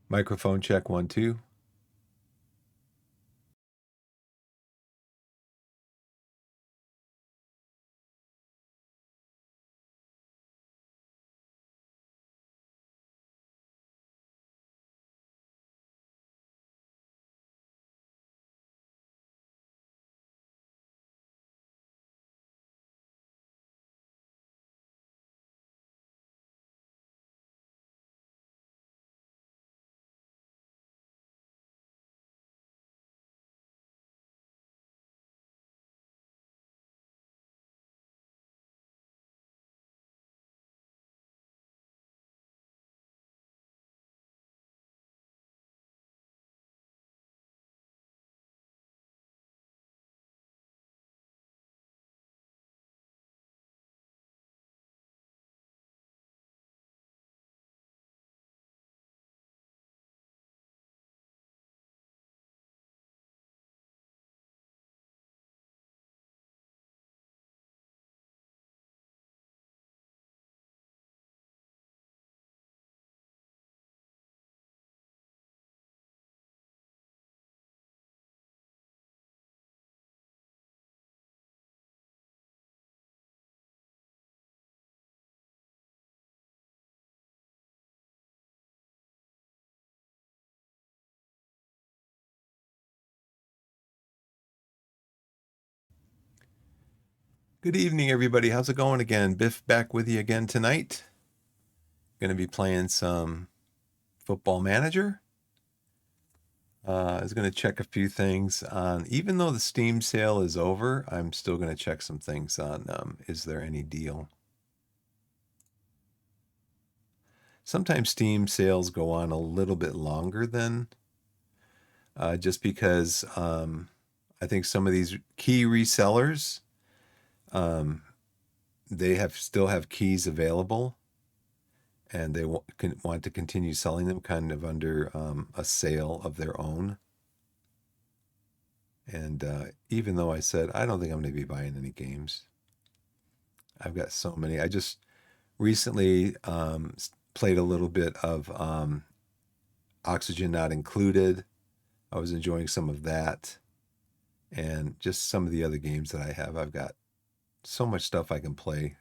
Microphone check 1 2. Good evening, everybody. How's it going again? Biff back with you again tonight. Going to be playing some Football Manager. I was going to check a few things on, even though the Steam sale is over, I'm still going to check some things on is there any deal? Sometimes Steam sales go on a little bit longer than just because I think some of these key resellers, um, they still have keys available and they want to continue selling them kind of under a sale of their own. And even though I said, I don't think I'm going to be buying any games, I've got so many. I just recently played a little bit of Oxygen Not Included. I was enjoying some of that. And just some of the other games that I have. I've got so much stuff I can play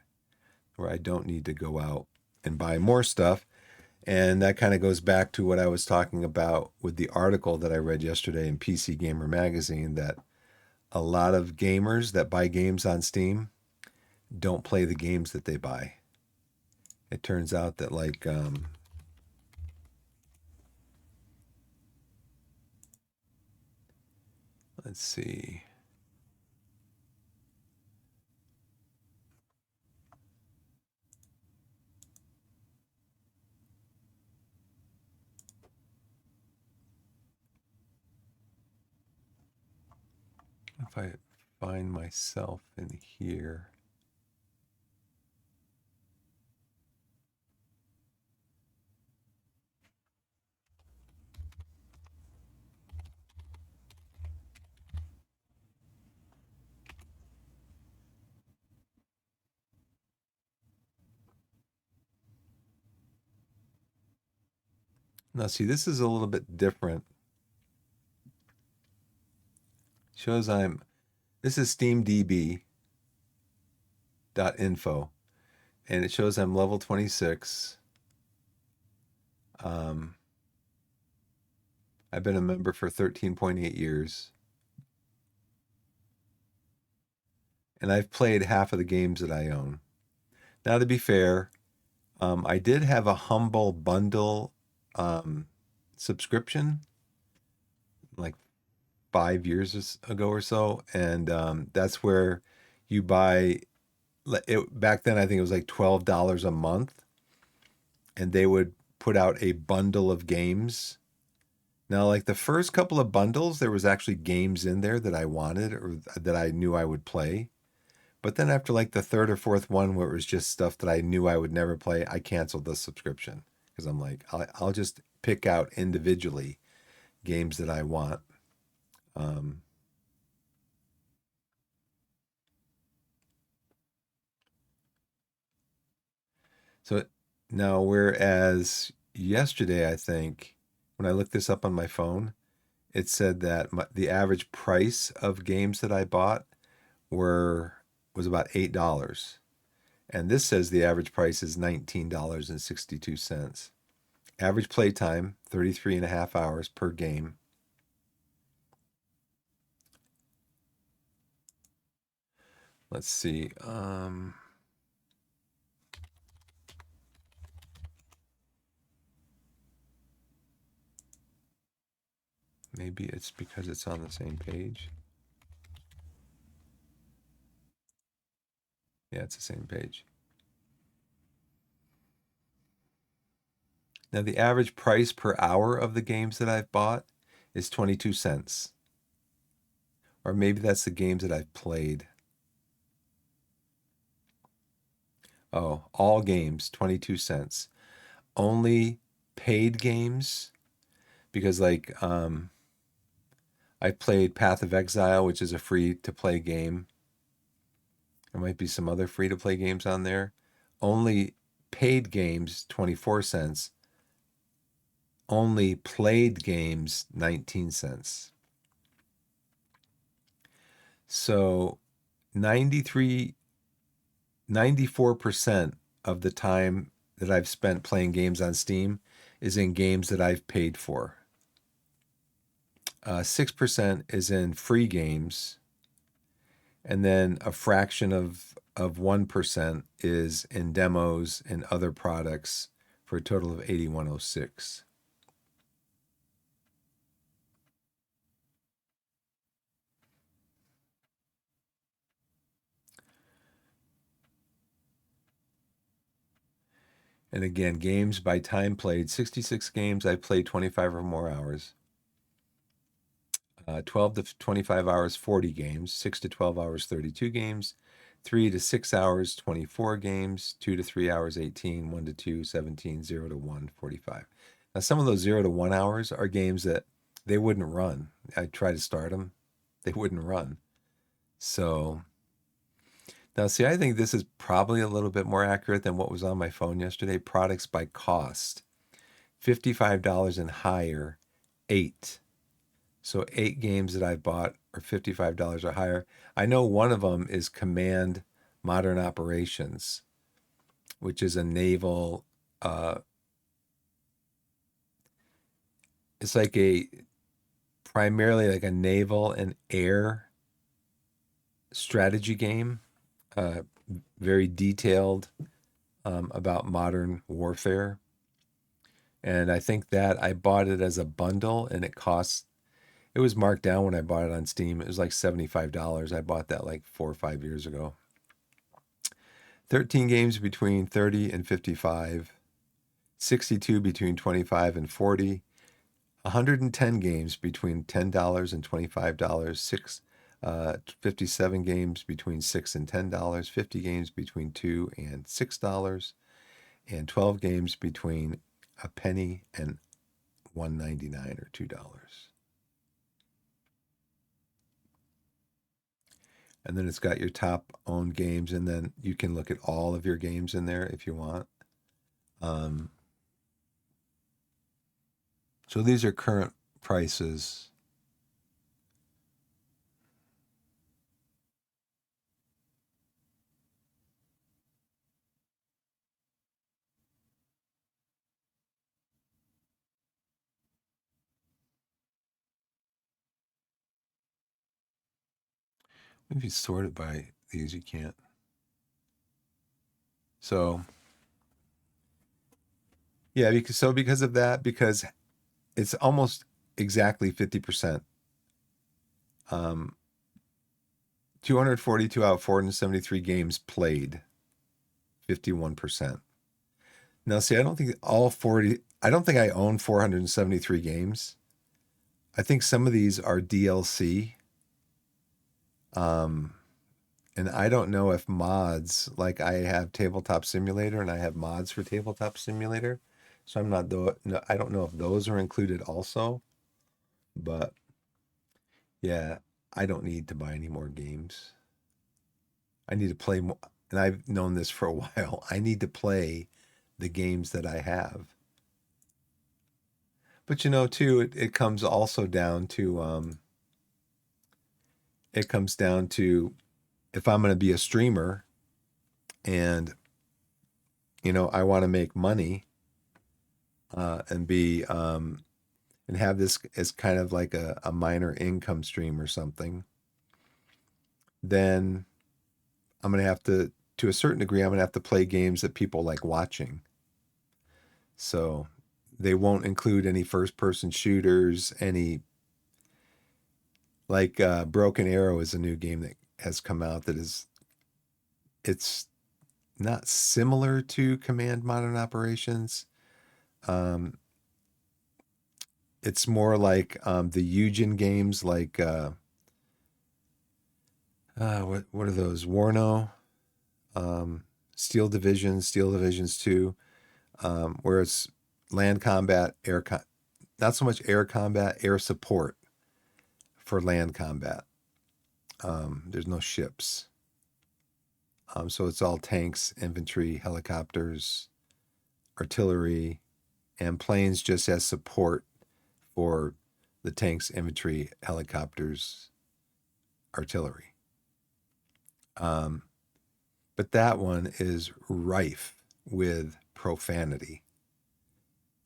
where I don't need to go out and buy more stuff. And that kind of goes back to what I was talking about with the article that I read yesterday in PC Gamer magazine, that a lot of gamers that buy games on Steam don't play the games that they buy. It turns out that let's see. If I find myself in here. Now, see, this is a little bit different. Shows this is steamdb.info, and it shows I'm level 26. Um, I've been a member for 13.8 years, and I've played half of the games that I own. Now, to be fair, I did have a Humble Bundle subscription like 5 years ago or so, and that's where you buy it. Back then, I think it was like $12 a month, and they would put out a bundle of games. Now, like the first couple of bundles, there was actually games in there that I wanted or that I knew I would play. But then after like the third or fourth one, where it was just stuff that I knew I would never play, I canceled the subscription because I'm like, I'll just pick out individually games that I want. Um, so now, whereas yesterday, I think when I looked this up on my phone, it said that the average price of games that I bought were was about $8. And this says the average price is $19.62. Average playtime, 33 and a half hours per game. Let's see. Maybe it's because it's on the same page. Yeah, it's the same page. Now, the average price per hour of the games that I've bought is 22 cents. Or maybe that's the games that I've played. Oh, all games, 22 cents. Only paid games, because I played Path of Exile, which is a free to play game. There might be some other free to play games on there. Only paid games, 24 cents. Only played games, 19 cents. So 93, 94% of the time that I've spent playing games on Steam is in games that I've paid for. 6% is in free games, and then a fraction of 1% is in demos and other products for a total of 8106. And again, games by time played, 66 games. I played 25 or more hours. 12 to 25 hours, 40 games. 6 to 12 hours, 32 games. 3 to 6 hours, 24 games. 2 to 3 hours, 18. 1 to 2, 17. 0 to 1, 45. Now, some of those 0 to 1 hours are games that they wouldn't run. I try to start them, they wouldn't run. So now, see, I think this is probably a little bit more accurate than what was on my phone yesterday. Products by cost, $55 and higher, 8. So 8 games that I've bought are $55 or higher. I know one of them is Command Modern Operations, which is a naval, uh, it's like a primarily like a naval and air strategy game, uh, very detailed, about modern warfare. And I think that I bought it as a bundle, and it was marked down when I bought it on Steam. It was like $75. I bought that like 4 or 5 years ago. 13 games between 30 and 55, 62 between 25 and 40, 110 games between $10 and $25, 57 games between $6 and $10, 50 games between $2 and $6, and 12 games between a penny and $1.99 or $2. And then it's got your top owned games, and then you can look at all of your games in there if you want. Um, so these are current prices. If you sort it by these, you can't. So yeah, because of that, because it's almost exactly 50%. 242 out of 473 games played, 51%. Now, see, I don't think I own 473 games. I think some of these are DLC. Um, and I don't know if mods, like I have Tabletop Simulator and I have mods for Tabletop Simulator. So I'm not, though, no, I don't know if those are included also. But yeah, I don't need to buy any more games. I need to play more, and I've known this for a while. I need to play the games that I have. But too, it comes also down to it comes down to if I'm going to be a streamer and I want to make money and be and have this as kind of like a minor income stream or something, then I'm going to have to a certain degree, I'm going to have to play games that people like watching. So they won't include any first person shooters, any like Broken Arrow is a new game that has come out that it's not similar to Command Modern Operations. Um, it's more like the Eugen games, like what are those? Warno, um, Steel Divisions 2, where it's land combat, not so much air combat, air support for land combat. There's no ships. So it's all tanks, infantry, helicopters, artillery, and planes just as support for the tanks, infantry, helicopters, artillery. Um, but that one is rife with profanity.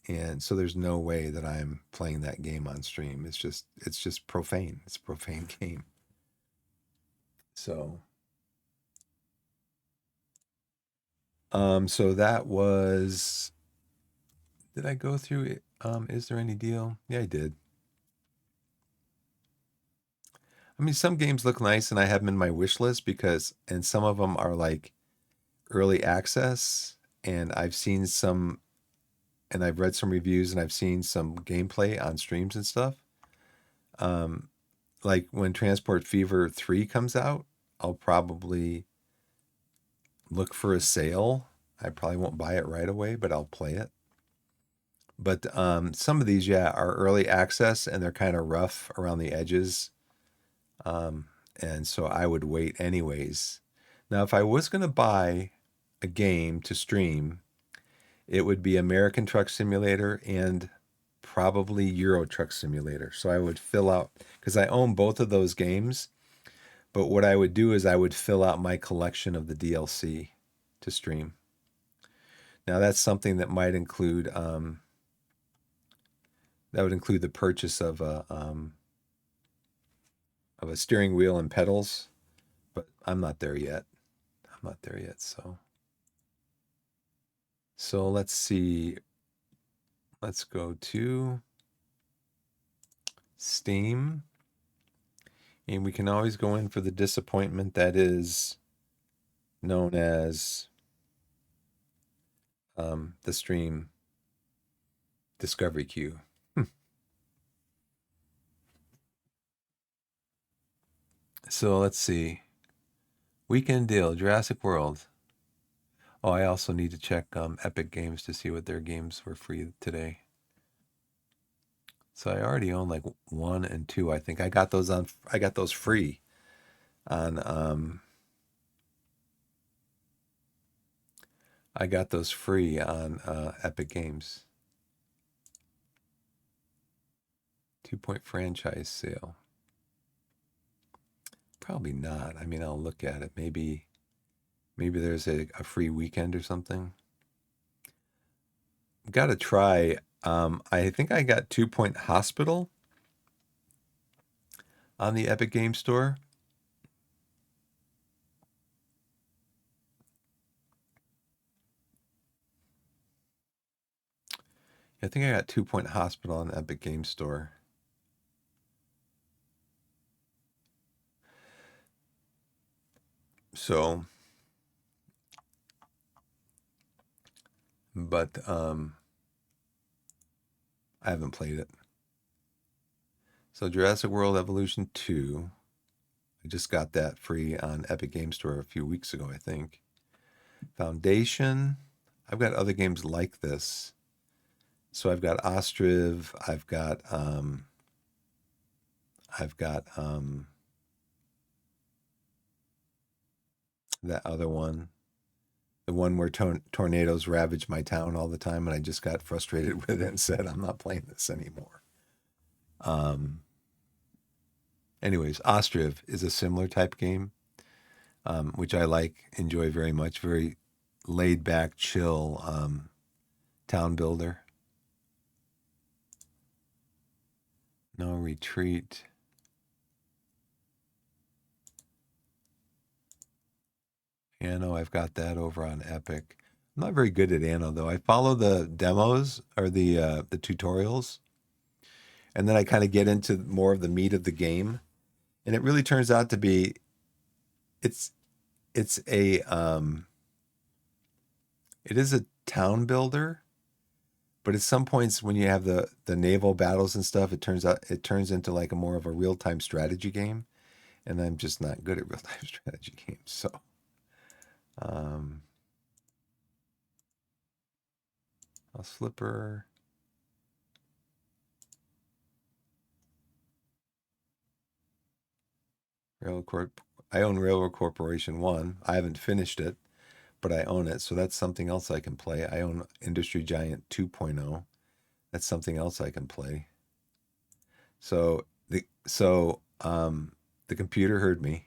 And so there's no way that I'm playing that game on stream. It's just profane. It's a profane game. So so that was, did I go through it? Is there any deal? Yeah, I did. I mean, some games look nice and I have them in my wish list and some of them are like early access, and I've read some reviews and I've seen some gameplay on streams and stuff. Um, like when Transport Fever 3 comes out, I'll probably look for a sale. I probably won't buy it right away, but I'll play it. But some of these, yeah, are early access and they're kind of rough around the edges. Um, and so I would wait anyways. Now, if I was going to buy a game to stream, it would be American Truck Simulator and probably Euro Truck Simulator. So I would fill out, because I own both of those games. But what I would do is I would fill out my collection of the DLC to stream. Now that's something that might include that would include the purchase of a steering wheel and pedals, but I'm not there yet. I'm not there yet. So let's see. Let's go to Steam, and we can always go in for the disappointment that is known as the stream discovery queue. So let's see. Weekend deal, Jurassic World. Oh, I also need to check Epic Games to see what their games were free today. So I already own like 1 and 2. I think I got those free on I got those free on Epic Games. 2 Point franchise sale. Probably not. I mean, I'll look at it. Maybe there's a free weekend or something. Got to try. I think I got 2 Point Hospital on the Epic Game Store. I think I got 2 Point Hospital on the Epic Game Store. So, but I haven't played it. So Jurassic World Evolution 2. I just got that free on Epic Game Store a few weeks ago, I think. Foundation. I've got other games like this. So I've got Ostriv, I've got that other one, The one where tornadoes ravage my town all the time, and I just got frustrated with it and said, I'm not playing this anymore. Um, Anyways, Ostriv is a similar type game, which I enjoy very much. Very laid back, chill town builder. No retreat. Anno, I've got that over on Epic. I'm not very good at Anno though. I follow the demos or the tutorials, and then I kind of get into more of the meat of the game. And it really turns out to be it's it's a it is a town builder, but at some points when you have the naval battles and stuff, it turns into like a more of a real time strategy game, and I'm just not good at real time strategy games. So, um, a slipper. Railroad Corp. I own Railroad Corporation 1. I haven't finished it, but I own it. So that's something else I can play. I own Industry Giant 2.0. That's something else I can play. So the computer heard me.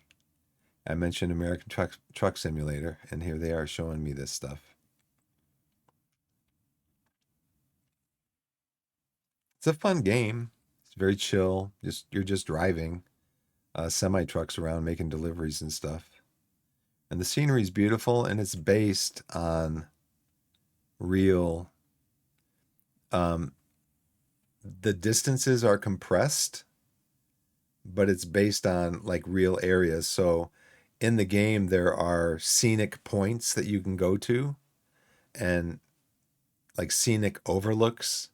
I mentioned American Truck Simulator, and here they are showing me this stuff. It's a fun game. It's very chill. You're just driving semi trucks around making deliveries and stuff. And the scenery is beautiful, and it's based on real. Um, the distances are compressed, but it's based on like real areas. So in the game, there are scenic points that you can go to, and like scenic overlooks,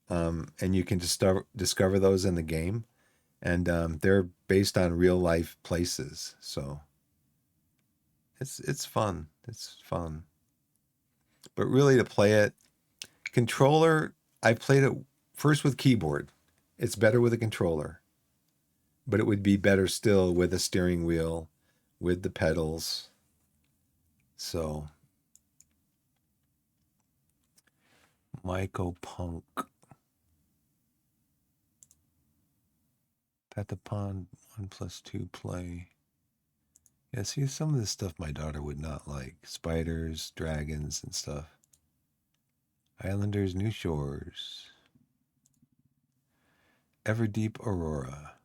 and you can discover those in the game, and they're based on real life places. So it's fun. It's fun. But really, to play it, controller, I played it first with keyboard. It's better with a controller, but it would be better still with a steering wheel, with the pedals. So, Myco Punk, Petapon 1+2 play. Yeah, see, some of this stuff my daughter would not like. Spiders, dragons, and stuff. Islanders, New Shores. Everdeep Aurora.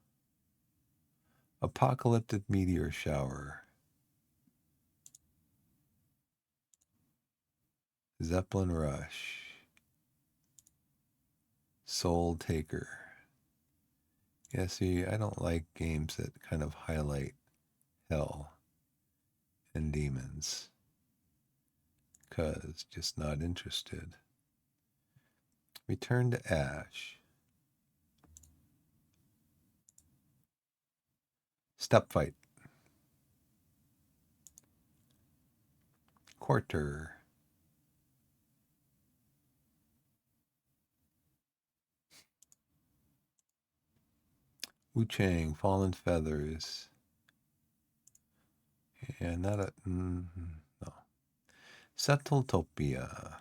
Apocalyptic Meteor Shower. Zeppelin Rush. Soul Taker. Yeah, see, I don't like games that kind of highlight hell and demons. Cause just not interested. Return to Ash. Step Fight. Quarter. Wu Chang, Fallen Feathers. Yeah, not a. No. Settletopia.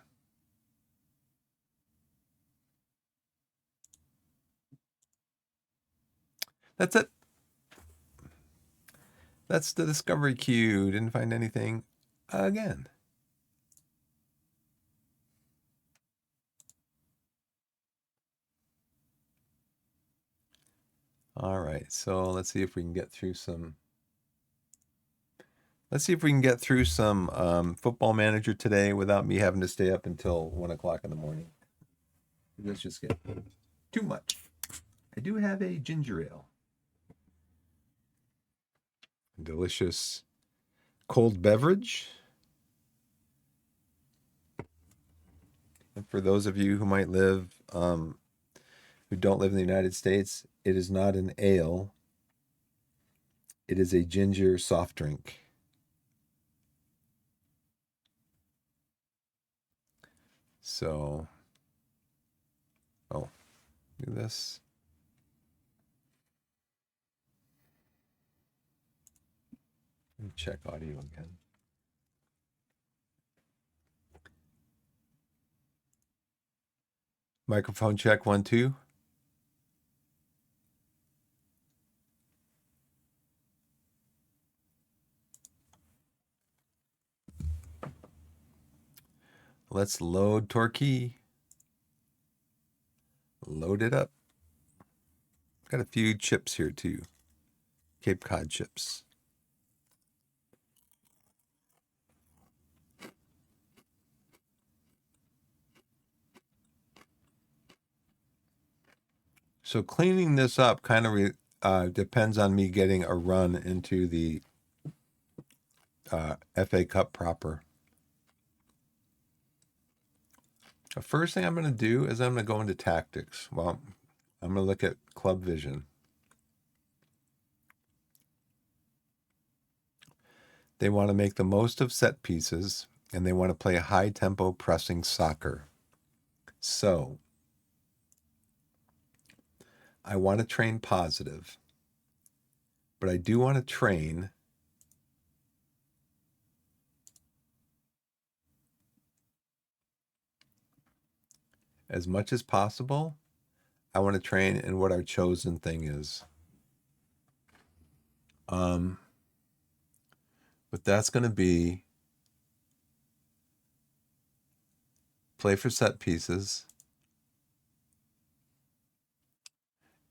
That's it. That's the discovery queue. Didn't find anything again. All right, so let's see if we can get through some. Let's see if we can get through some Football Manager today without me having to stay up until 1 o'clock in the morning. Let's just get too much. I do have a ginger ale. Delicious cold beverage. And for those of you who might live, who don't live in the United States, it is not an ale. It is a ginger soft drink. So, oh, look at this. Let me check audio again. Microphone check 1 2. Let's load Torquay. Load it up. Got a few chips here too. Cape Cod chips. So cleaning this up kind of depends on me getting a run into the FA Cup proper. The first thing I'm going to do is I'm going to go into tactics. Well, I'm going to look at club vision. They want to make the most of set pieces, and they want to play high tempo pressing soccer. So I want to train positive, but I do want to train as much as possible. I want to train in what our chosen thing is. But that's going to be play for set pieces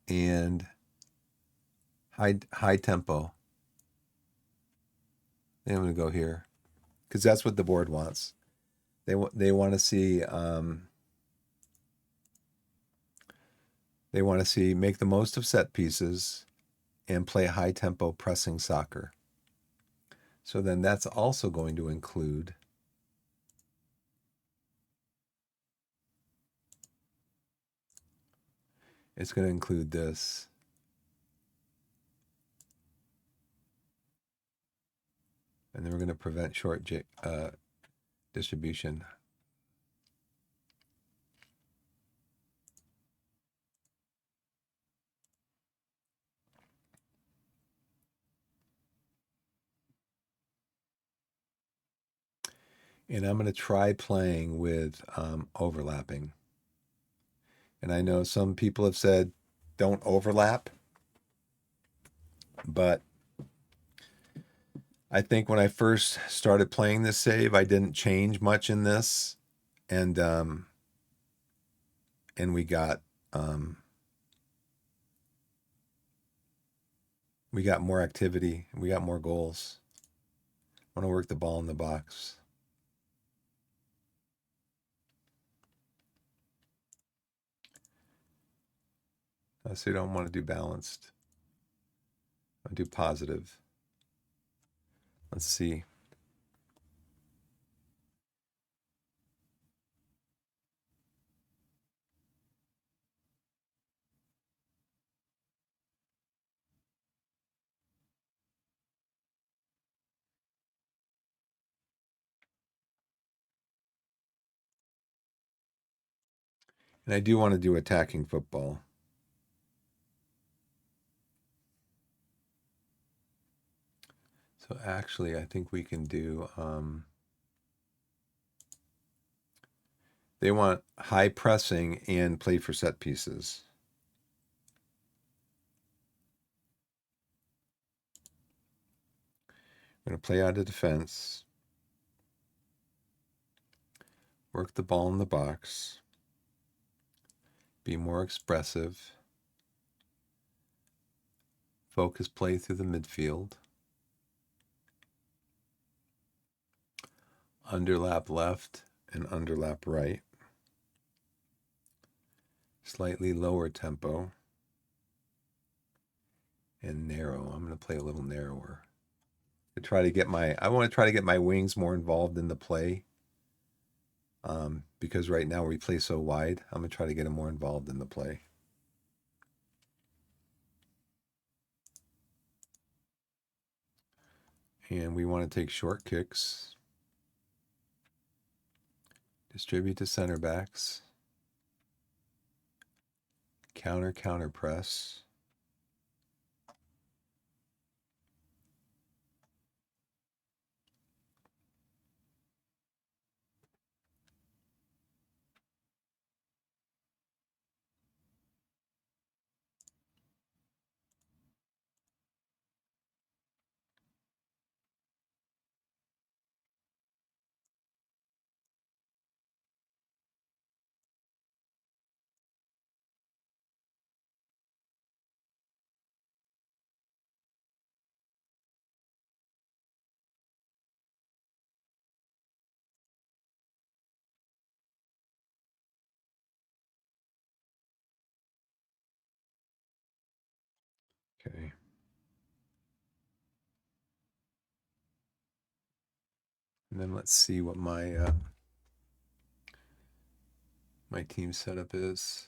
and high tempo. I'm going to go here because that's what the board wants. They want to see make the most of set pieces and play high tempo pressing soccer. So then that's also going to include this. And then we're going to prevent short distribution. And I'm going to try playing with overlapping. And I know some people have said don't overlap, but I think when I first started playing this save, I didn't change much in this, and we got more activity, we got more goals. I want to work the ball in the box. So you don't want to do balanced. I do positive. Let's see. And I do want to do attacking football. So actually, I think we can do. They want high pressing and play for set pieces. I'm going to play out of defense. Work the ball in the box. Be more expressive. Focus play through the midfield. Underlap left and underlap right. Slightly lower tempo. And narrow. I'm going to play a little narrower. I want to try to get my wings more involved in the play. Because right now we play so wide, I'm going to try to get them more involved in the play. And we want to take short kicks. Distribute to center backs. Counter press. And then let's see what my my team setup is.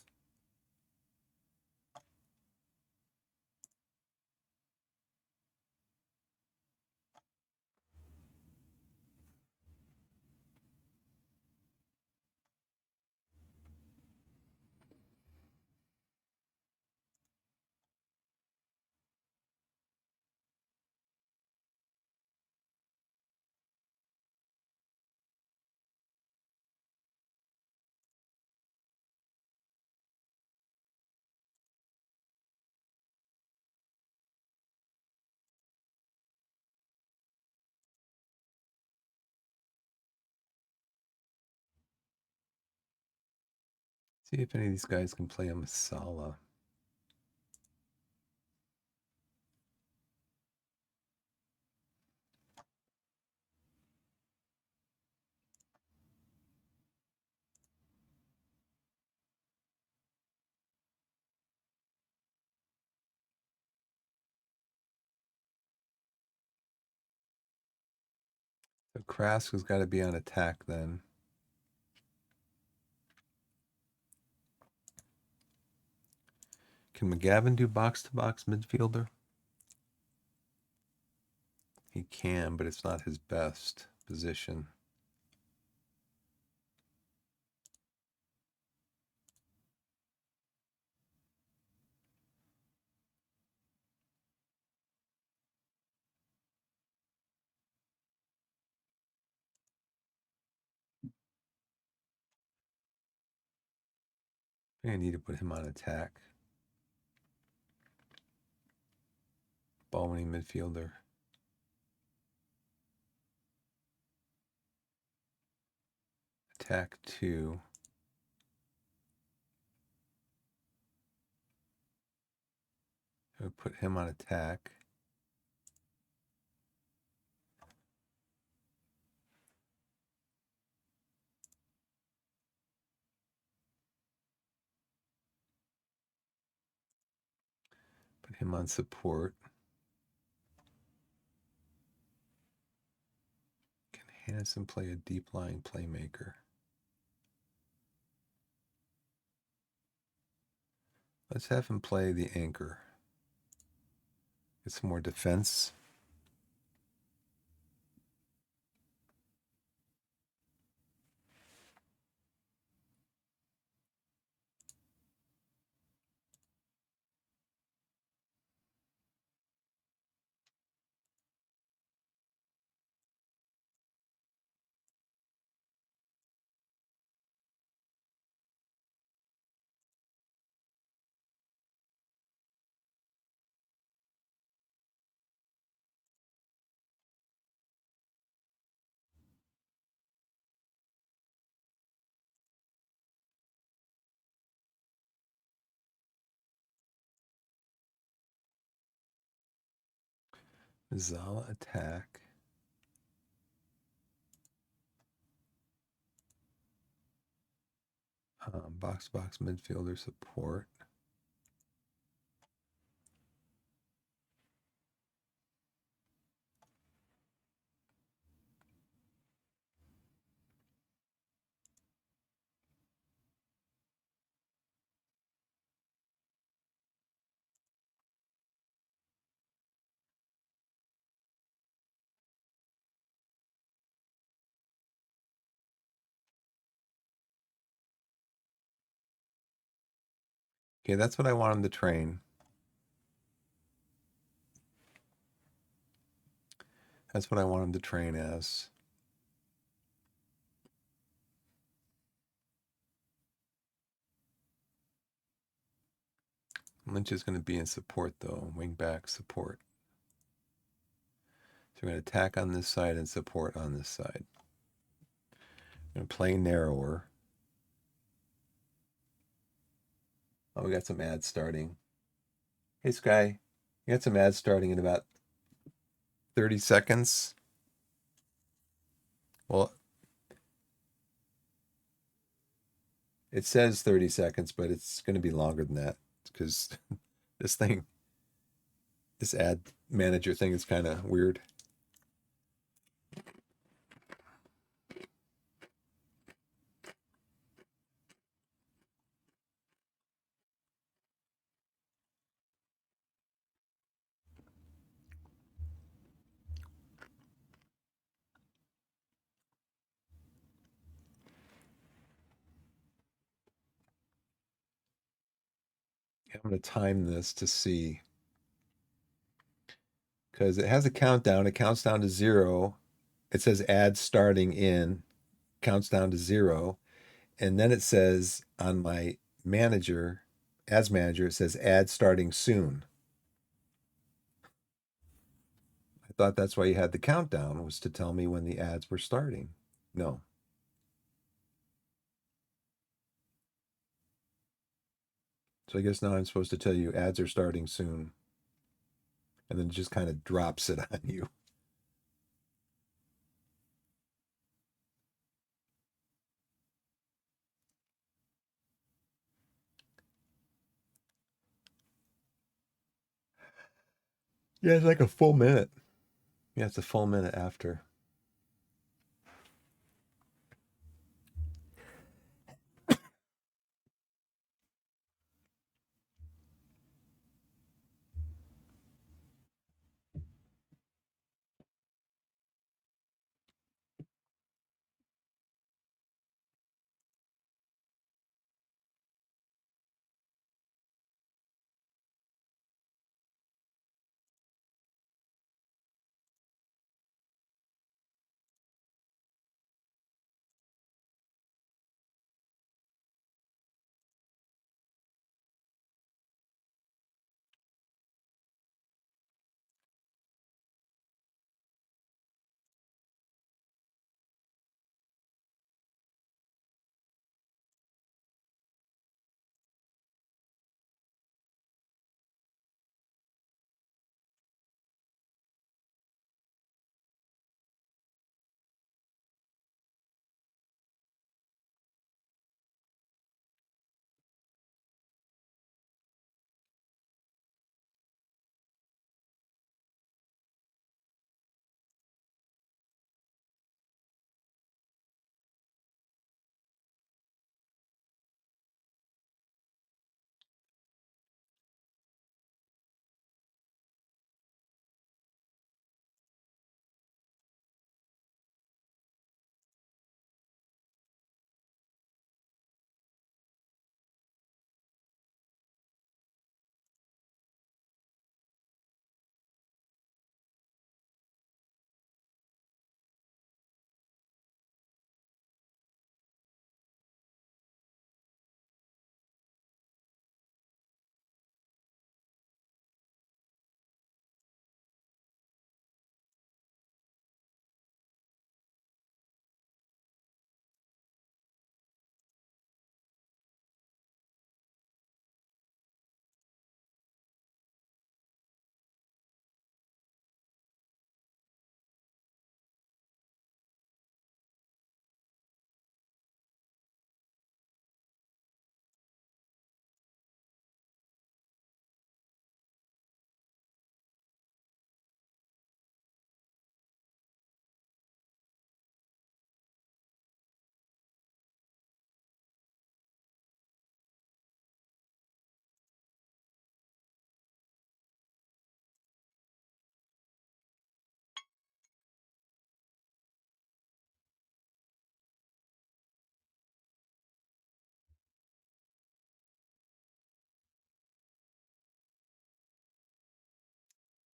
See if any of these guys can play a Masala. So Krask has got to be on attack then. Can McGavin do box-to-box midfielder? He can, but it's not his best position. I need to put him on attack. Ball winning midfielder. Attack 2. I would put him on attack. Put him on support. Can Hanson play a deep lying playmaker? Let's have him play the anchor. Get some more defense. Zala attack. Box midfielder support. Okay, that's what I want him to train. That's what I want him to train as. Lynch is going to be in support though, wing back support. So we're going to attack on this side and support on this side. I'm going to play narrower. Oh, we got some ads starting. Hey, Sky, you got some ads starting in about 30 seconds. Well, it says 30 seconds, but it's going to be longer than that because this ad manager thing is kind of weird. I'm going to time this to see because it has a countdown. It counts down to zero. It says ads starting in, counts down to zero. And then it says on my manager, ads manager, it says ads starting soon. I thought that's why you had the countdown was to tell me when the ads were starting. No. So I guess now I'm supposed to tell you ads are starting soon. And then it just kind of drops it on you. Yeah, it's like a full minute. Yeah, it's a full minute after.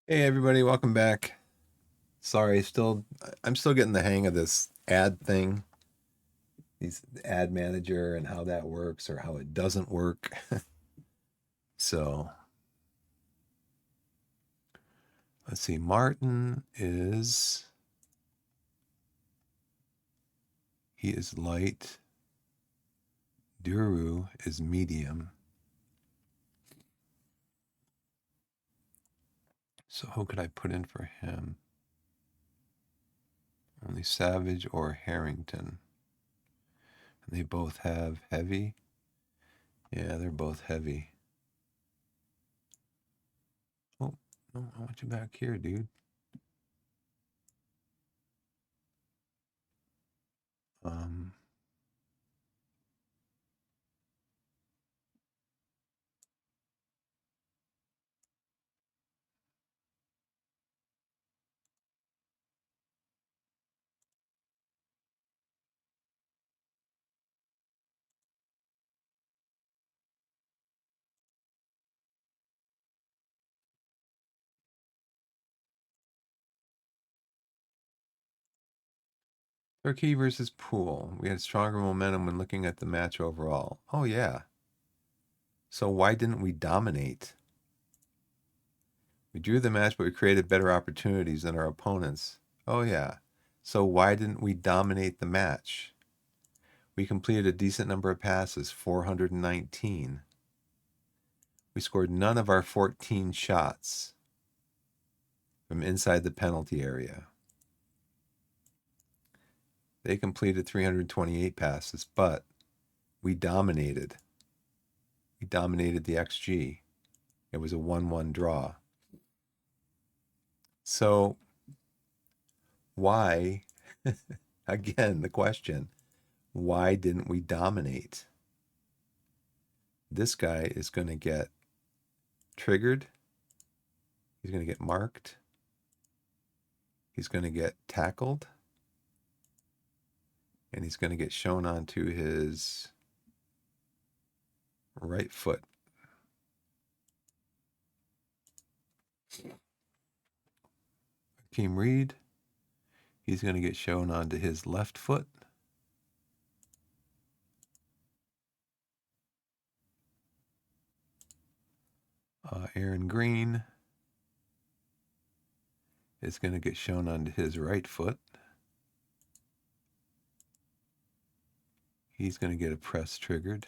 Hey everybody, welcome back. Sorry, I'm still getting the hang of this ad thing, these ad manager and how that works or how it doesn't work. So let's see. Martin is he is light. Duru is medium. So who could I put in for him? Only Savage or Harrington. And they both have heavy. Yeah, they're both heavy. Oh, no, I want you back here, dude. Um, Torquay versus Pool. We had stronger momentum when looking at the match overall. Oh, yeah. So why didn't we dominate? We drew the match, but we created better opportunities than our opponents. Oh, yeah. So why didn't we dominate the match? We completed a decent number of passes, 419. We scored none of our 14 shots from inside the penalty area. They completed 328 passes, but we dominated. We dominated the XG. It was a 1-1 draw. So why, again, the question, why didn't we dominate? This guy is going to get triggered. He's going to get marked. He's going to get tackled. And he's going to get shown onto his right foot. Hakeem Reed, he's going to get shown onto his left foot. Aaron Green is going to get shown onto his right foot. He's going to get a press triggered.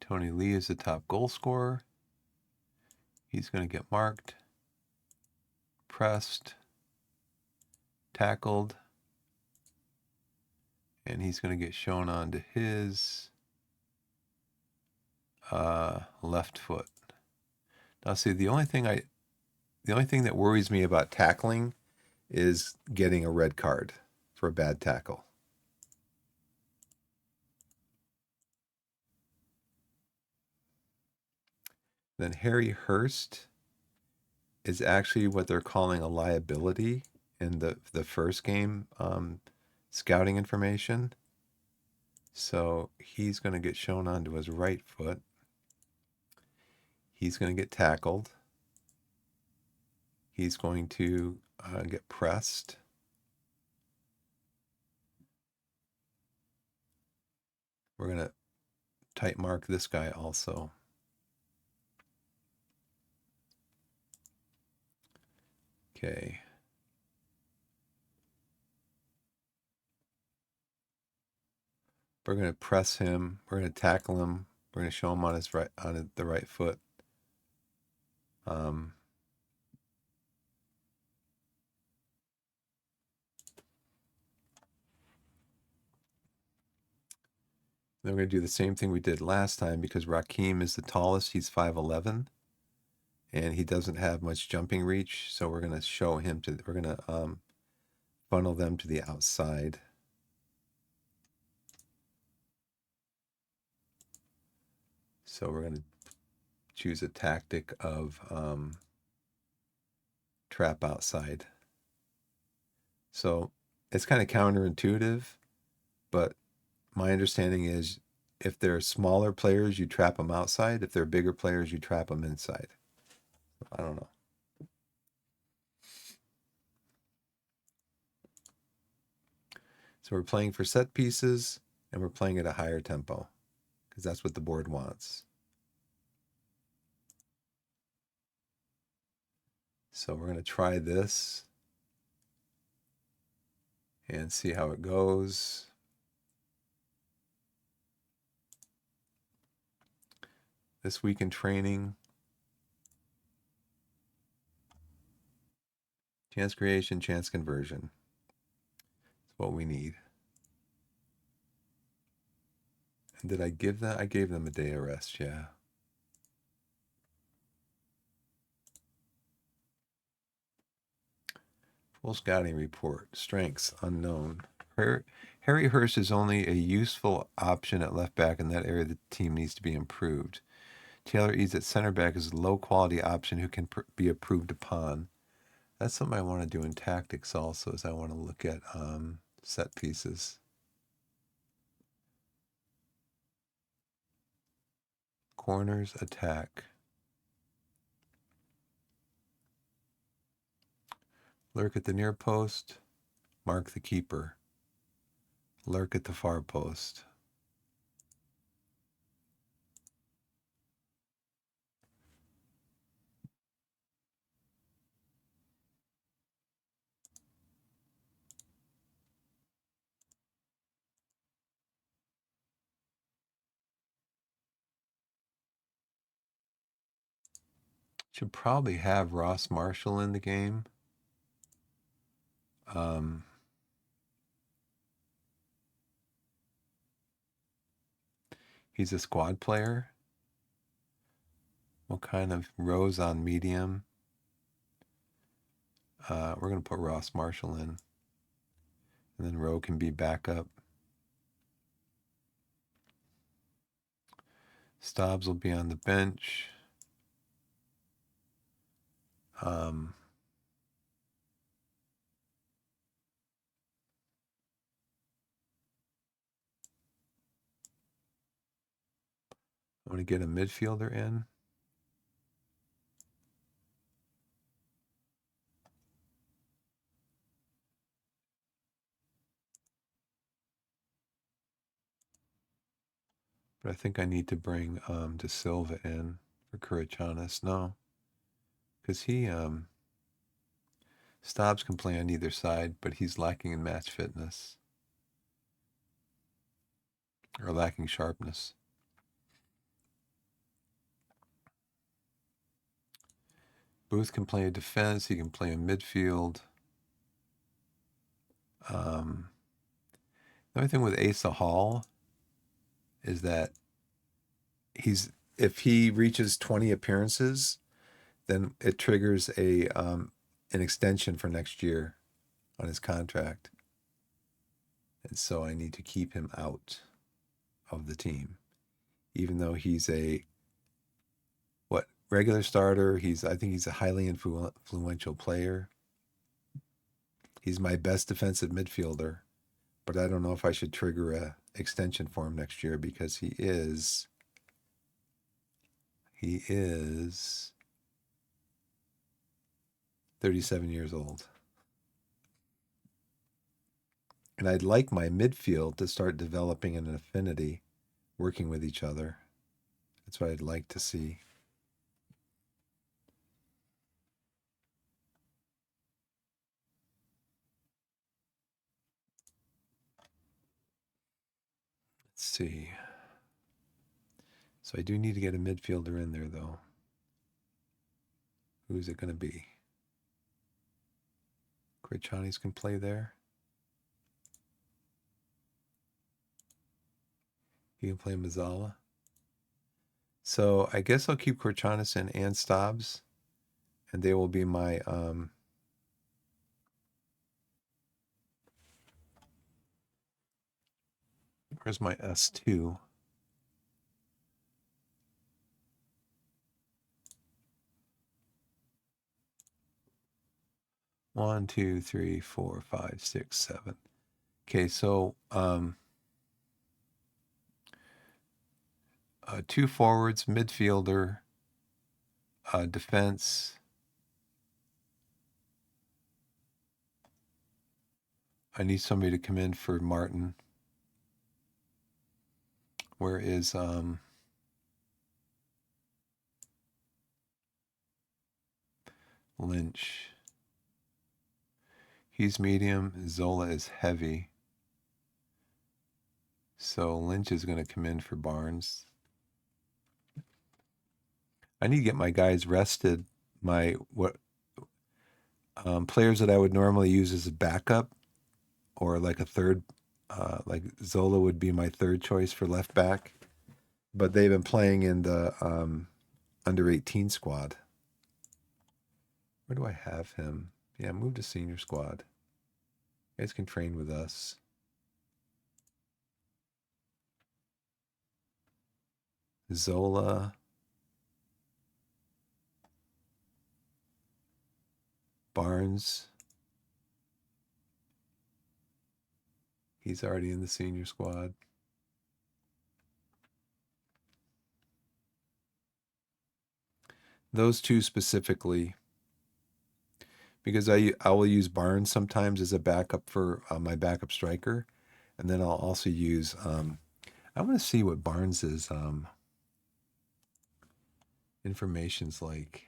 Tony Lee is the top goal scorer. He's going to get marked, pressed, tackled, and he's going to get shown onto his left foot. Now, see, the only thing that worries me about tackling is getting a red card for a bad tackle. Then Harry Hurst is actually what they're calling a liability in the first game scouting information. So he's going to get shown onto his right foot. He's going to get tackled. He's going to get pressed. We're going to tight mark this guy also. Okay. We're going to press him. We're going to tackle him. We're going to show him on his the right foot. Then we're going to do the same thing we did last time because Raheem is the tallest. He's 5'11", and he doesn't have much jumping reach. So we're going to show him to. We're going to funnel them to the outside. So we're going to choose a tactic of trap outside. So it's kind of counterintuitive, but my understanding is if they're smaller players, you trap them outside. If they're bigger players, you trap them inside. I don't know. So we're playing for set pieces and we're playing at a higher tempo because that's what the board wants. So we're going to try this and see how it goes. This week in training, chance creation, chance conversion. That's what we need. And did I give them? I gave them a day of rest, yeah. Full scouting report. Strengths unknown. Harry Hurst is only a useful option at left back in that area the team needs to be improved. Taylor Eads at center back is a low quality option who can be improved upon. That's something I want to do in tactics also, is I want to look at set pieces. Corners, attack. Lurk at the near post. Mark the keeper. Lurk at the far post. Should probably have Ross Marshall in the game. Um, he's a squad player. What kind of Rose on medium? We're going to put Ross Marshall in. And then Rowe can be backup. Stobbs will be on the bench. I'm going to get a midfielder in. But I think I need to bring De Silva in for Curachanis. No, because Stobbs can play on either side, but he's lacking in match fitness or lacking sharpness. Booth can play a defense. He can play in midfield. The only thing with Asa Hall is that if he reaches 20 appearances, then it triggers an extension for next year on his contract. And so I need to keep him out of the team, even though he's a regular starter. I think he's a highly influential player. He's my best defensive midfielder, but I don't know if I should trigger a extension for him next year because he is 37 years old. And I'd like my midfield to start developing an affinity, working with each other. That's what I'd like to see. Let's see. So I do need to get a midfielder in there, though. Who's it going to be? Krichanis can play there. He can play Mazzala. So I guess I'll keep Korchanis in and Stobbs, and they will be my where's my S2? One, two, three, four, five, six, seven. Okay, so two forwards, midfielder, defense. I need somebody to come in for Martin. Where is Lynch? He's medium. Zola is heavy. So Lynch is going to come in for Barnes. I need to get my guys rested. Players that I would normally use as a backup or like a third, like Zola would be my third choice for left back, but they've been playing in the under 18 squad. Where do I have him? Yeah, move to senior squad. You guys can train with us. Zola. Barnes. He's already in the senior squad. Those two specifically, because I will use Barnes sometimes as a backup for my backup striker, and then I'll also use I want to see what Barnes's information's like.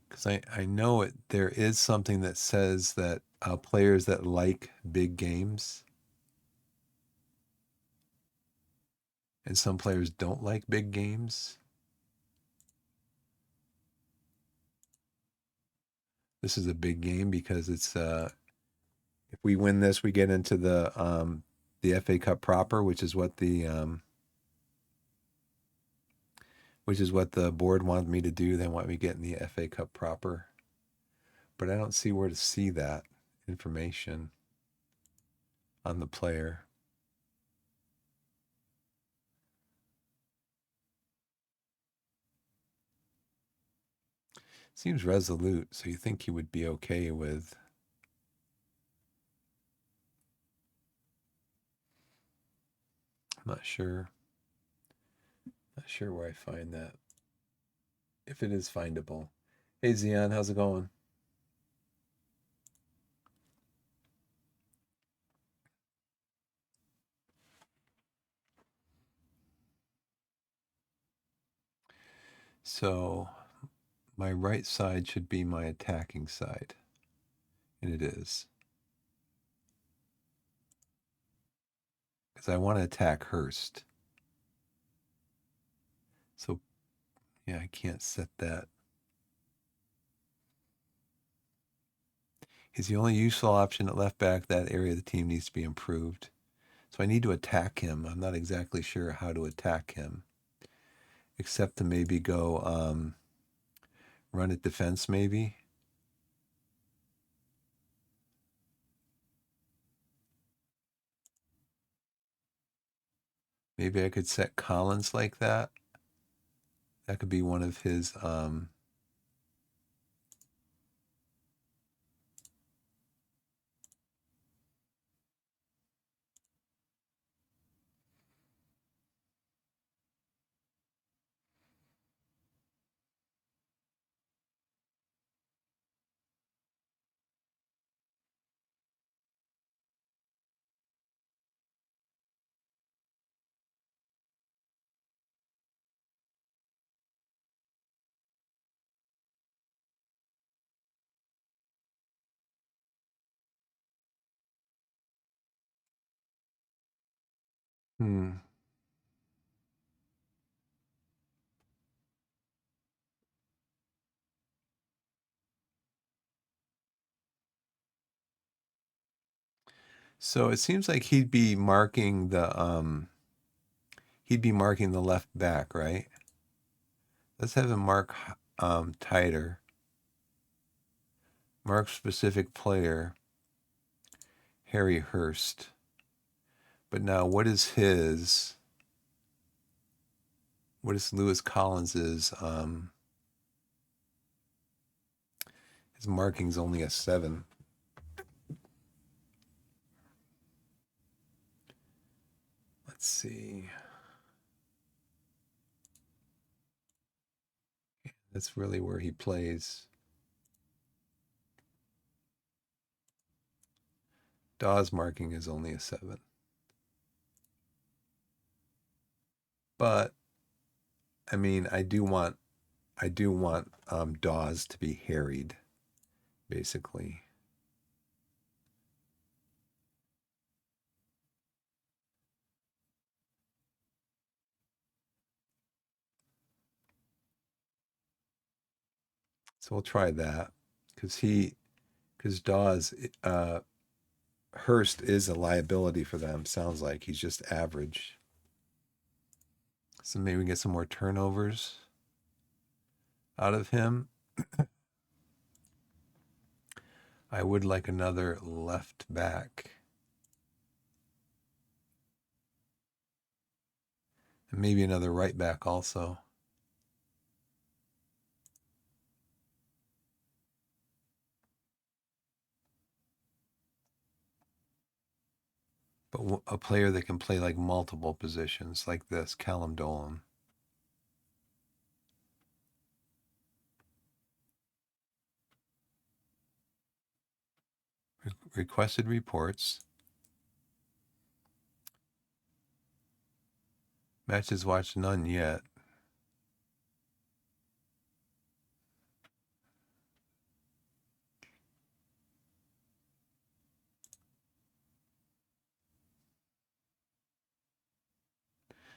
Because I know it there is something that says that players that like big games and some players don't like big games. This is a big game because it's if we win this, we get into the FA Cup proper, which is what the board wanted me to do. They want me to get in the FA Cup proper, but I don't see where to see that information on the player. Seems resolute, so you think he would be okay with. I'm not sure. Not sure where I find that. If it is findable. Hey Zion, how's it going? So my right side should be my attacking side. And it is. Because I want to attack Hurst. So yeah, I can't set that. He's the only useful option at left back. That area of the team needs to be improved. So I need to attack him. I'm not exactly sure how to attack him, except to maybe go run at defense, maybe. Maybe I could set Collins like that. That could be one of his. Hmm. So it seems like he'd be marking the left back, right? Let's have him mark tighter. Mark specific player, Harry Hurst. But now what is Lewis Collins's his marking's only a 7. Let's see. That's really where he plays. Dawes marking is only a 7. But I mean, I do want Dawes to be harried, basically. So we'll try that because Dawes Hurst is a liability for them. Sounds like he's just average. So maybe we get some more turnovers out of him. I would like another left back. And maybe another right back also. But a player that can play like multiple positions like this, Callum Dolan. Requested reports. Matches watched, none yet.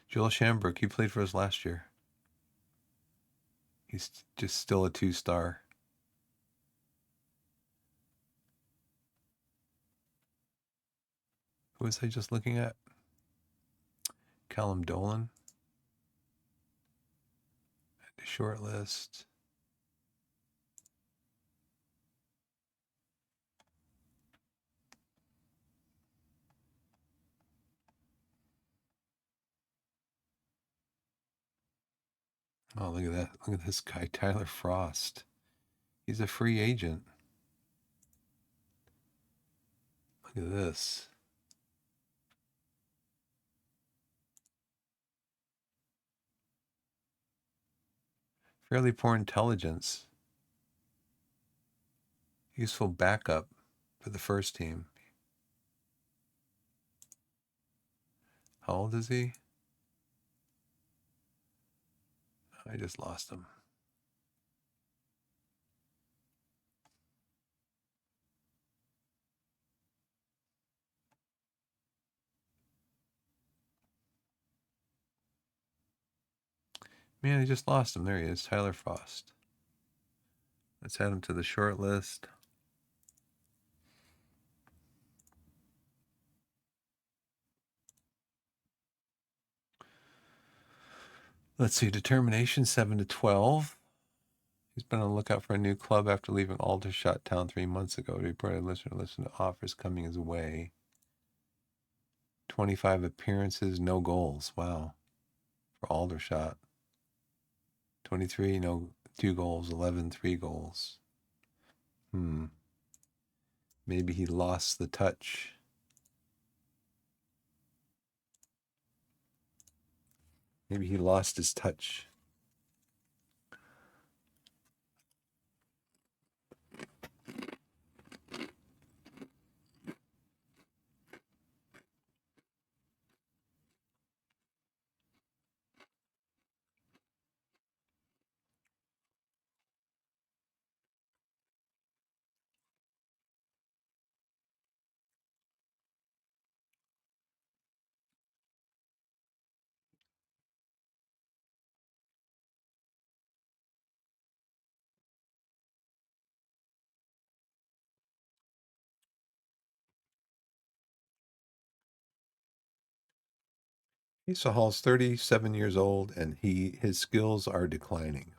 Joel Shambrook, he played for us last year. He's just still a 2-star. Who was I just looking at? Callum Dolan. Short list. Oh, look at that. Look at this guy, Tyler Frost. He's a free agent. Look at this. Fairly poor intelligence. Useful backup for the first team. How old is he? I just lost him. Man, I just lost him. There he is, Tyler Frost. Let's add him to the short list. Let's see, determination 7-12. He's been on the lookout for a new club after leaving Aldershot Town 3 months ago. He reported listen to offers coming his way. 25 appearances, no goals. Wow. For Aldershot. 23, no, 2 goals. 11, 3 goals. Maybe he lost the touch. Maybe he lost his touch. Asa Hall's 37 years old, and his skills are declining.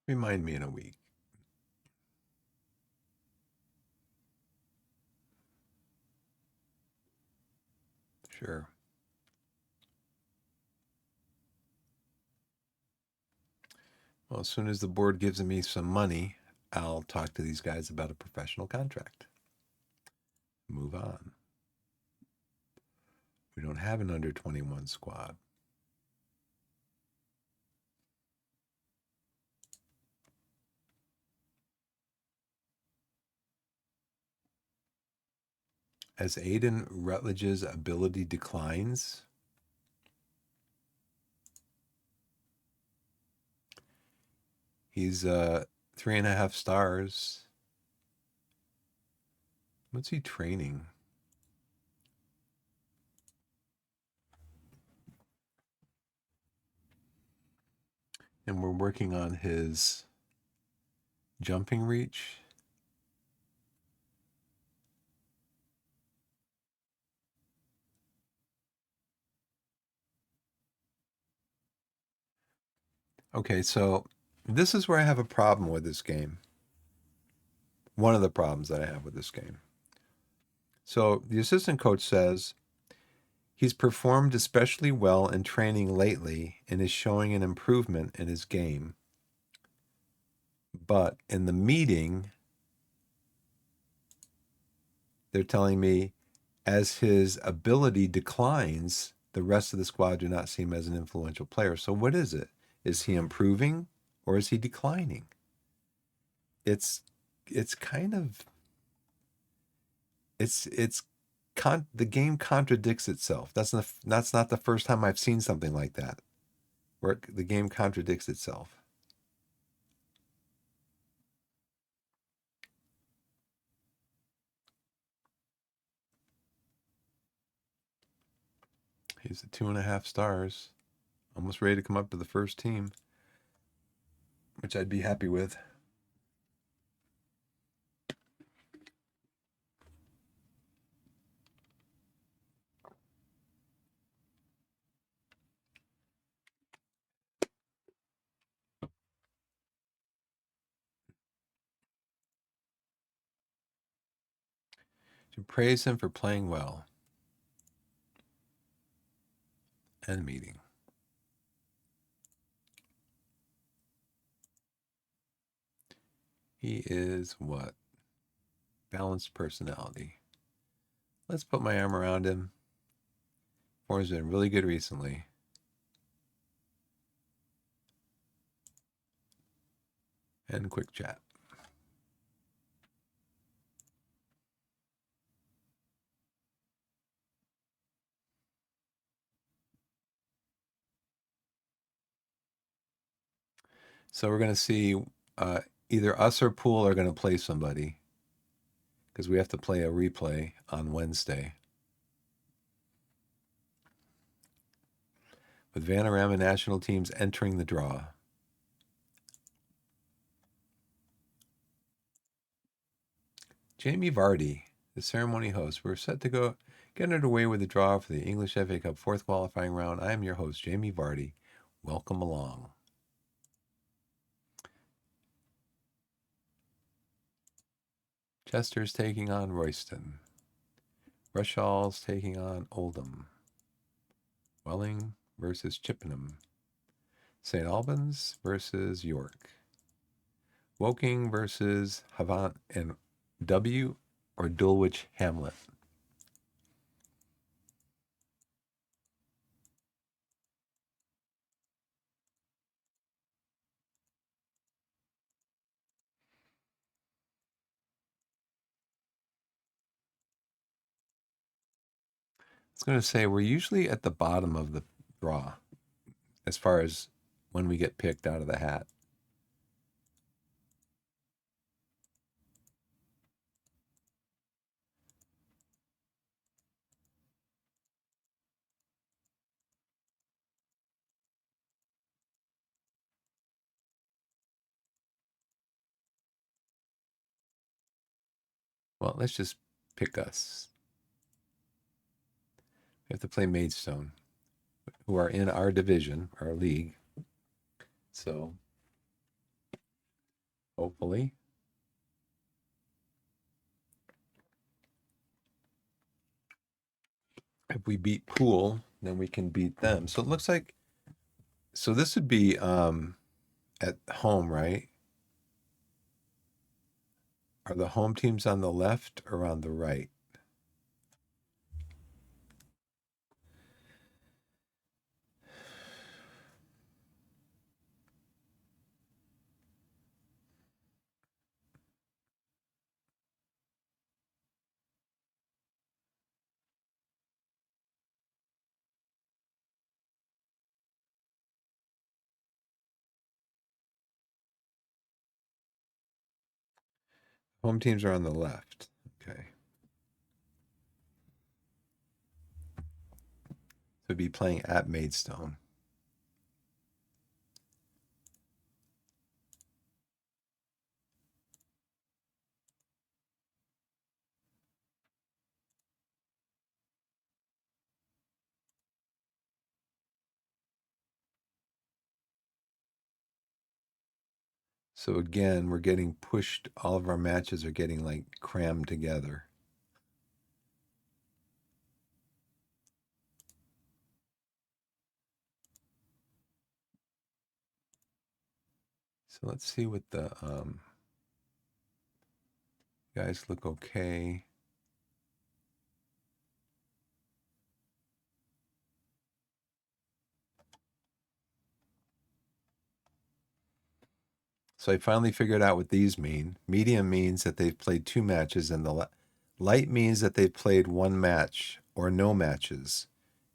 Remind me in a week. Sure. Well, as soon as the board gives me some money, I'll talk to these guys about a professional contract. Move on. We don't have an under 21 squad. As Aiden Rutledge's ability declines, he's 3.5 stars. What's he training? And we're working on his jumping reach. Okay, so this is where I have a problem with this game. One of the problems that I have with this game. So the assistant coach says he's performed especially well in training lately and is showing an improvement in his game. But in the meeting, they're telling me as his ability declines, the rest of the squad do not see him as an influential player. So what is it? Is he improving or is he declining? It's it's kind of it's the game contradicts itself. That's not the first time I've seen something like that, where the game contradicts itself. He's at 2.5 stars, almost ready to come up to the first team, which I'd be happy with. To praise him for playing well. End meeting. He is what? Balanced personality. Let's put my arm around him. Form's been really good recently. And quick chat. So we're going to see uh, either us or Pool are going to play somebody because we have to play a replay on Wednesday. With Vanarama national teams entering the draw. Jamie Vardy, the ceremony host. We're set to go get underway with the draw for the English FA Cup fourth qualifying round. I am your host, Jamie Vardy. Welcome along. Chester's taking on Royston. Rushall's taking on Oldham. Welling versus Chippenham. St. Albans versus York. Woking versus Havant and W or Dulwich Hamlet. I was going to say we're usually at the bottom of the draw as far as when we get picked out of the hat. Well, let's just pick us. We have to play Maidstone, who are in our division, our league. So hopefully, if we beat Pool, then we can beat them. So it looks like this would be at home, right? Are the home teams on the left or on the right? Home teams are on the left. Okay. So be playing at Maidstone. So again, we're getting pushed. All of our matches are getting like crammed together. So let's see what the guys look okay. So I finally figured out what these mean. Medium means that they've played 2 matches, and the light means that they've played 1 match or no matches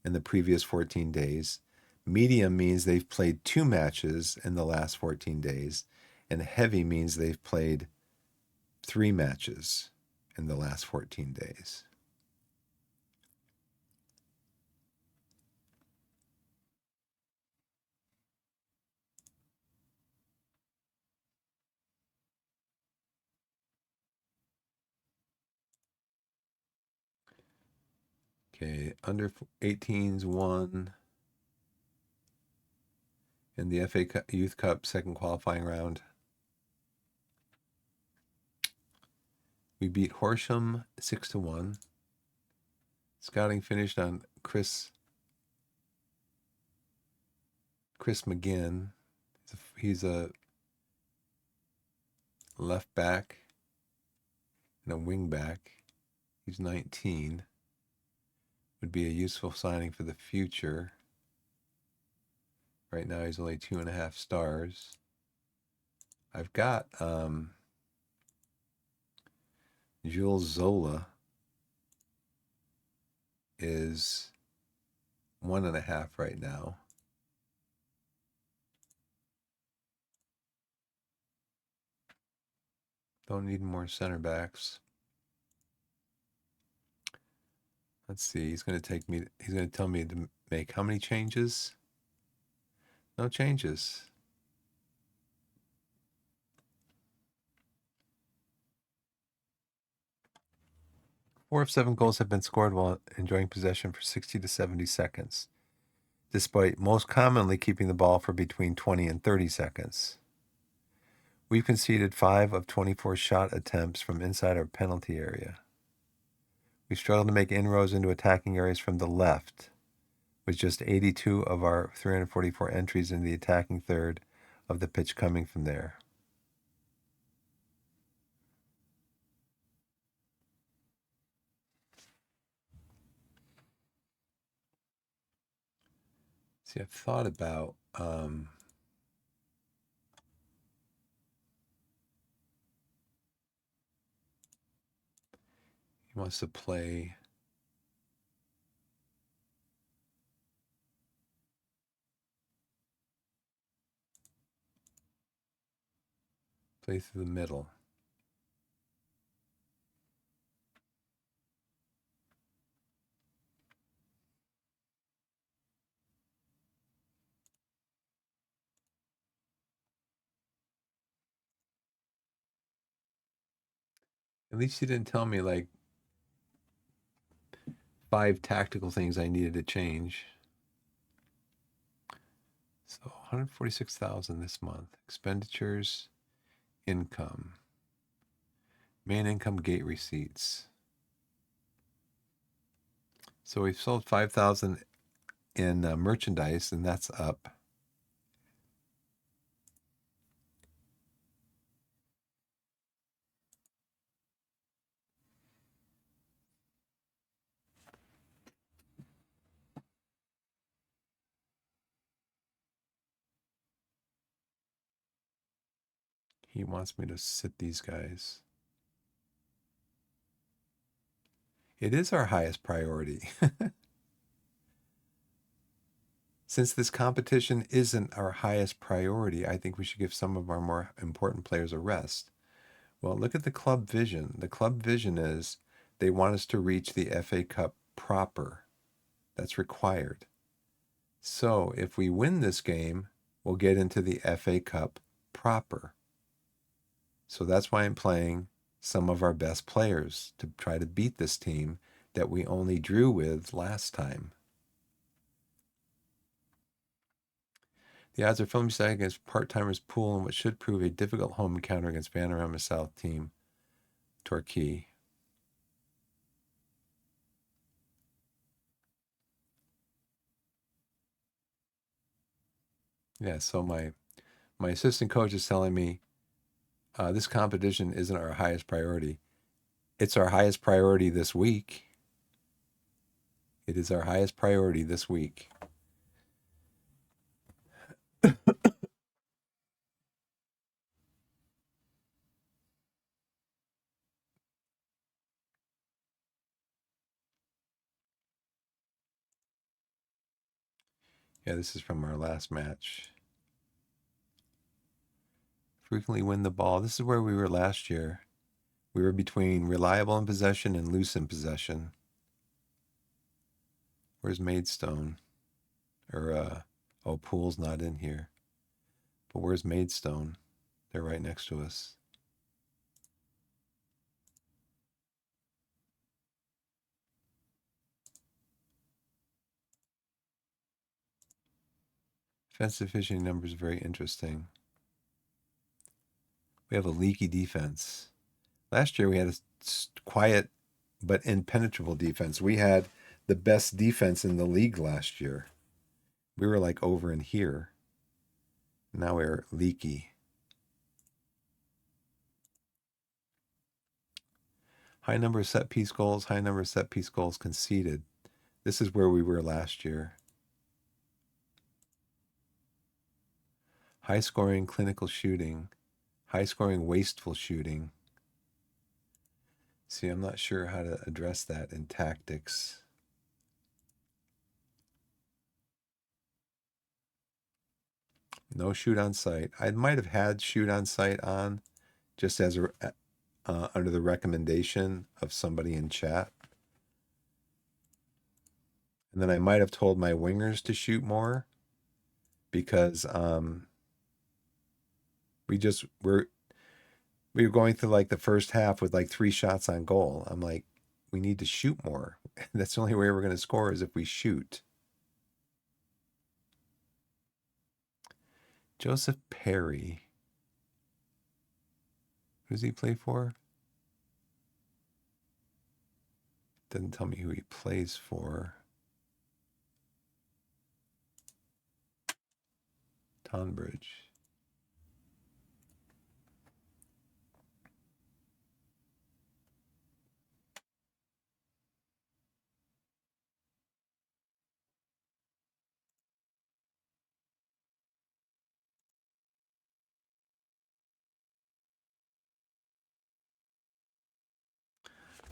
in the previous 14 days. Medium means they've played 2 matches in the last 14 days. And heavy means they've played 3 matches in the last 14 days. Okay, under 18s won in the FA Youth Cup second qualifying round. We beat Horsham 6-1. Scouting finished on Chris McGinn. He's a left back and a wing back. He's 19. Would be a useful signing for the future. Right now he's only 2.5 stars. I've got Jules Zola is 1.5 right now. Don't need more center backs. Let's see. He's going to tell me to make how many changes? No changes. 4 of 7 goals have been scored while enjoying possession for 60 to 70 seconds, despite most commonly keeping the ball for between 20 and 30 seconds. We've conceded 5 of 24 shot attempts from inside our penalty area. We struggled to make inroads into attacking areas from the left, with just 82 of our 344 entries in the attacking third of the pitch coming from there. See, I've thought about he wants to play through the middle. At least he didn't tell me like 5 tactical things I needed to change. So 146,000 this month. Expenditures, income, main income, gate receipts. So we've sold 5,000 in merchandise, and that's up. He wants me to sit these guys. It is our highest priority. Since this competition isn't our highest priority, I think we should give some of our more important players a rest. Well, look at the club vision. The club vision is they want us to reach the FA Cup proper. That's required. So if we win this game, we'll get into the FA Cup proper. So that's why I'm playing some of our best players to try to beat this team that we only drew with last time. The odds are Film side against part-timers pool in what should prove a difficult home encounter against Panorama South team Torquay. Yeah, so my assistant coach is telling me this competition isn't our highest priority. It's our highest priority this week. It is our highest priority this week. Yeah, this is from our last match. Frequently win the ball. This is where we were last year. We were between reliable in possession and loose in possession. Where's Maidstone? Or oh, Pool's not in here. But where's Maidstone? They're right next to us. Defensive efficiency numbers are very interesting. We have a leaky defense. Last year we had a quiet but impenetrable defense. We had the best defense in the league last year. We were like over in here. Now we're leaky. High number of set piece goals, high number of set piece goals conceded. This is where we were last year. High scoring clinical shooting, high scoring wasteful shooting. See, I'm not sure how to address that in tactics. No shoot on sight. I might have had shoot on sight on just as a under the recommendation of somebody in chat. And then I might have told my wingers to shoot more because we were going through like the first half with like 3 shots on goal. I'm like, we need to shoot more. That's the only way we're going to score is if we shoot. Joseph Perry. Who does he play for? Doesn't tell me who he plays for. Tonbridge.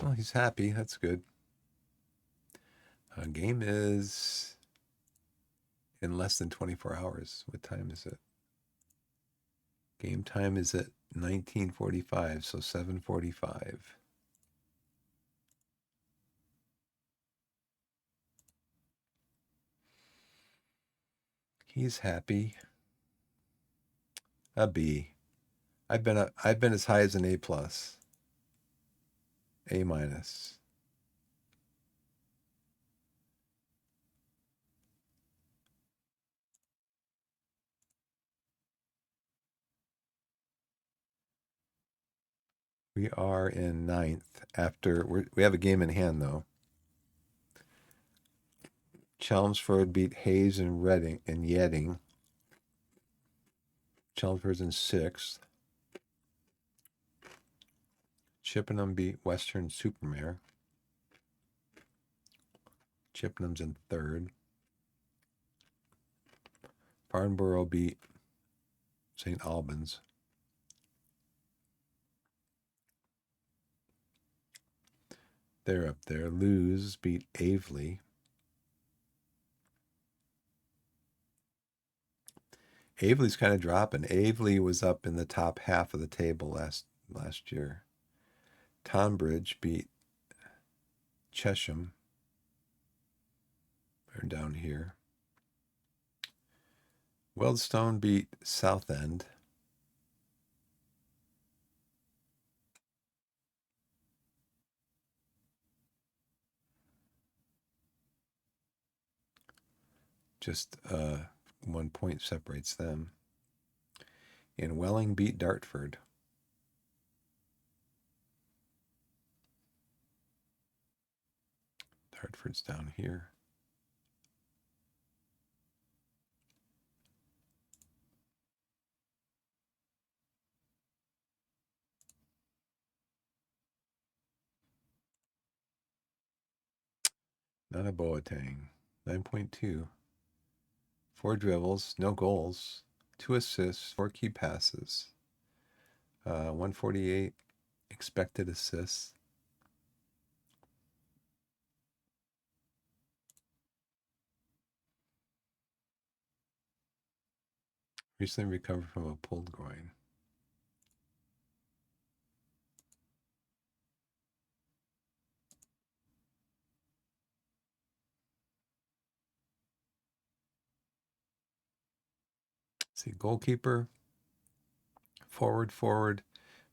Well, he's happy. That's good. Game is in less than 24 hours. What time is it? Game time is at 19:45, so 7:45. He's happy. A B. I've been as high as an A plus. A minus. We are in ninth after we have a game in hand though. Chelmsford beat Hayes and Reading and Yedding. Chelmsford's in sixth. Chippenham beat Western Supermare. Chippenham's in third. Farnborough beat St. Albans. They're up there. Lewes beat Avely. Avely's kind of dropping. Avely was up in the top half of the table last year. Tonbridge beat Chesham. They're down here. Wealdstone beat Southend. Just 1 point separates them. And Welling beat Dartford. Dartford's down here. Not a Boateng. 9.2. 4 dribbles, no goals, 2 assists, 4 key passes. 148 expected assists. Recently recovered from a pulled groin. Let's see, goalkeeper, forward,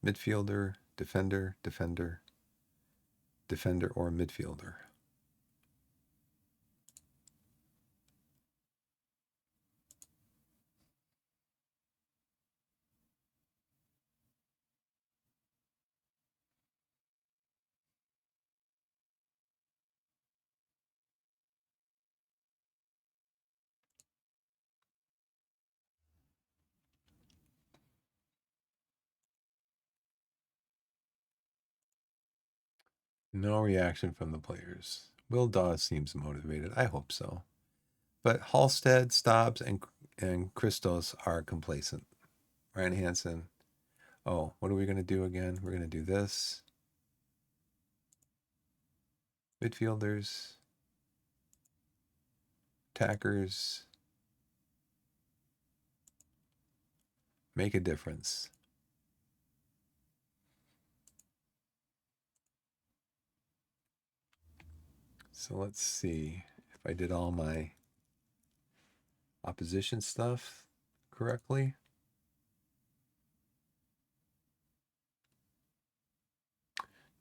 midfielder, defender, or midfielder. No reaction from the players. Will Dawes seems motivated. I hope so. But Halstead, Stobbs, and Christos are complacent. Ryan Hansen. Oh, what are we going to do again? We're going to do this. Midfielders. Attackers. Make a difference. So let's see if I did all my opposition stuff correctly.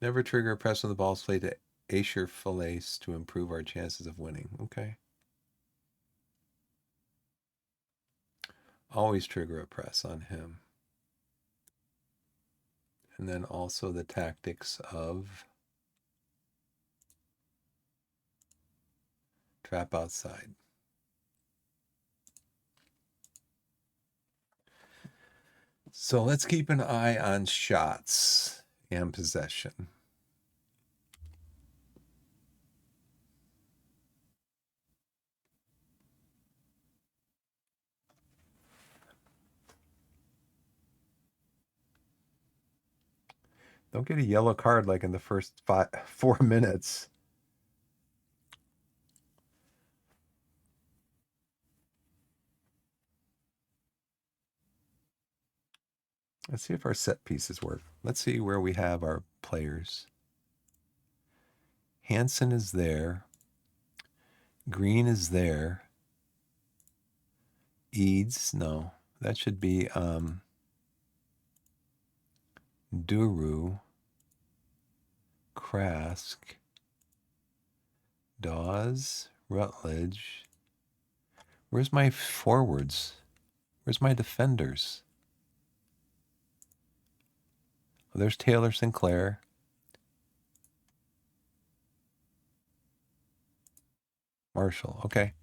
Never trigger a press on the ball play to Asher Falaise to improve our chances of winning. Okay. Always trigger a press on him. And then also the tactics of trap outside. So let's keep an eye on shots and possession. Don't get a yellow card like in the first 4 minutes. Let's see if our set pieces work. Let's see where we have our players. Hansen is there. Green is there. Eads, no. That should be Duru, Krask, Dawes, Rutledge. Where's my forwards? Where's my defenders? Oh, there's Taylor Sinclair. Marshall, okay.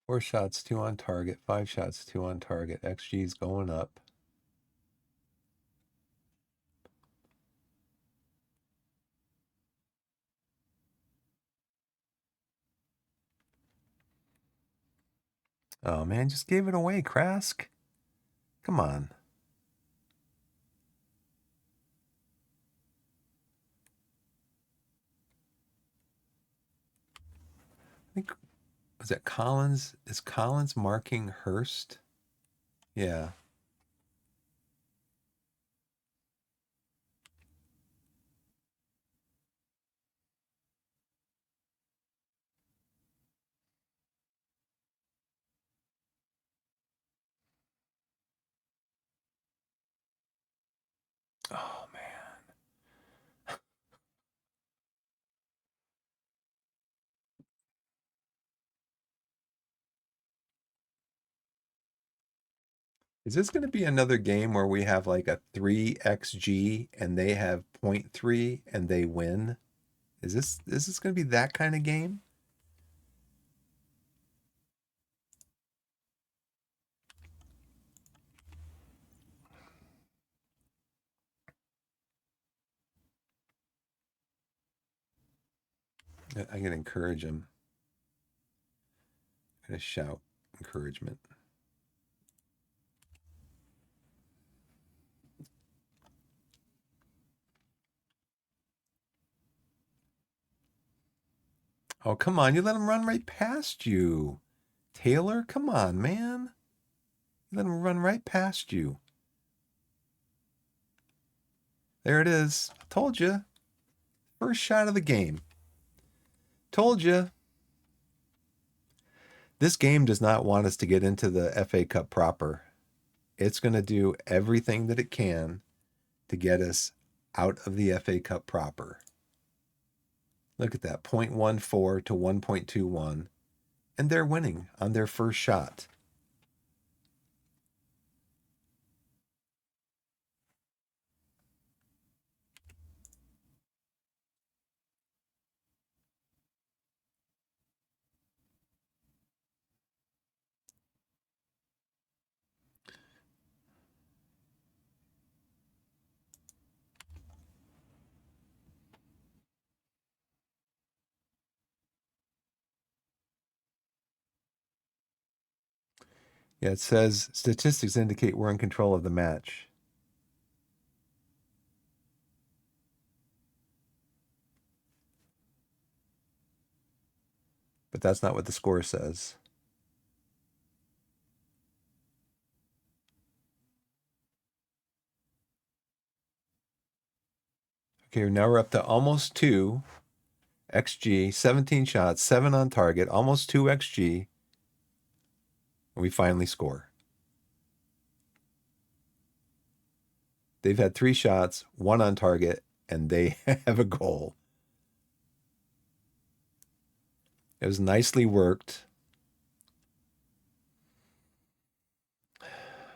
Four shots, 2 on target. 5 shots, 2 on target. XG's going up. Oh, man, just gave it away, Krask. Come on. I think, was that Collins? Is Collins marking Hurst? Yeah. Is this going to be another game where we have like a 3xg and they have zero point 0.3 and they win? Is this going to be that kind of game? I can encourage him. I'm going to shout encouragement. Oh, come on. You let him run right past you. Taylor, come on, man. You let him run right past you. There it is. I told you. First shot of the game. Told you. This game does not want us to get into the FA Cup proper. It's going to do everything that it can to get us out of the FA Cup proper. Look at that, 0.14 to 1.21. And they're winning on their first shot. Yeah, it says statistics indicate we're in control of the match. But that's not what the score says. Okay, now we're up to almost 2 XG, 17 shots, 7 on target, almost 2 XG. And we finally score. They've had 3 shots, 1 on target, and they have a goal. It was nicely worked.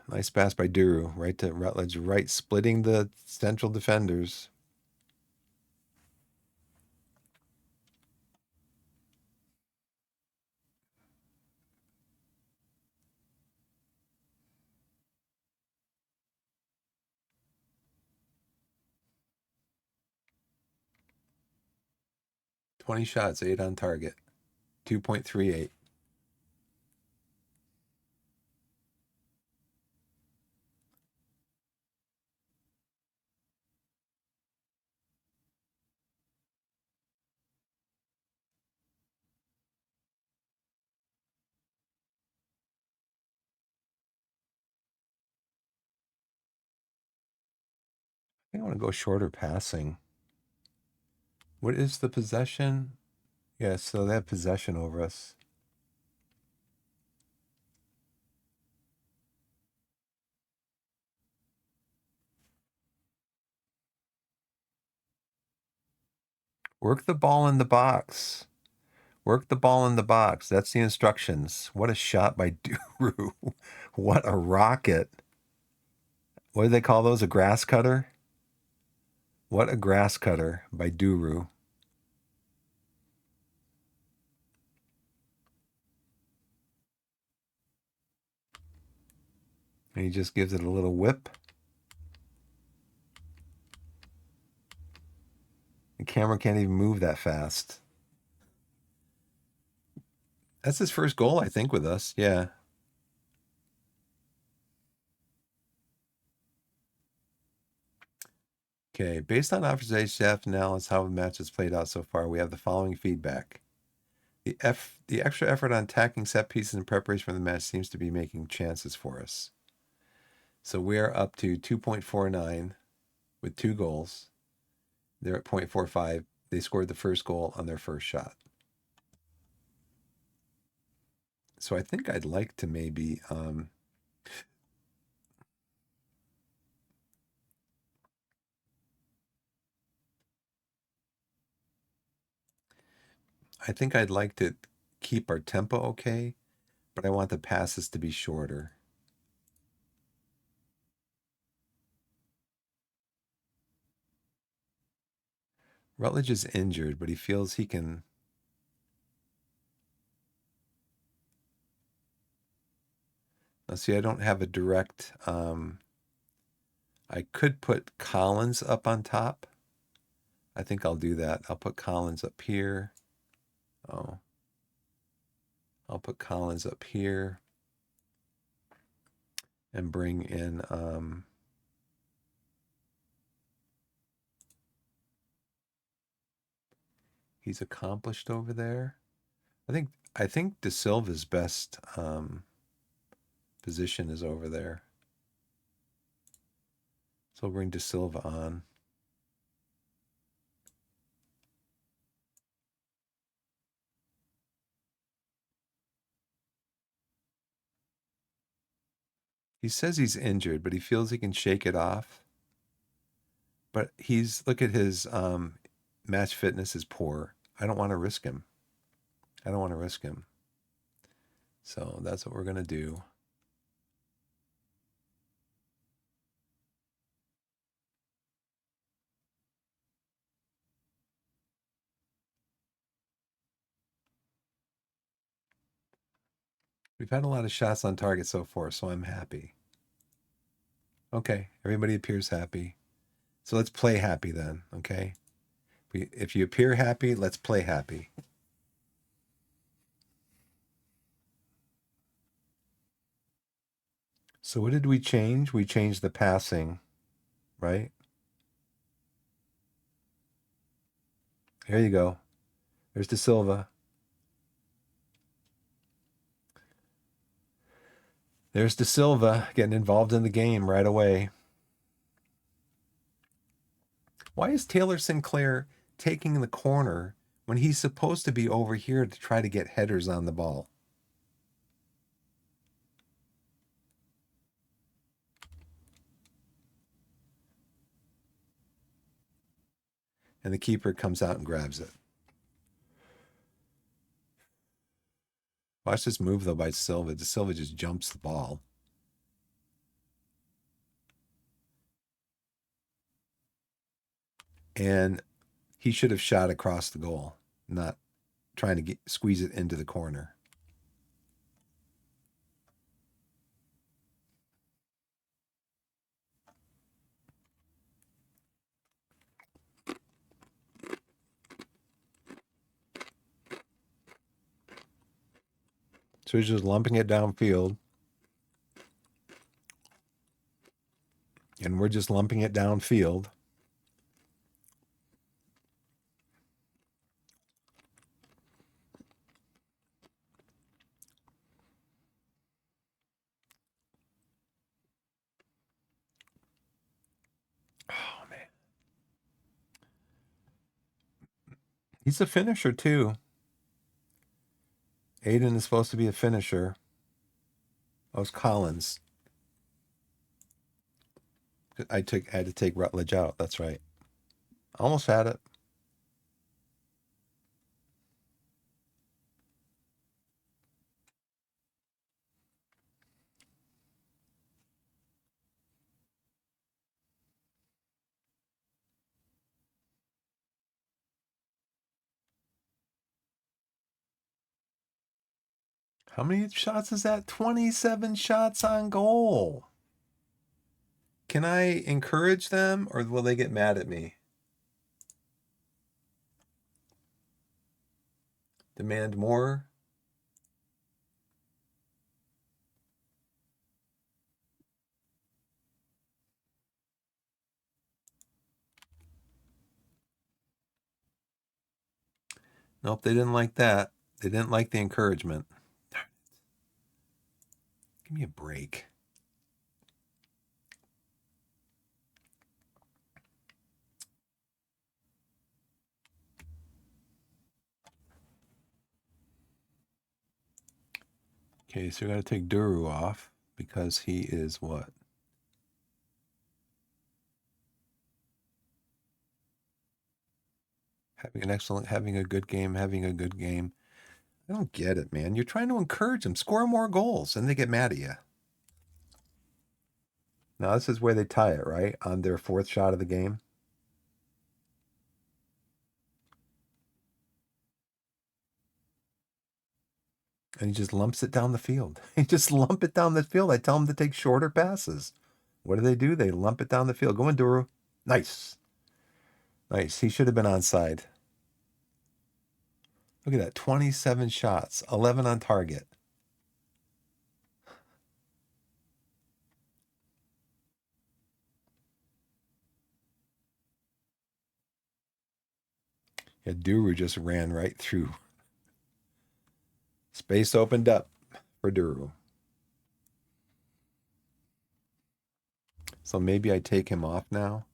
Nice pass by Duru, right to Rutledge, right, splitting the central defenders. Twenty shots, 8 on target, 2.38. I think I want to go shorter passing. What is the possession? Yeah, so they have possession over us. Work the ball in the box. Work the ball in the box. That's the instructions. What a shot by Duru. What a rocket. What do they call those? A grass cutter? What a grass cutter by Duru. And he just gives it a little whip. The camera can't even move that fast. That's his first goal, I think, with us. Yeah. Okay. Based on Officer's staff analysis how the match has played out so far, we have the following feedback. The extra effort on attacking set pieces in preparation for the match seems to be making chances for us. So we're up to 2.49 with 2 goals. They're at 0.45. They scored the first goal on their first shot. So I think I'd like to maybe I think I'd like to keep our tempo okay, but I want the passes to be shorter. Rutledge is injured, but he feels he can. Now, see, I don't have a direct. I could put Collins up on top. I think I'll do that. I'll put Collins up here. Oh, I'll put Collins up here and bring in. He's accomplished over there. I think De Silva's best position is over there. So we'll bring De Silva on. He says he's injured, but he feels he can shake it off. But look at his match fitness is poor. I don't want to risk him. I don't want to risk him. So that's what we're going to do. We've had a lot of shots on target so far, so I'm happy. Okay, everybody appears happy. So let's play happy then, okay? If you appear happy, let's play happy. So what did we change? We changed the passing, right? Here you go. There's De Silva. There's De Silva getting involved in the game right away. Why is Taylor Sinclair taking the corner when he's supposed to be over here to try to get headers on the ball? And the keeper comes out and grabs it. Watch this move, though, by Silva. De Silva just jumps the ball. And he should have shot across the goal, not trying to squeeze it into the corner. So he's just lumping it downfield. And we're just lumping it downfield. Oh, man. He's a finisher, too. Aiden is supposed to be a finisher. Oh, it's Collins. I had to take Rutledge out. That's right. Almost had it. How many shots is that? 27 shots on goal. Can I encourage them or will they get mad at me? Demand more? Nope, they didn't like that. They didn't like the encouragement. Give me a break. Okay, so we got to take Duru off because he is what? Having a good game. I don't get it, man. You're trying to encourage them. Score more goals and they get mad at you. Now, this is where they tie it, right? On their fourth shot of the game. And he just lumps it down the field. He just lump it down the field. I tell him to take shorter passes. What do? They lump it down the field. Go in, Duru. Nice. Nice. He should have been onside. Look at that. 27 shots, 11 on target. Yeah, Duru just ran right through. Space opened up for Duru. So maybe I take him off now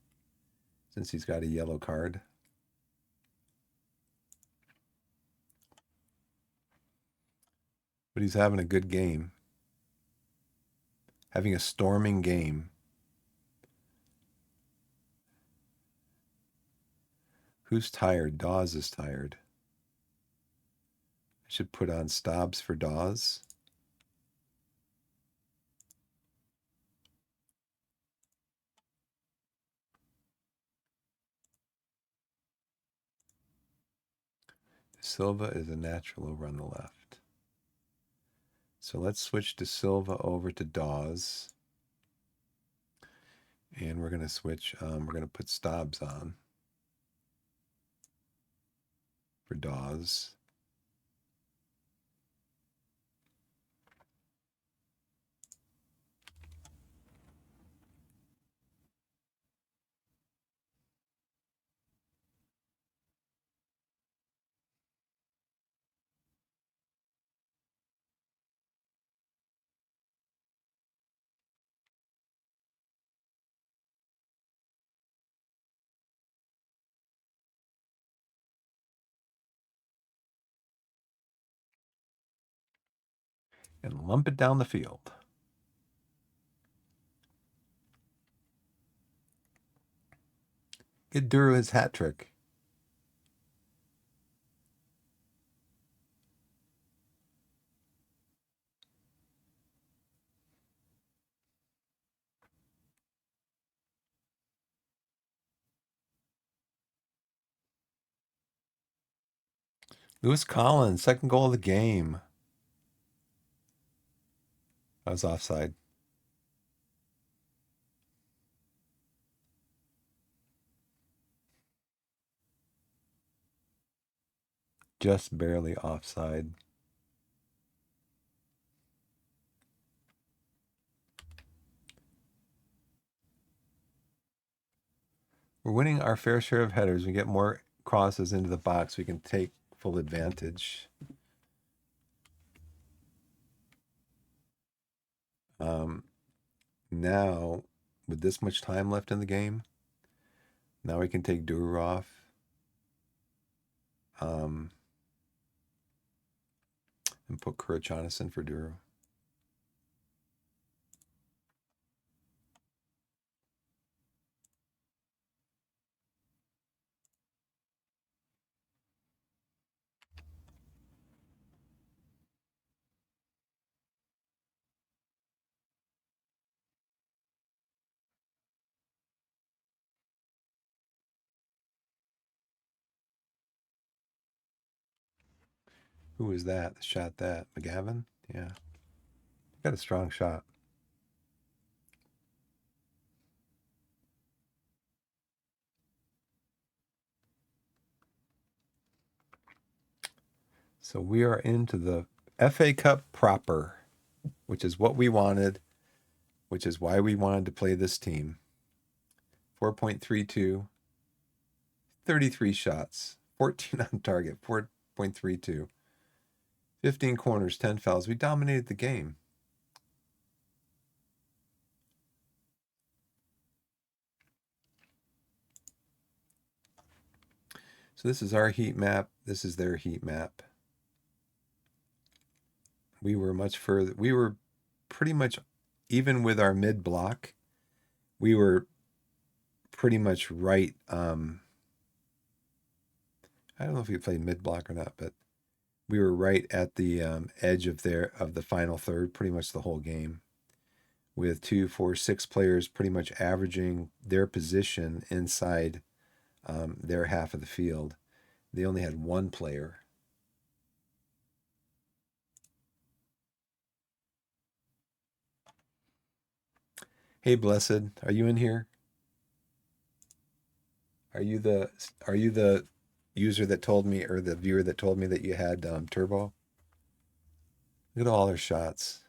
since he's got a yellow card. But he's having a good game. Having a storming game. Who's tired? Dawes is tired. I should put on Stobbs for Dawes. Silva is a natural over on the left. So let's switch De Silva over to Dawes. And we're going to switch, we're going to put Stobbs on for Dawes. And lump it down the field. Get Duru his hat trick. Lewis Collins, second goal of the game. I was offside. Just barely offside. We're winning our fair share of headers. We get more crosses into the box. We can take full advantage. Now, with this much time left in the game, now we can take Duru off. And put Kurachanison for Duru. Who was that shot that? McGavin? Yeah. Got a strong shot. So we are into the FA Cup proper, which is what we wanted, which is why we wanted to play this team. 4.32, 33 shots, 14 on target, 4.32, 15 corners, 10 fouls. We dominated the game. So this is our heat map. This is their heat map. We were much further. We were pretty much, even with our mid block, we were pretty much right. I don't know if we played mid block or not, but we were right at the edge of the final third, pretty much the whole game, with 2, 4, 6 players pretty much averaging their position inside their half of the field. They only had one player. Hey, Blessed, are you in here? Are you the are you the user that told me, or the viewer that told me that you had turbo? Look at all our shots.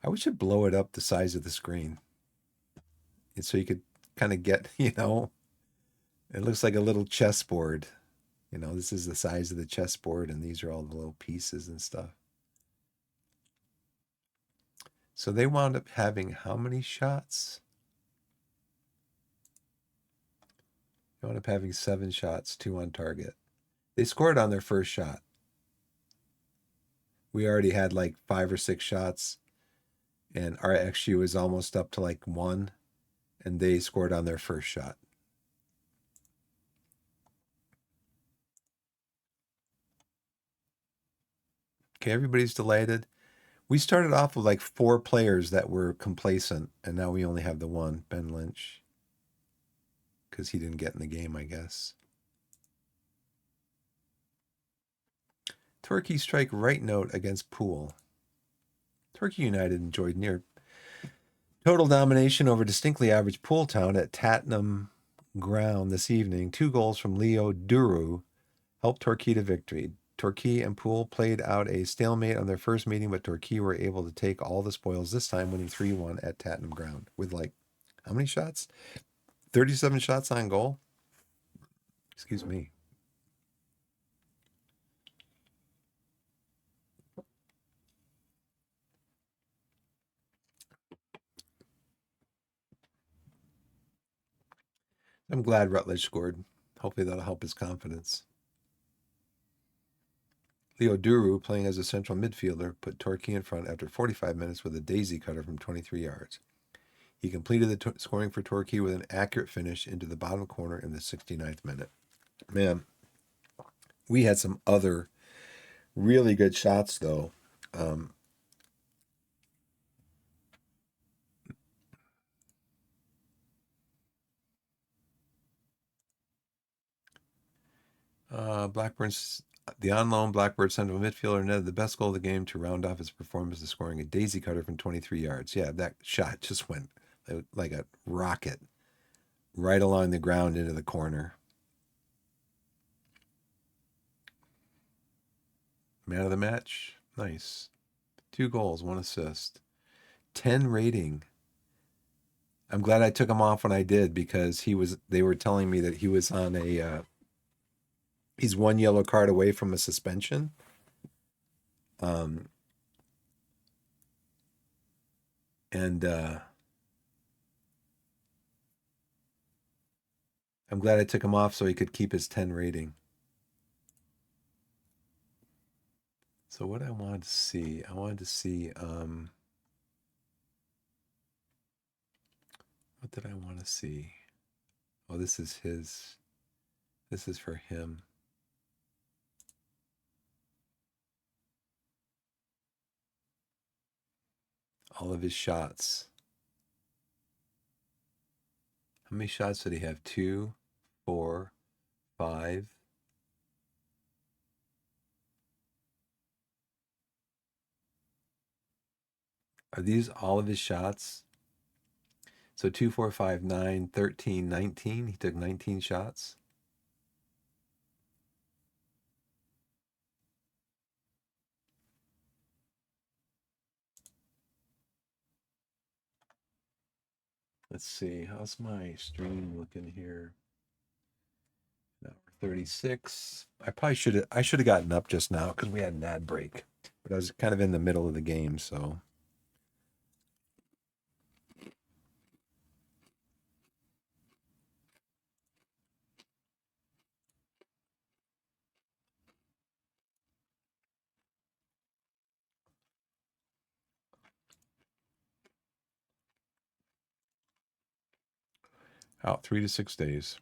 I wish it'd blow it up the size of the screen, and so you could kind of get, it looks like a little chessboard. This is the size of the chessboard, and these are all the little pieces and stuff. So they wound up having how many shots? They wound up having 7 shots, 2 on target. They scored on their first shot. We already had like 5 or 6 shots, and our XG was almost up to like 1, and they scored on their first shot. Okay, everybody's delighted. We started off with like 4 players that were complacent, and now we only have the one, Ben Lynch, because he didn't get in the game, I guess. Torquay strike right note against Poole. Torquay United enjoyed near total domination over distinctly average Poole Town at Tatnam Ground this evening. 2 goals from Leo Duru helped Torquay to victory. Torquay and Poole played out a stalemate on their first meeting, but Torquay were able to take all the spoils this time, winning 3-1 at Tatnam Ground with like, how many shots? 37 shots on goal? Excuse me. I'm glad Rutledge scored. Hopefully that'll help his confidence. Leo Duru, playing as a central midfielder, put Torquay in front after 45 minutes with a daisy cutter from 23 yards. He completed the scoring for Torquay with an accurate finish into the bottom corner in the 69th minute. Man, we had some other really good shots, though. Blackburn's the on loan Blackbird central midfielder netted the best goal of the game to round off his performance of scoring a daisy cutter from 23 yards. Yeah, that shot just went like a rocket right along the ground into the corner. Man of the match. Nice. 2 goals, 1 assist. 10 rating. I'm glad I took him off when I did, because they were telling me that he was on he's 1 yellow card away from a suspension. And I'm glad I took him off so he could keep his 10 rating. So what I wanted to see, what did I want to see? Oh, this is for him. All of his shots. How many shots did he have? 2, 4, 5. Are these all of his shots? So 2, 4, 5, 9, 13, 19. He took 19 shots. Let's see. How's my stream looking here? Now 36. I should have gotten up just now because we had an ad break. But I was kind of in the middle of the game, so out 3 to 6 days.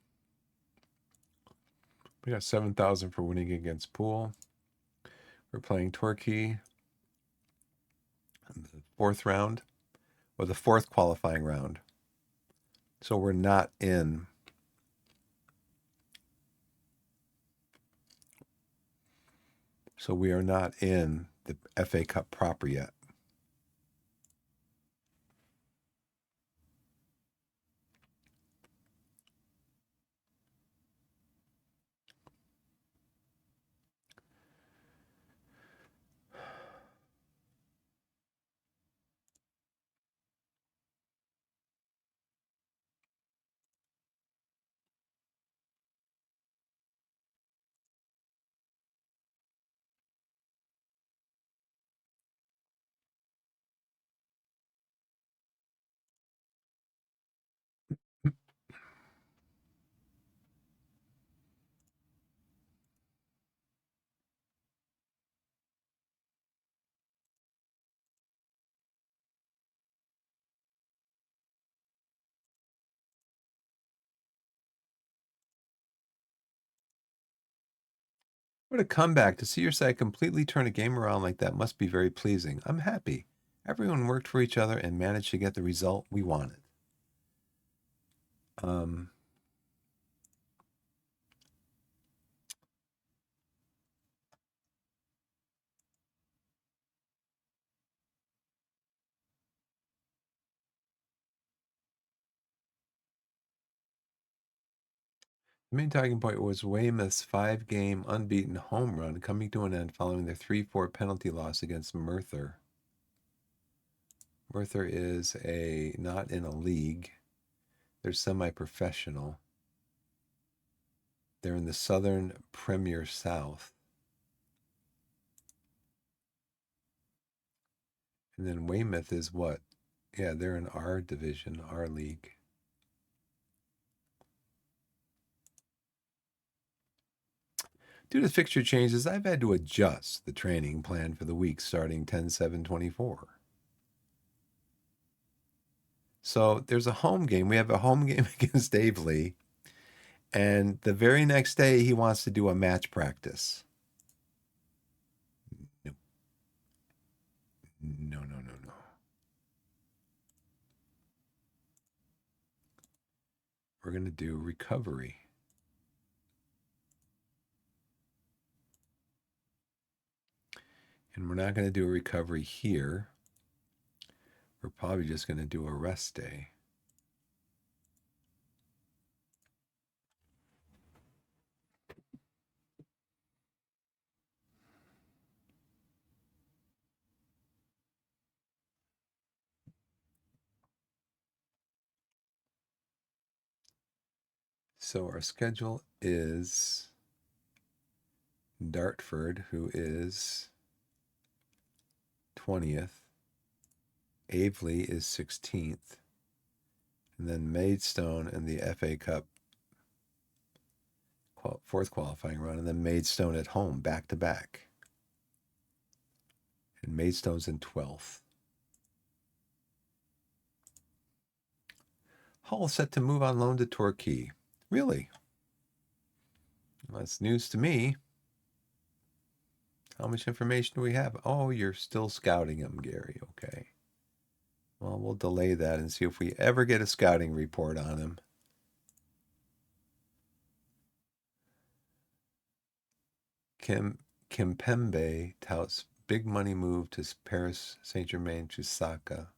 We got 7,000 for winning against Poole. We're playing Torquay in the 4th round, or the 4th qualifying round. So we're not in. So we are not in the FA Cup proper yet. What a comeback. To see your side completely turn a game around like that must be very pleasing. I'm happy. Everyone worked for each other and managed to get the result we wanted. Um, the main talking point was Weymouth's 5-game unbeaten home run coming to an end following their 3-4 penalty loss against Merthyr. Merthyr is not in a league. They're semi-professional. They're in the Southern Premier South. And then Weymouth is what? Yeah, they're in our division, our league. Due to fixture changes, I've had to adjust the training plan for the week starting 10/7/24. So there's a home game. We have a home game against Dave Lee. And the very next day, he wants to do a match practice. No, no, no, no, no. We're going to do recovery. And we're not going to do a recovery here. We're probably just going to do a rest day. So our schedule is Dartford, who is 20th. Aveley is 16th. And then Maidstone and the FA Cup fourth qualifying run. And then Maidstone at home, back to back. And Maidstone's in 12th. Hull set to move on loan to Torquay. Really? Well, that's news to me. How much information do we have? Oh, you're still scouting him, Gary. Okay. Well, we'll delay that and see if we ever get a scouting report on him. Kimpembe touts big money move to Paris Saint-Germain to Saka.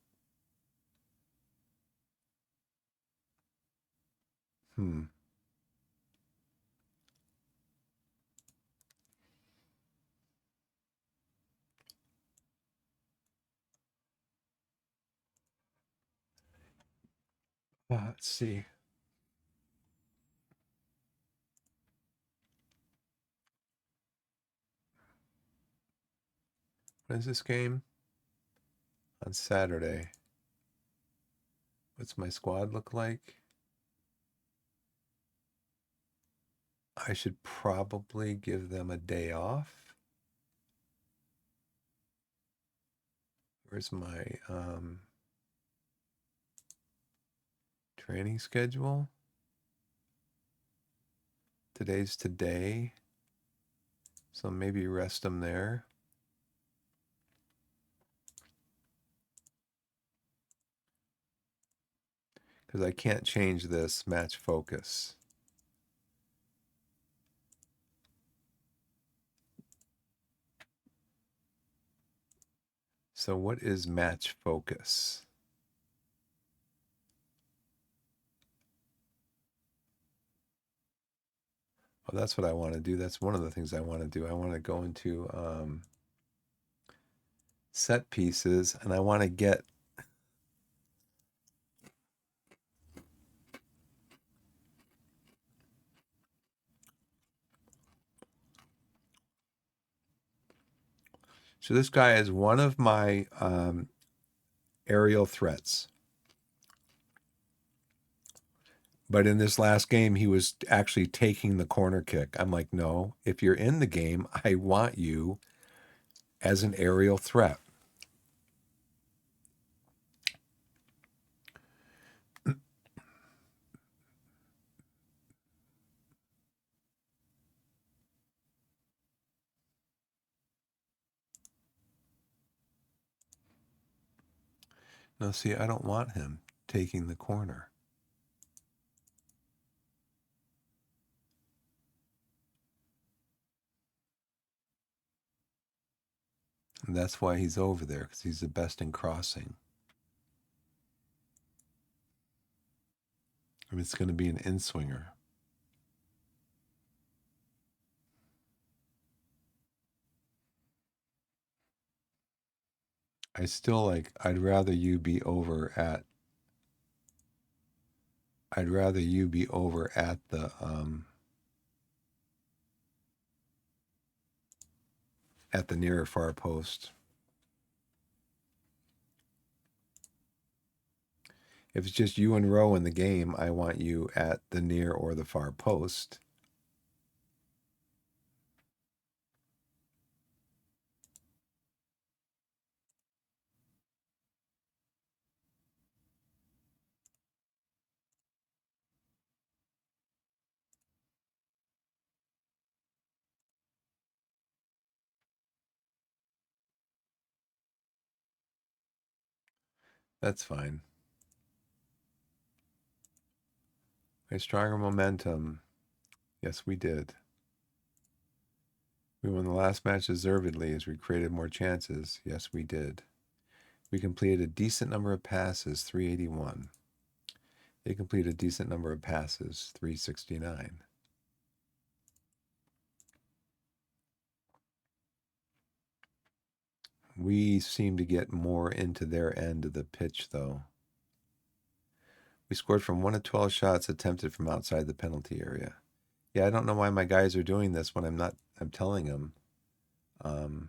Let's see. When is this game? On Saturday. What's my squad look like? I should probably give them a day off. Where's my training schedule? Today's today. So maybe rest them there. Because I can't change this match focus. So what is match focus? Oh, that's what I want to do. That's one of the things I want to do. I want to go into set pieces, and I want to get so this guy is one of my aerial threats. But in this last game, he was actually taking the corner kick. I'm like, no, if you're in the game, I want you as an aerial threat. No, see, I don't want him taking the corner. And that's why he's over there, because he's the best in crossing. I mean, it's going to be an in-swinger. I still like, I'd rather you be over at the nearer far post. If it's just you and Rowe in the game, I want you at the near or the far post. That's fine. A stronger momentum. Yes, we did. We won the last match deservedly as we created more chances. Yes, we did. We completed a decent number of passes, 381. They completed a decent number of passes, 369. We seem to get more into their end of the pitch, though. We scored from 1 of 12 shots attempted from outside the penalty area. Yeah, I don't know why my guys are doing this when I'm telling them. I'm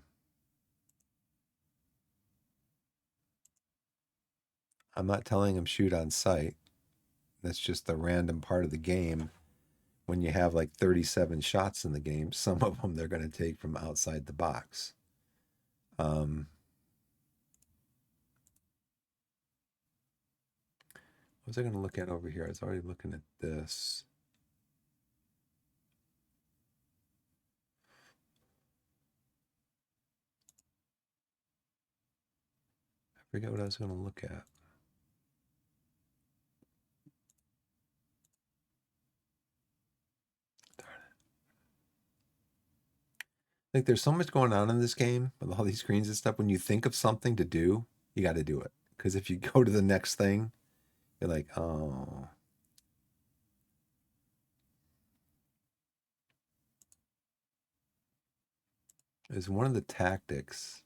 not telling them shoot on sight. That's just the random part of the game. When you have like 37 shots in the game, some of them they're going to take from outside the box. What was I going to look at over here? I was already looking at this. I forget what I was going to look at. Like there's so much going on in this game with all these screens and stuff. When you think of something to do, you got to do it. Because if you go to the next thing, you're like, oh. It's one of the tactics.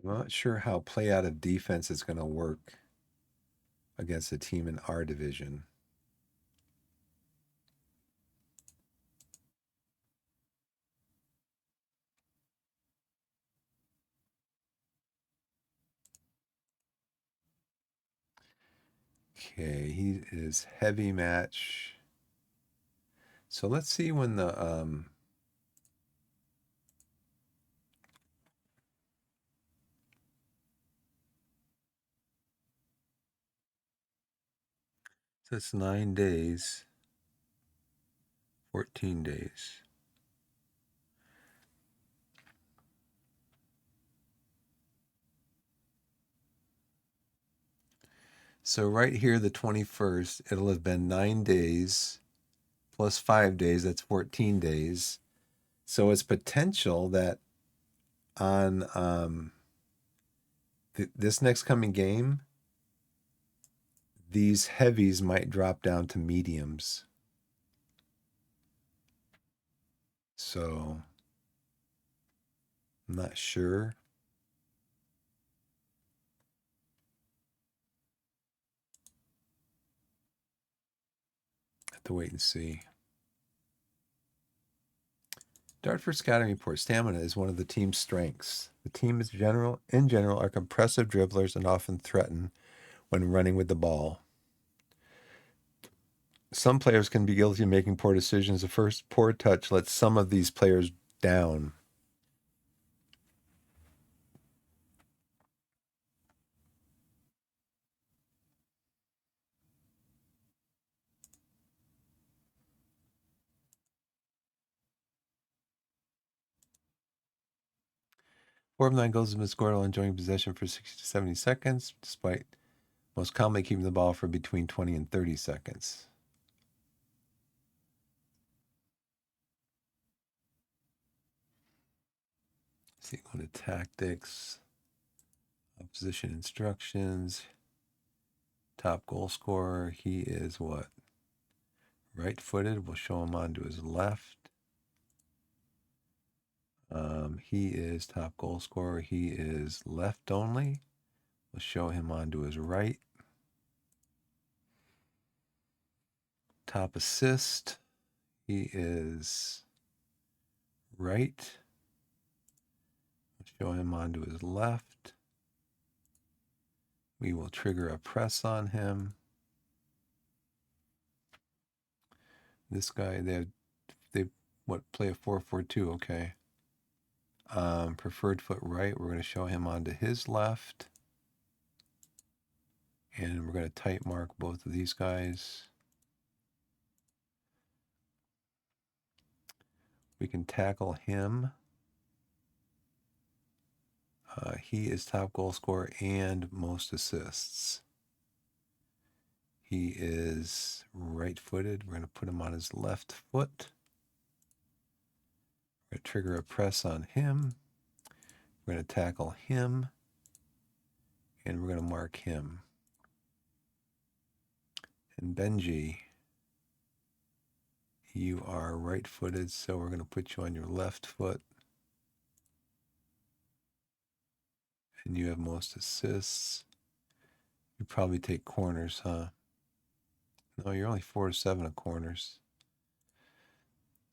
I'm not sure how play out of defense is going to work against a team in our division. Okay, he is heavy match. So let's see when the so it's 9 days, 14 days. So right here, the 21st, it'll have been 9 days plus 5 days. That's 14 days. So it's potential that on this next coming game, these heavies might drop down to mediums. So I'm not sure. Have to wait and see. Start for scouting report. Stamina is one of the team's strengths. The team in general are compressive dribblers and often threaten when running with the ball. Some players can be guilty of making poor decisions. The first poor touch lets some of these players down. Four of nine goals have been scored while enjoying possession for 60 to 70 seconds, despite most commonly keeping the ball for between 20 and 30 seconds. So you go to tactics, opposition instructions, top goal scorer. He is what? Right-footed. We'll show him onto his left. He is top goal scorer. He is left only. We'll show him onto his right. Top assist. He is right. We'll show him onto his left. We will trigger a press on him. This guy, they what, play a 4-4-2, okay. Preferred foot right, we're going to show him onto his left. And we're going to tight mark both of these guys. We can tackle him. He is top goal scorer and most assists. He is right-footed. We're going to put him on his left foot. We're going to trigger a press on him. We're going to tackle him. And we're going to mark him. And Benji, you are right-footed, so we're going to put you on your left foot. And you have most assists. You probably take corners, huh? No, you're only 4 to 7 at corners.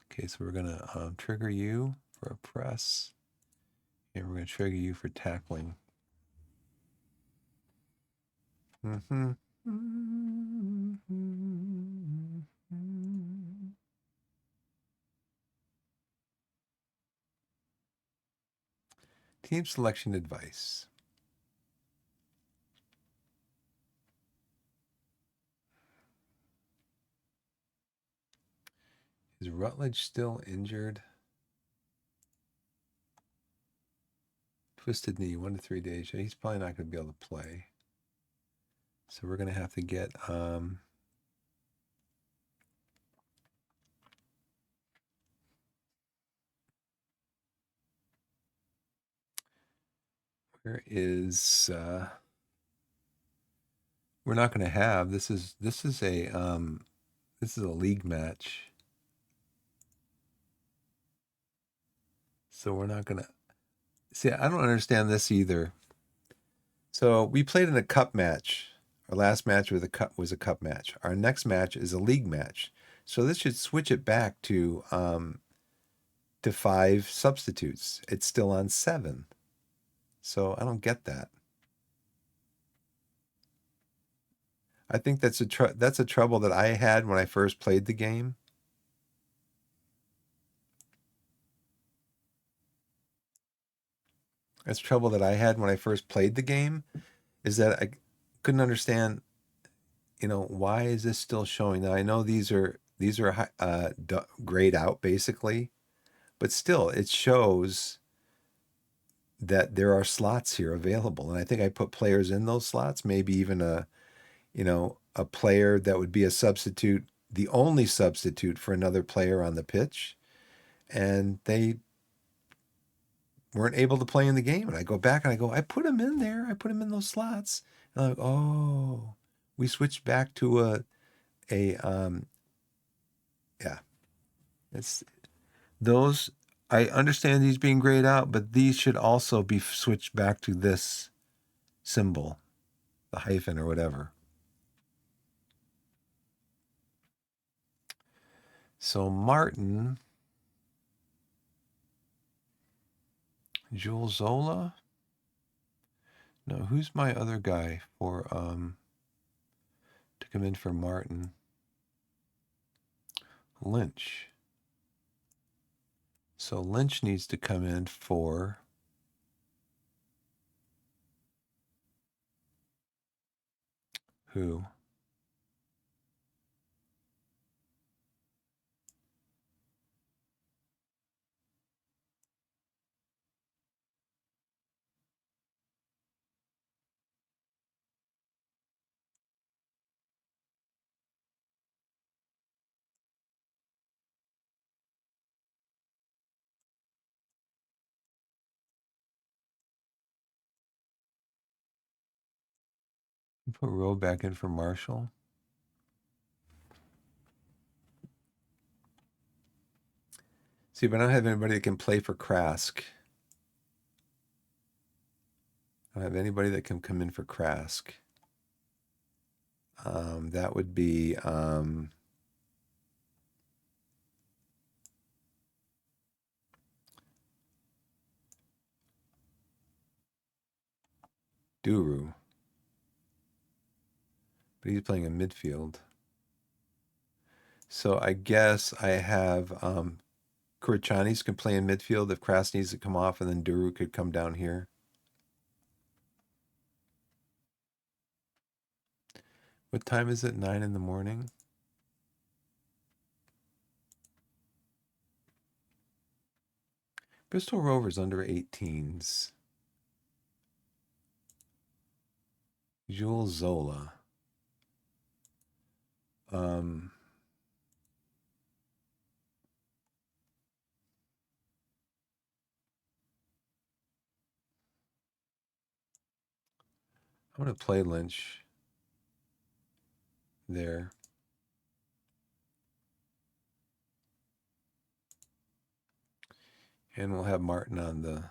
Okay, so we're going to trigger you for a press. And we're going to trigger you for tackling. Mm-hmm. Team selection advice. Is Rutledge still injured? Twisted knee, 1 to 3 days. He's probably not going to be able to play. So we're going to have to get where is we're not going to have this is a league match. So we're not going to see. I don't understand this either. So we played in a cup match. Our last match was a cup match. Our next match is a league match. So this should switch it back to 5 substitutes. It's still on 7. So I don't get that. I think that's a trouble that I had when I first played the game. That's trouble that I had when I first played the game, is that I couldn't understand, why is this still showing? Now I know these are grayed out basically, but still it shows that there are slots here available, and I think I put players in those slots, maybe even a player that would be a substitute, the only substitute for another player on the pitch, and they weren't able to play in the game. And I go back and I go, I put him in there. I put him in those slots. And I'm like, oh, we switched back to yeah. It's those. I understand these being grayed out, but these should also be switched back to this symbol, the hyphen or whatever. So Martin Jules Zola? No, who's my other guy for to come in for Martin? Lynch. So Lynch needs to come in for who? Put Rowe back in for Marshall. See, but I don't have anybody that can play for Krask. I don't have anybody that can come in for Krask. That would be Duru. But he's playing in midfield. So I guess I have Kurichanis can play in midfield if Krask needs to come off, and then Duru could come down here. What time is it? 9 in the morning? Bristol Rovers under 18s. Jules Zola. I'm going to play Lynch there. And we'll have Martin on the...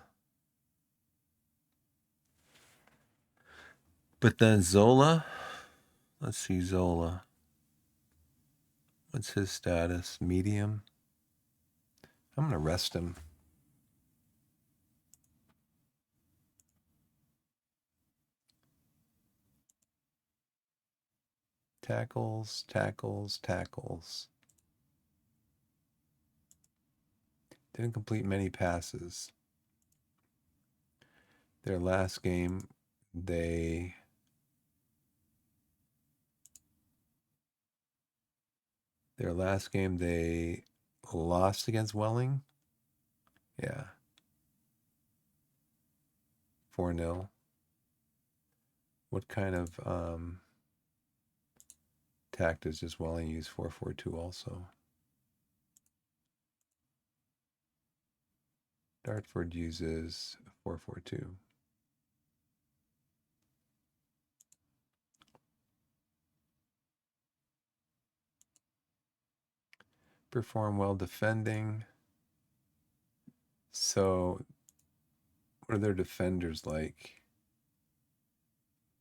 But then Zola, let's see, Zola. What's his status? Medium. I'm going to rest him. Tackles, tackles, tackles. Didn't complete many passes. Their last game, they lost against Welling. Yeah. 4-0. What kind of tactics does Welling use? 4-4-2 also. Dartford uses 4-4-2. Perform well defending. So, what are their defenders like?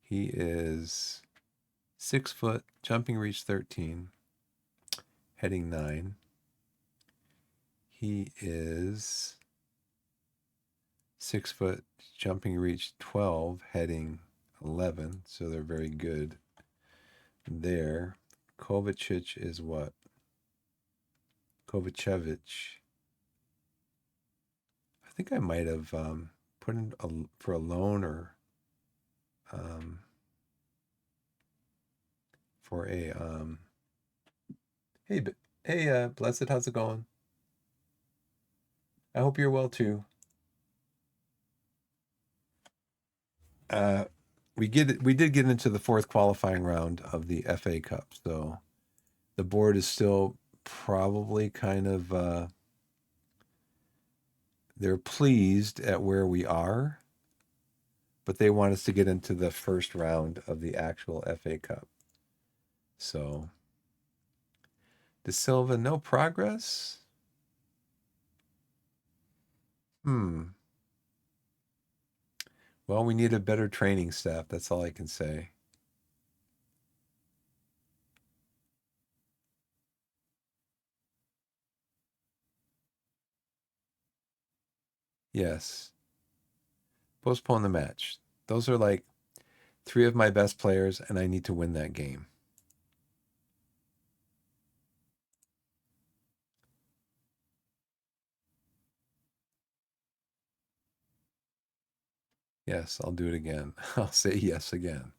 He is 6 foot, jumping reach 13, heading 9. He is 6 foot, jumping reach 12, heading 11. So they're very good there. Kovacic is what? Kovacevic. I think I might have put in for a loan or for a hey Blessed, how's it going? I hope you're well too. We did get into the fourth qualifying round of the FA Cup, so the board is still probably kind of they're pleased at where we are, but they want us to get into the first round of the actual FA Cup. So, De Silva, no progress? Well, we need a better training staff. That's all I can say. Yes. Postpone the match. Those are like three of my best players, and I need to win that game. Yes, I'll do it again. I'll say yes again.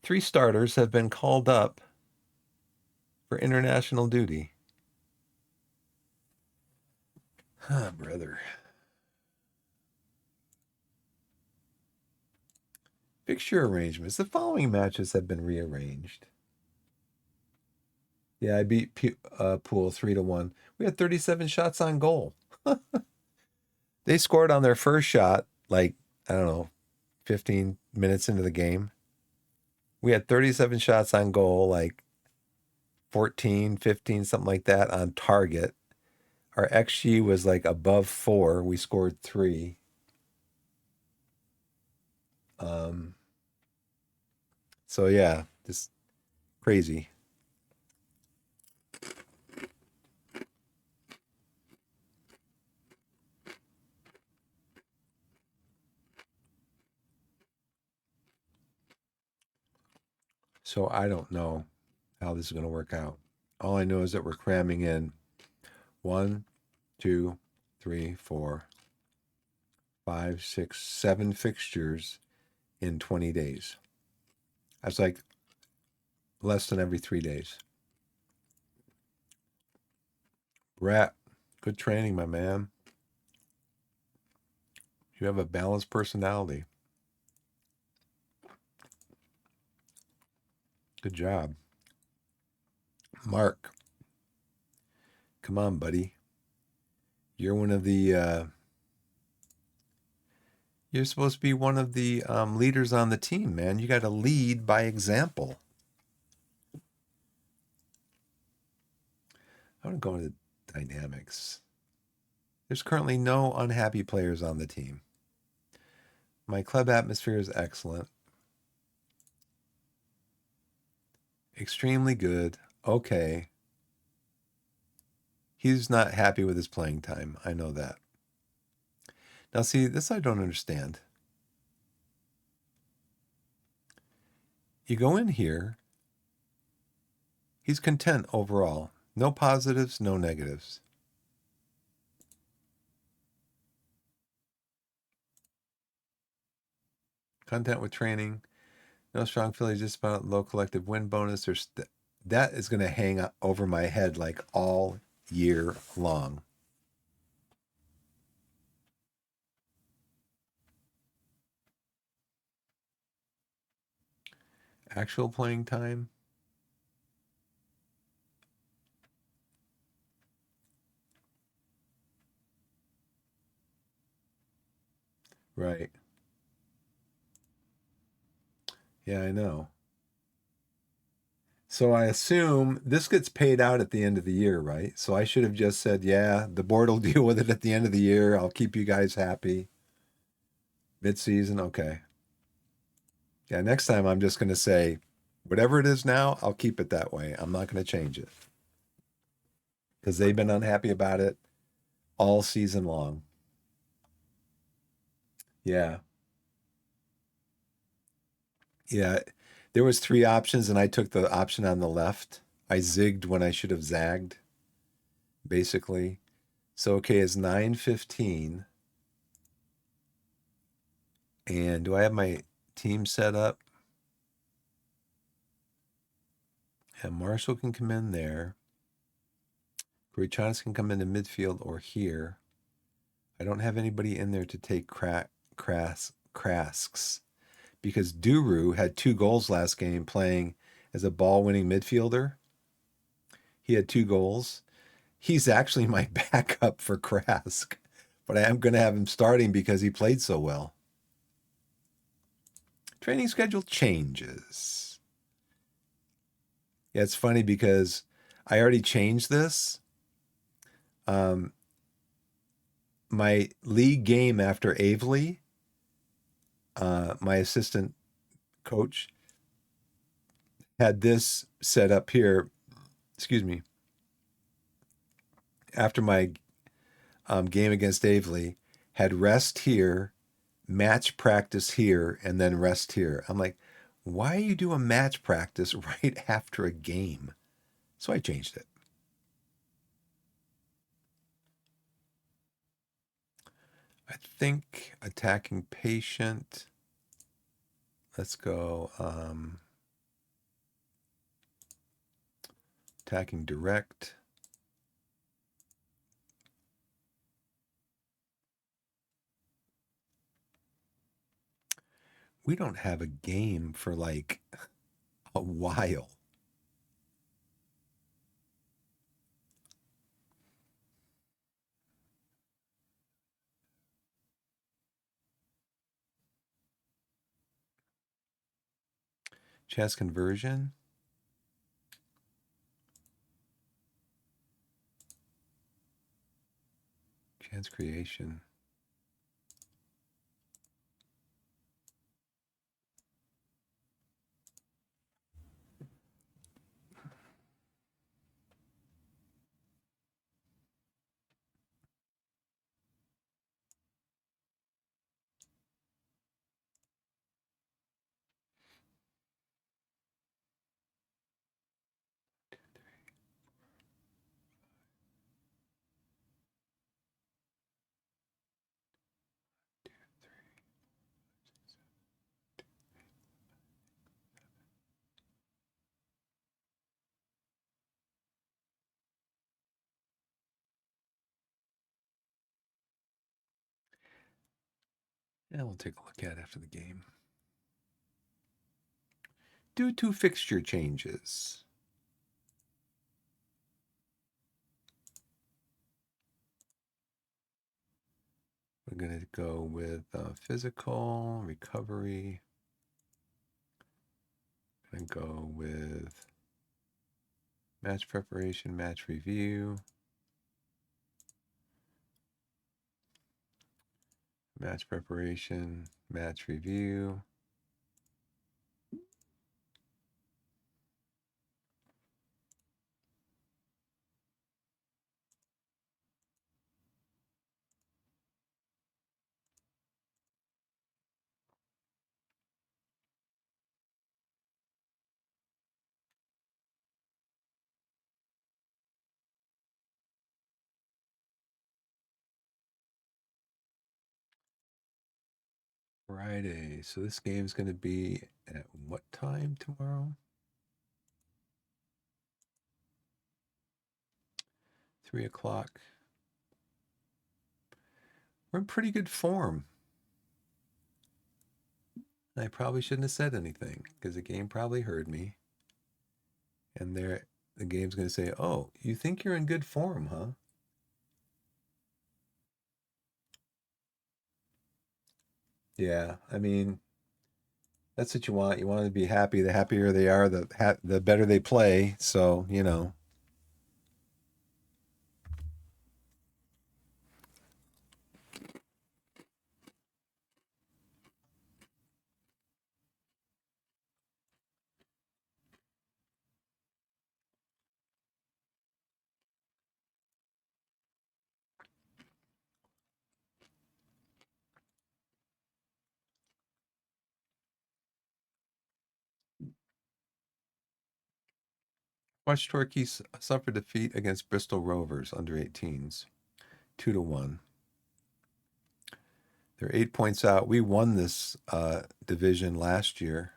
Three starters have been called up for international duty. Ah, brother. Fixture arrangements. The following matches have been rearranged. Yeah, I beat Pool 3-1. We had 37 shots on goal. They scored on their first shot, like, I don't know, 15 minutes into the game. We had 37 shots on goal, like 14, 15, something like that on target. Our XG was like above 4. We scored 3. Um, so yeah, just crazy. So I don't know how this is going to work out. All I know is that we're cramming in 1, 2, 3, 4, 5, 6, 7 fixtures in 20 days. That's like less than every 3 days. Rat, good training, my man. You have a balanced personality. Good job. Mark, come on, buddy. You're one of the, you're supposed to be one of the leaders on the team, man. You got to lead by example. I want to go into dynamics. There's currently no unhappy players on the team. My club atmosphere is excellent. Extremely good. Okay. He's not happy with his playing time. I know that. Now, see, this I don't understand. You go in here, he's content overall. No positives, no negatives. Content with training, no strong feelings, just about low collective win bonus. That is going to hang over my head like all year long. Actual playing time. Right. Yeah, I know. So I assume this gets paid out at the end of the year, right? So I should have just said, yeah, the board will deal with it at the end of the year. I'll keep you guys happy. Mid-season, okay. Yeah, next time I'm just going to say, whatever it is now, I'll keep it that way. I'm not going to change it because they've been unhappy about it all season long. Yeah. Yeah. There was 3 options and I took the option on the left. I zigged when I should have zagged, basically. So okay, it's 9:15. And do I have my team set up? And Marshall can come in there. Corey Chance can come into midfield or here. I don't have anybody in there to take Krasks because Duru had 2 goals last game playing as a ball-winning midfielder. He had 2 goals. He's actually my backup for Krask, but I am going to have him starting because he played so well. Training schedule changes. Yeah, it's funny because I already changed this. My league game after Avely, my assistant coach, had this set up here. Excuse me. After my game against Avely had rest here, match practice here, and then rest here. I'm like, why you do a match practice right after a game? So I changed it. I think attacking patient. Let's go attacking direct. We don't have a game for like a while. Chess conversion. Chance creation. Yeah, we'll take a look at it after the game. Due to fixture changes. We're going to go with physical, recovery. Going to go with match preparation, match review. Match preparation, match review. Friday. So this game is going to be at what time tomorrow? 3 o'clock. We're in pretty good form. I probably shouldn't have said anything because the game probably heard me. And the game's going to say, "Oh, you think you're in good form, huh?" Yeah, I mean, that's what you want. You want to be happy. The happier they are, the better they play. So, watch Torquay suffer defeat against Bristol Rovers under 18s, 2-1. They're 8 points out. We won this division last year,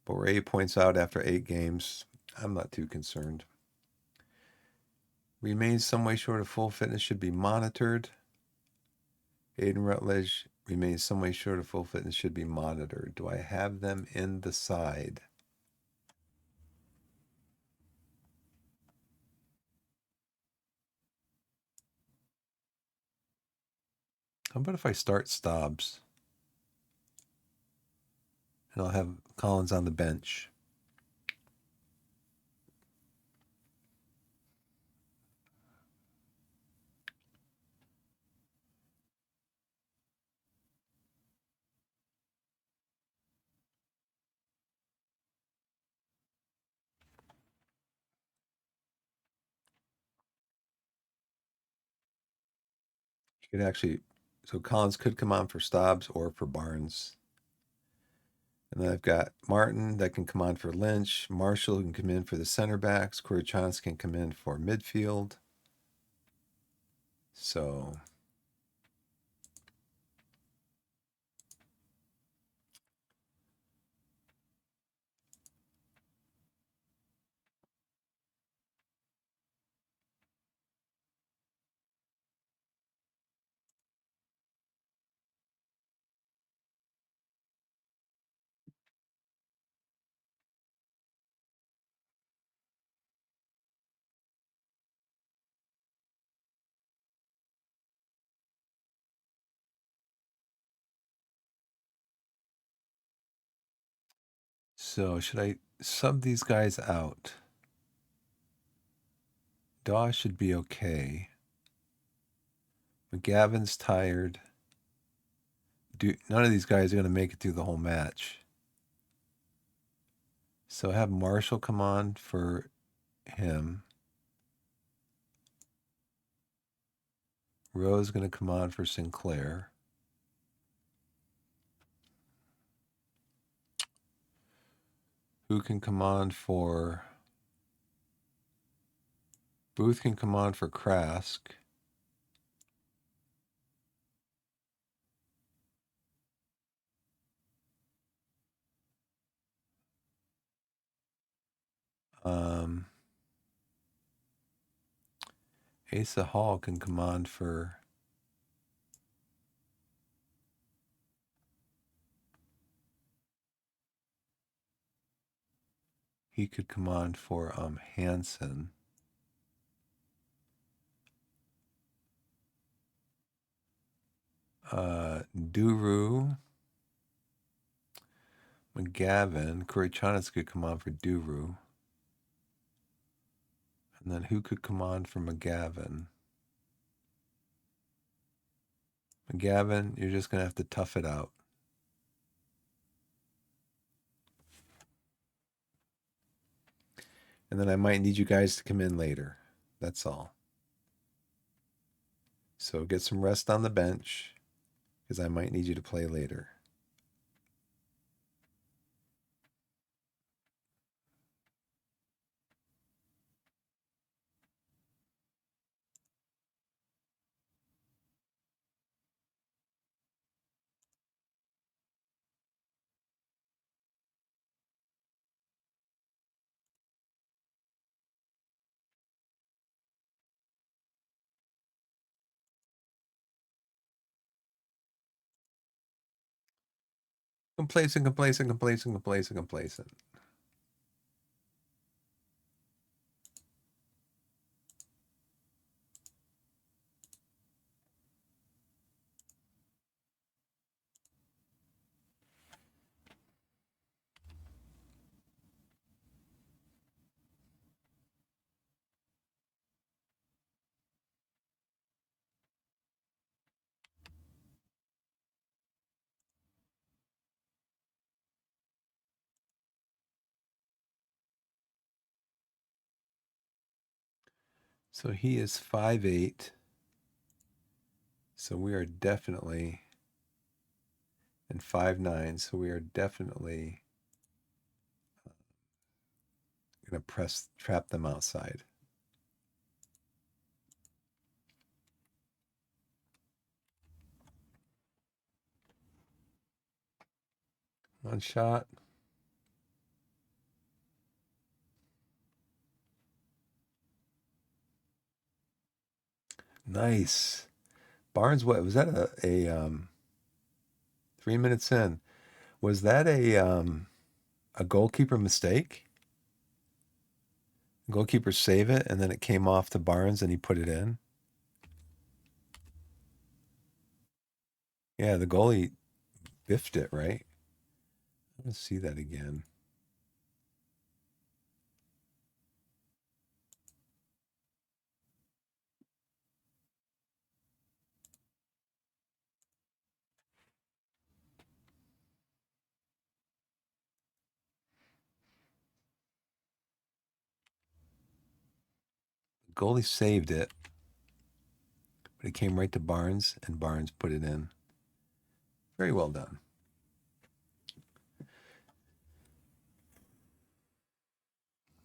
but we're 8 points out after 8 games. I'm not too concerned. Remains some way short of full fitness, should be monitored. Aiden Rutledge remains some way short of full fitness, should be monitored. Do I have them in the side? How about if I start Stobbs and I'll have Collins on the bench? You could actually, so Collins could come on for Stobbs or for Barnes. And then I've got Martin that can come on for Lynch. Marshall can come in for the center backs. Corey Chance can come in for midfield. So should I sub these guys out? Daw should be okay. McGavin's tired. None of these guys are going to make it through the whole match. So have Marshall come on for him. Rose going to come on for Sinclair. Who can come on for... Booth can come on for Krask. Asa Hall can come on for... He could come on for Hansen. Duru. McGavin. Corey Chanas could come on for Duru. And then who could come on for McGavin? McGavin, you're just going to have to tough it out. And then I might need you guys to come in later. That's all. So get some rest on the bench because I might need you to play later. Complacent, complacent, complacent, complacent, complacent. So he is 5'8". So we are definitely, and 5'9". So we are definitely going to trap them outside. One shot. Nice. Barnes, what was that? A 3 minutes in, was that a goalkeeper mistake? Goalkeeper save it, and then it came off to Barnes, and he put it in. Yeah, the goalie biffed it, right? Let's see that again. Goalie saved it, But it came right to Barnes, and Barnes put it in. Very well done.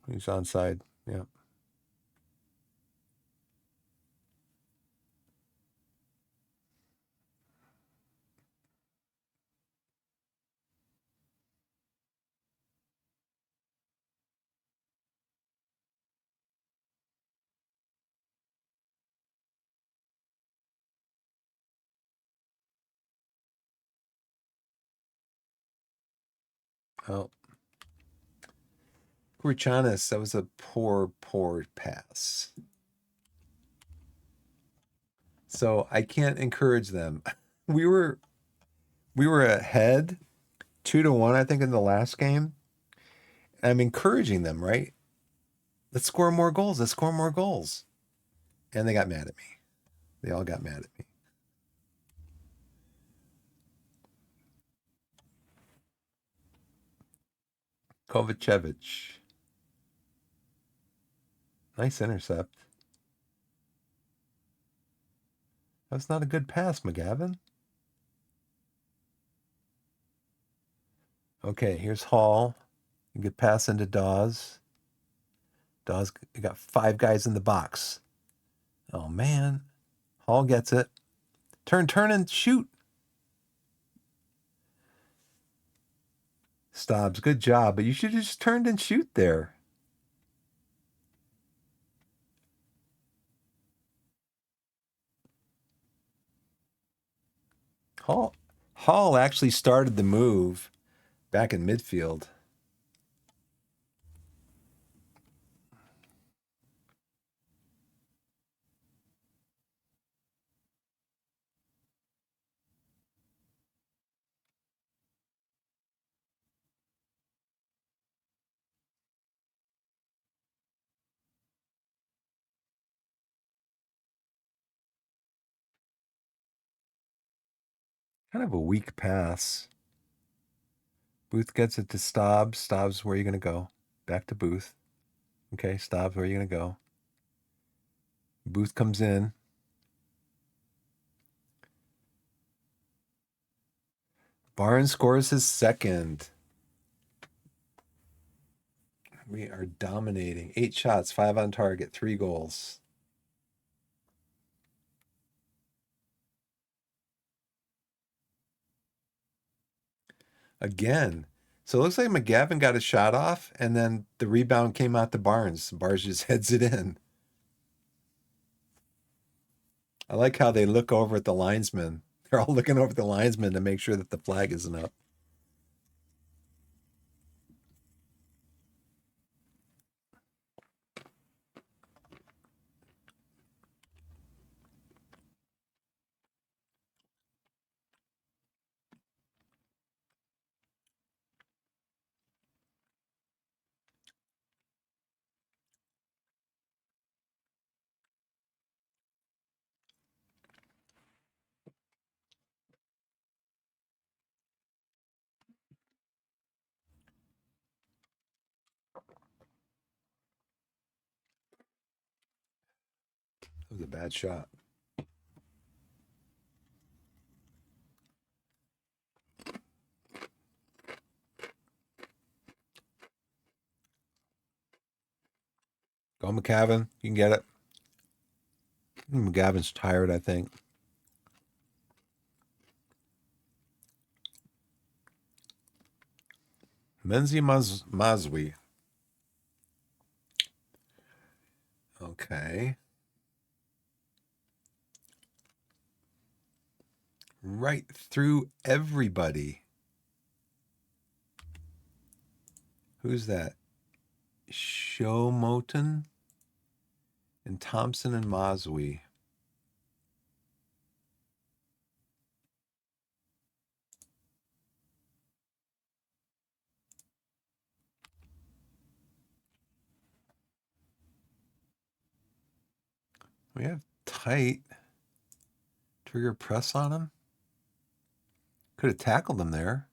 He's onside. Yeah. Oh, Kurichanis, that was a poor, poor pass. So I can't encourage them. We were we were ahead 2-1, I think, in the last game. I'm encouraging them, right? Let's score more goals. Let's score more goals. And they got mad at me. They all got mad at me. Kovacevic. Nice intercept. That's not a good pass, McGavin. Okay, here's Hall. You get pass into Dawes. Dawes got 5 guys in the box. Oh man. Hall gets it. Turn, and shoot. Stobbs, good job, but you should have just turned and shoot there. Hall actually started the move back in midfield. Kind of a weak pass. Booth gets it to Stobbs. Stobbs, where are you going to go? Back to Booth. Okay, Stobbs, where are you going to go? Booth comes in. Barnes scores his second. We are dominating. 8 shots, 5 on target, 3 goals. Again. So it looks like McGavin got a shot off, and then the rebound came out to Barnes. Barnes just heads it in. I like how they look over at the linesman. They're all looking over at the linesman to make sure that the flag isn't up. It was a bad shot. Go McGavin. You can get it. McGavin's tired, I think. Menzi Mazwi. Okay. Right through everybody. Who's that? Showmoten and Thompson and Mazwi. We have tight trigger press on him. Could have tackled him there.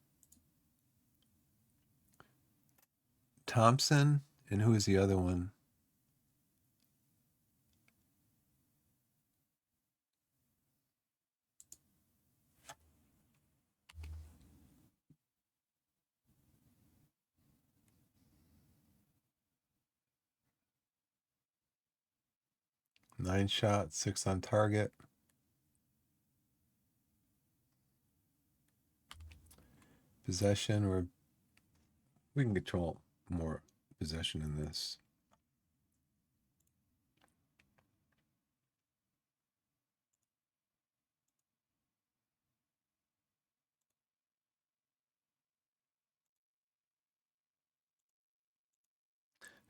Thompson, and who is the other one? 9 shots, 6 on target. Possession, we can control more possession in this.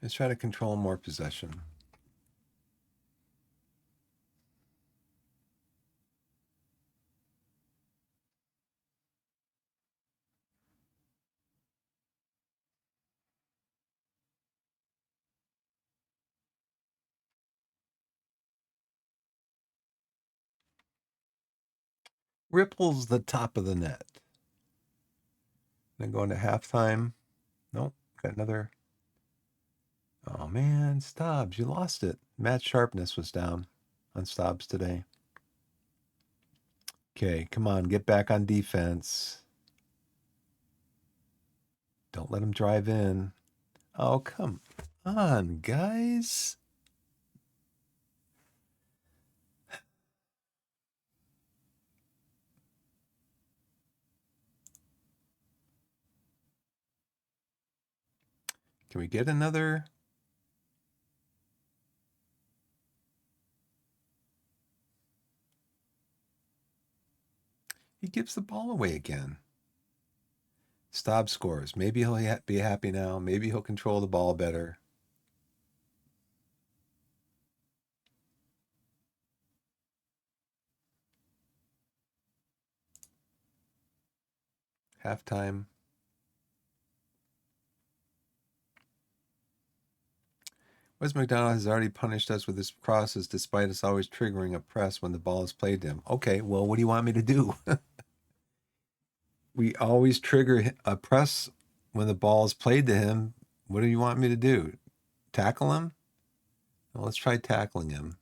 Let's try to control more possession. Ripples the top of the net. Then go into halftime. Nope, got another. Oh man, Stobbs, you lost it. Match sharpness was down on Stobbs today. Okay, come on, get back on defense. Don't let him drive in. Oh, come on, guys. Can we get another? He gives the ball away again. Stobbs scores. Maybe he'll be happy now. Maybe he'll control the ball better. Halftime. Wes McDonald has already punished us with his crosses despite us always triggering a press when the ball is played to him. Okay, well, what do you want me to do? We always trigger a press when the ball is played to him. What do you want me to do? Tackle him? Well, let's try tackling him.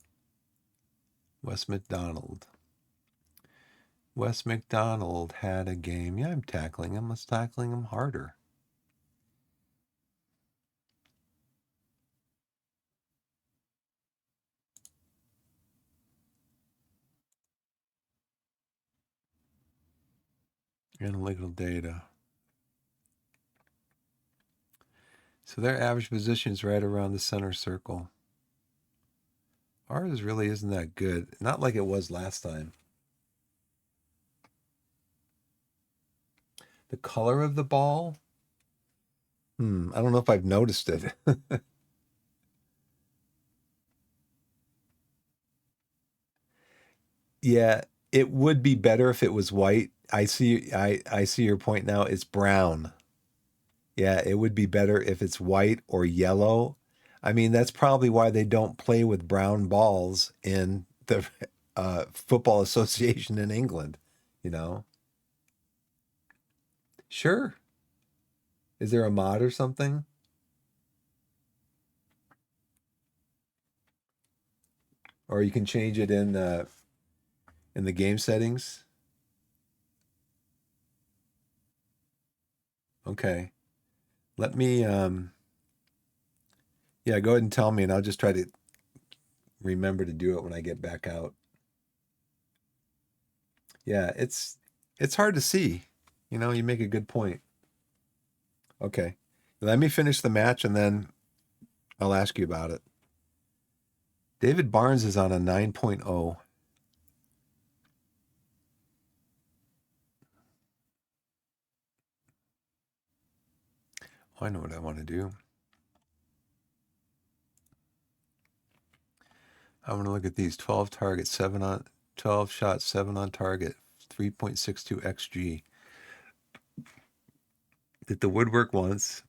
Wes McDonald. Wes McDonald had a game. Yeah, I'm tackling him. Let's tackling him harder. Analytical data. So their average position is right around the center circle. Ours really isn't that good. Not like it was last time. The color of the ball? I don't know if I've noticed it. Yeah, it would be better if it was white. I see your point now. It's brown. Yeah, it would be better if it's white or yellow. I mean, that's probably why they don't play with brown balls in the Football Association in England, you know? Sure. Is there a mod or something? Or you can change it in the game settings? Okay. Let me yeah, go ahead and tell me and I'll just try to remember to do it when I get back out. Yeah, it's hard to see. You know, you make a good point. Okay. Let me finish the match and then I'll ask you about it. David Barnes is on a 9.0. Oh, I know what I want to do. I want to look at these 12 targets, 7 on 12 shots, 7 on target, 3.62 XG. Did the woodwork once,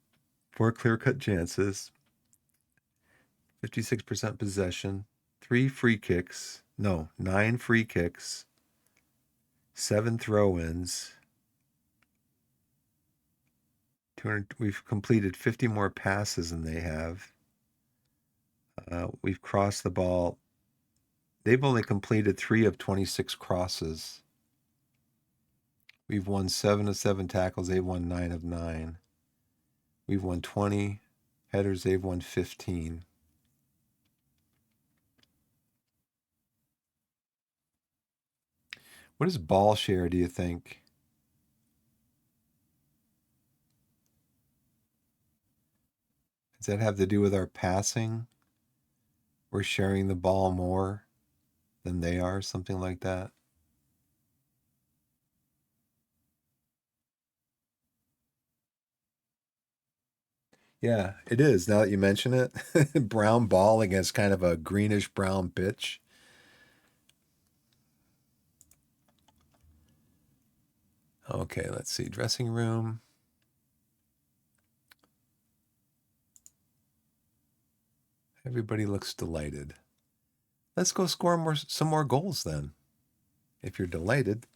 4 clear-cut chances, 56% possession, 3 free kicks, no, 9 free kicks, 7 throw-ins. We've completed 50 more passes than they have. We've crossed the ball. They've only completed 3 of 26 crosses. We've won 7 of 7 tackles. They've won 9 of 9. We've won 20 headers. They've won 15. What is ball share, do you think? Does that have to do with our passing? We're sharing the ball more than they are, something like that. Yeah, it is. Now that you mention it, brown ball against kind of a greenish brown pitch. Okay, let's see. Dressing room. Everybody looks delighted. Let's go score some more goals then. If you're delighted.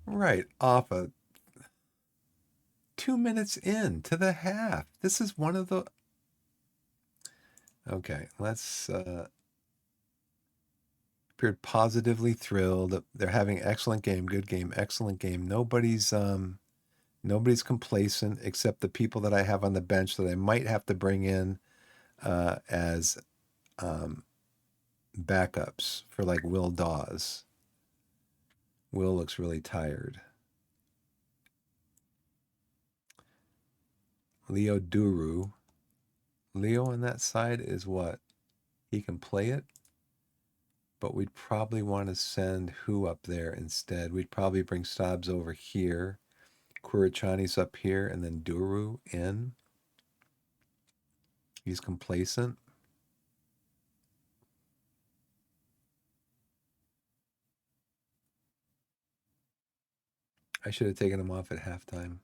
Right, off a 2 minutes into the half. This is one of the. Okay, let's. Appeared positively thrilled. They're having excellent game, good game, excellent game. Nobody's complacent except the people that I have on the bench that I might have to bring in as um, backups for like Will Dawes. Will looks really tired. Leo Duru. Leo on that side is what? He can play it, but we'd probably want to send who up there instead? We'd probably bring Stobbs over here. Kurachani's up here, and then Duru in. He's complacent. I should have taken him off at halftime.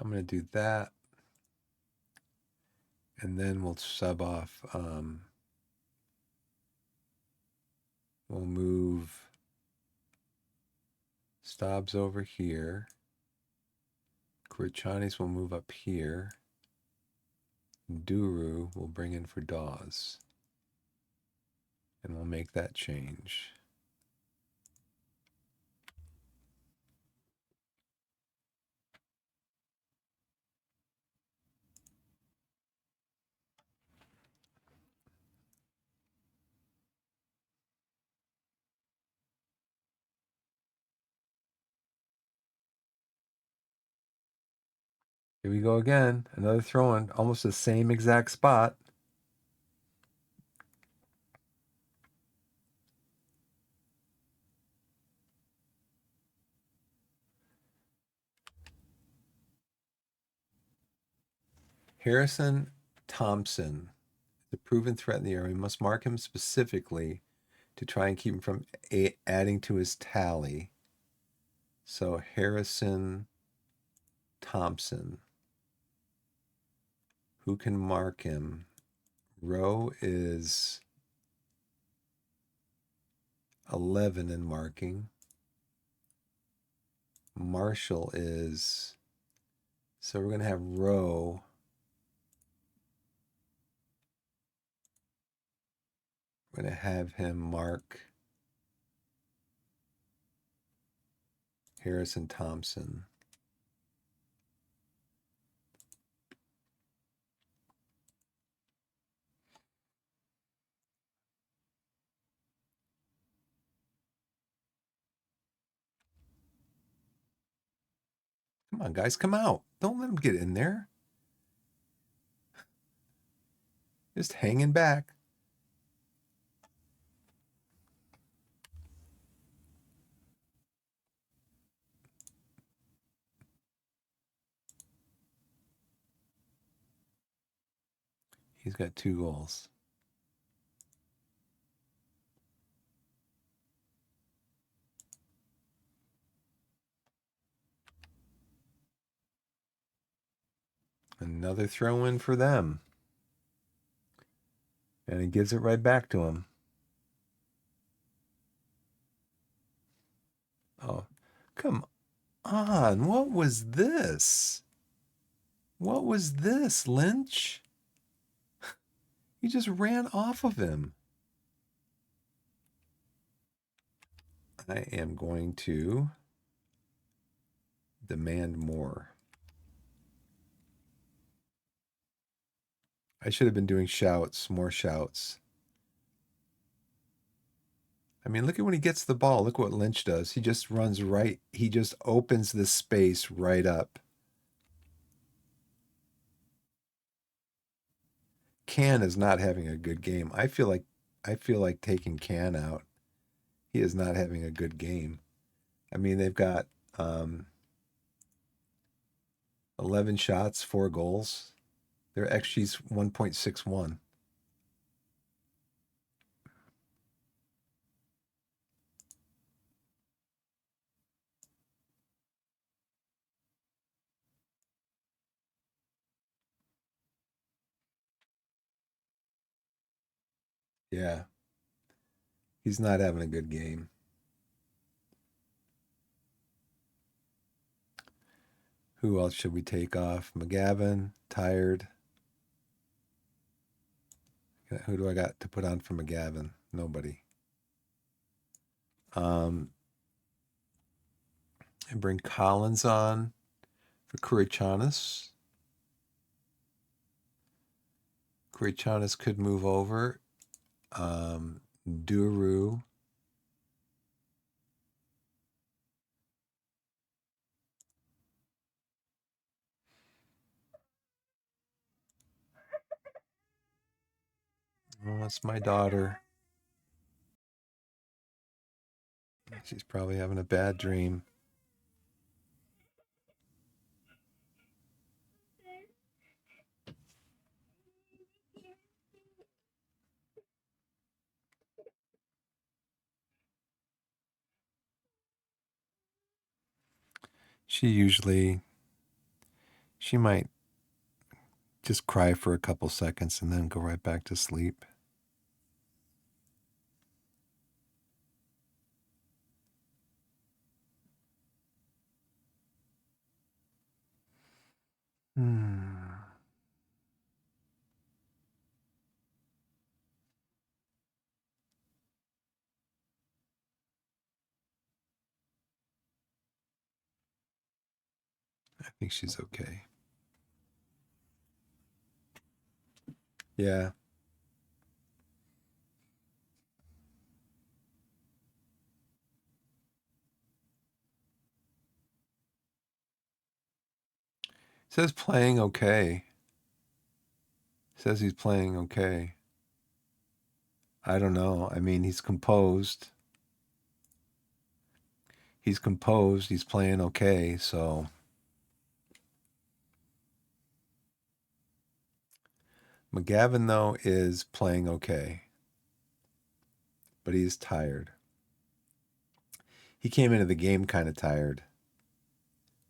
I'm going to do that. And then we'll sub off. We'll move Stobbs over here. Kurichanis will move up here. Duru will bring in for Dawes. And we'll make that change. Here we go again. Another throw in, almost the same exact spot. Harrison Thompson is a proven threat in the area. We must mark him specifically to try and keep him from adding to his tally. So Harrison Thompson. Who can mark him? Rowe is 11 in marking. Marshall is. So we're going to have Rowe. We're going to have him mark Harrison Thompson. Come on, guys, come out. Don't let him get in there. Just hanging back. He's got 2 goals. Another throw in for them. And he gives it right back to him. Oh, come on. What was this? What was this, Lynch? He just ran off of him. I am going to demand more. I should have been doing shouts, more shouts. I mean, look at when he gets the ball. Look what Lynch does. He just runs right. He just opens the space right up. Can is not having a good game. I feel like taking Can out. He is not having a good game. I mean, they've got 11 shots, 4 goals. Their XG's 1.61. Yeah, he's not having a good game. Who else should we take off? McGavin, tired. Who do I got to put on for McGavin? Nobody. And bring Collins on for Kurichanis. Kurichanis could move over. Duru. Oh, that's my daughter. She's probably having a bad dream. She might just cry for a couple seconds and then go right back to sleep. I think she's okay. Yeah. Says playing okay. Says he's playing okay. I don't know. I mean, he's composed. He's composed. He's playing okay. So McGavin, though, is playing okay, but he's tired. He came into the game kind of tired.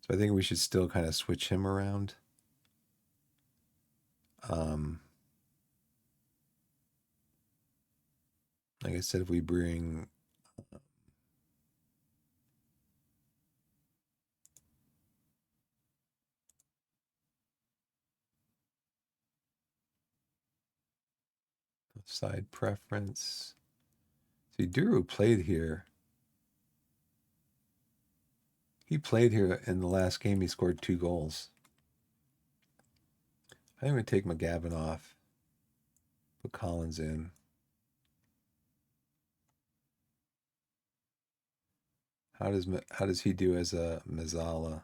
So I think we should still kind of switch him around. Um, like I said, if we bring side preference. See, Duru played here. He played here in the last game. He scored 2 goals. I think we take McGavin off. Put Collins in. How does he do as a Mazzala?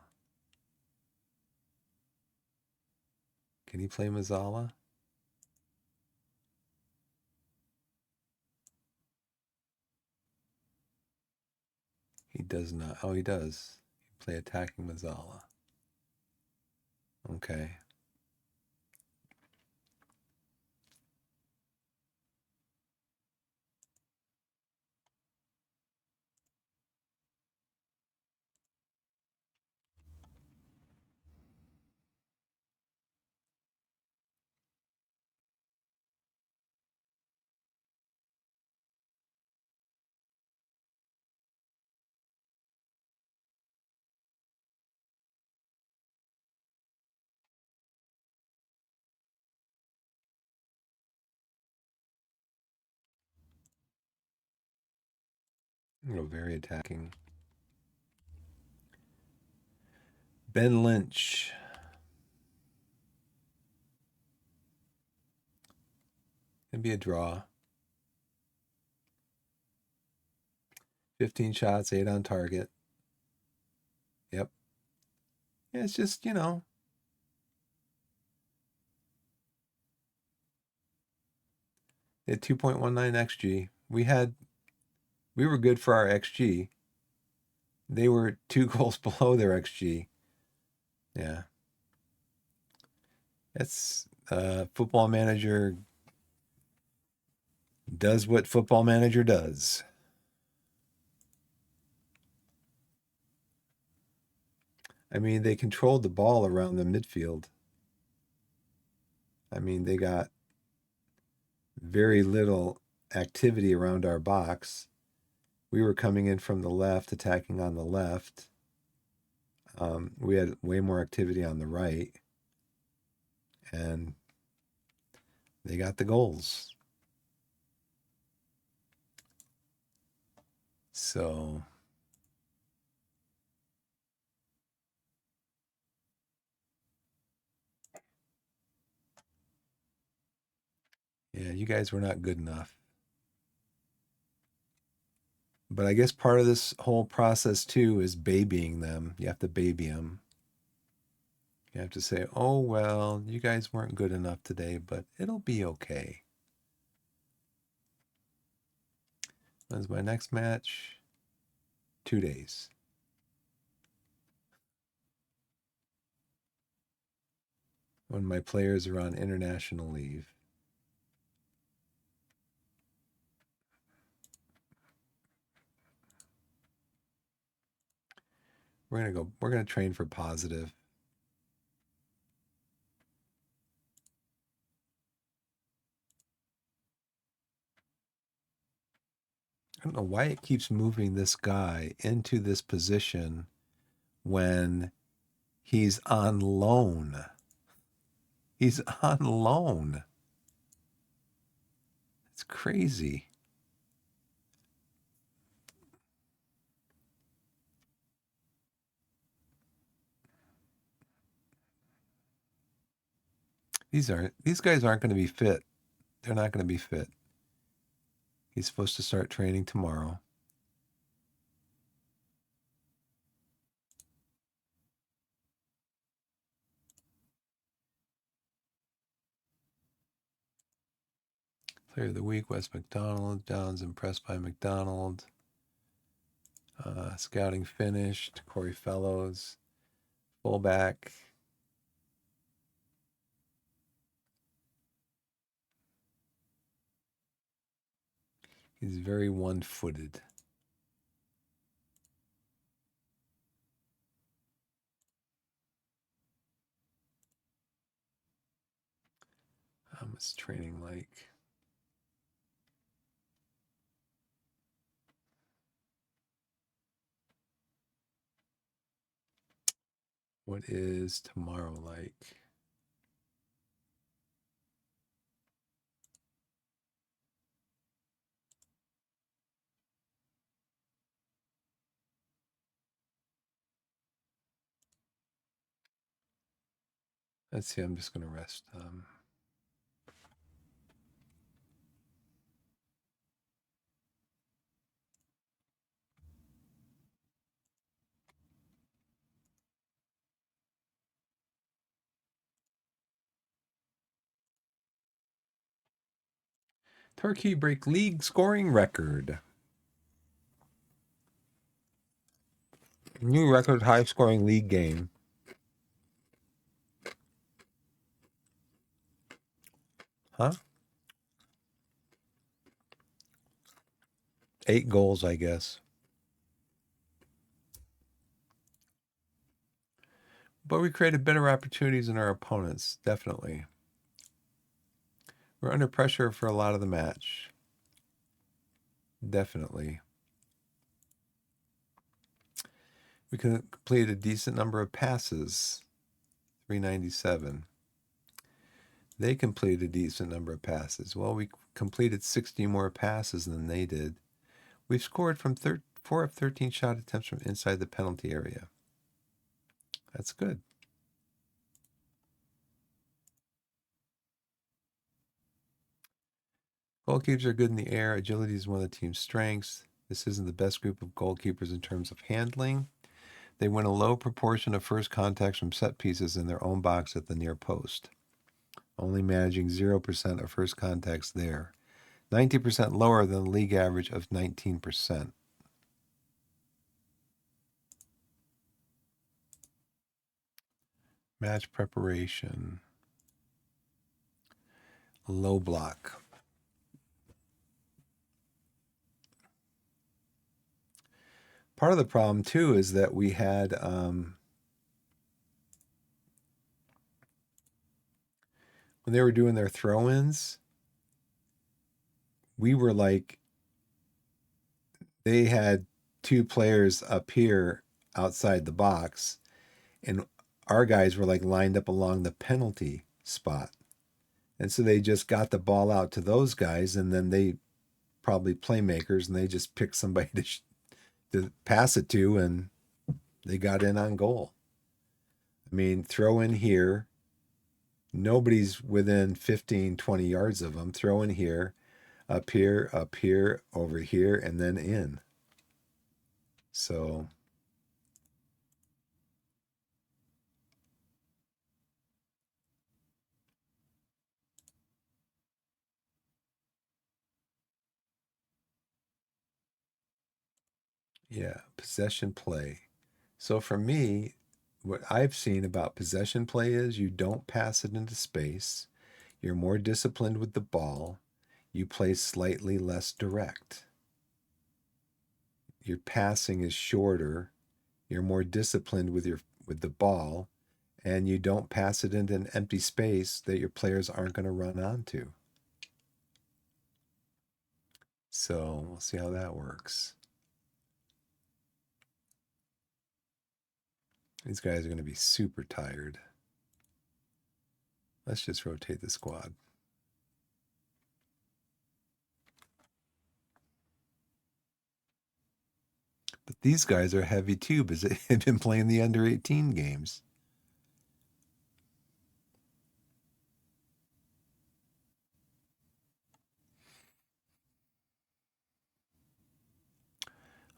Can he play Mazzala? He does not. Oh, he does. He play attacking Mazzala. Okay. Oh, very attacking. Ben Lynch. Gonna be a draw. 15 shots, 8 on target. Yep. Yeah, it's just, at 2.19 XG. We were good for our XG. They were 2 goals below their XG. Yeah. It's Football Manager does what Football Manager does. I mean, they controlled the ball around the midfield. I mean, they got very little activity around our box. We were coming in from the left, attacking on the left. We had way more activity on the right, and they got the goals. So, yeah, you guys were not good enough. But I guess part of this whole process too is babying them. You have to baby them. You have to say, oh, well, you guys weren't good enough today, but it'll be okay. When's my next match? 2 days. When my players are on international leave. We're gonna train for positive. I don't know why it keeps moving this guy into this position when he's on loan. He's on loan. It's crazy. These guys aren't going to be fit. They're not going to be fit. He's supposed to start training tomorrow. Player of the week, Wes McDonald. Downs impressed by McDonald. Scouting finished. Corey Fellows. Fullback. He's very one-footed. What's training like? What is tomorrow like? Let's see. I'm just going to rest. Torquay break league scoring record. New record high scoring league game. Huh? 8 goals, I guess. But we created better opportunities than our opponents, definitely. We're under pressure for a lot of the match. Definitely. We can complete a decent number of passes. 397. They completed a decent number of passes. Well, we completed 60 more passes than they did. We've scored from 4 of 13 shot attempts from inside the penalty area. That's good. Goalkeepers are good in the air. Agility is one of the team's strengths. This isn't the best group of goalkeepers in terms of handling. They win a low proportion of first contacts from set pieces in their own box at the near post, only managing 0% of first contacts there. 90% lower than the league average of 19%. Match preparation. Low block. Part of the problem, too, is that we had when they were doing their throw-ins, we were like, they had two players up here outside the box, and our guys were like lined up along the penalty spot. And so they just got the ball out to those guys, and then they probably playmakers, and they just picked somebody to pass it to, and they got in on goal. I mean, throw in here. Nobody's within 15, 20 yards of them. Throw in here, up here, over here, and then in. So yeah, possession play. So for me, what I've seen about possession play is you don't pass it into space. You're more disciplined with the ball. You play slightly less direct. Your passing is shorter. You're more disciplined with the ball, and you don't pass it into an empty space that your players aren't going to run onto. So we'll see how that works. These guys are going to be super tired. Let's just rotate the squad. But these guys are heavy too because they've been playing the under 18 games.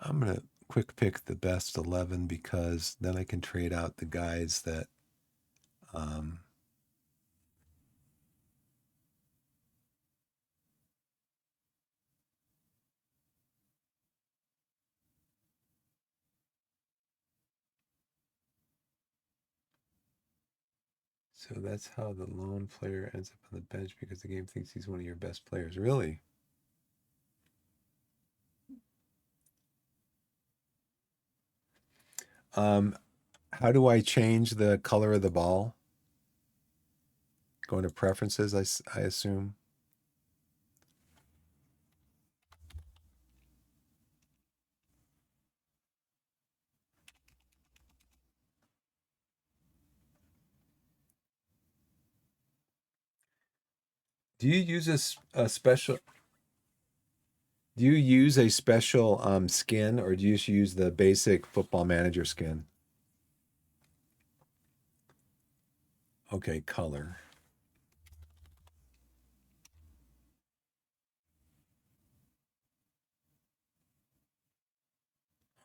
I'm going to quick pick the best 11 because then I can trade out the guys that so that's how the lone player ends up on the bench because the game thinks he's one of your best players. Really? How do I change the color of the ball? Go into preferences, I assume. Do you use a special? Do you use a special skin, or do you just use the basic Football Manager skin? Okay, color.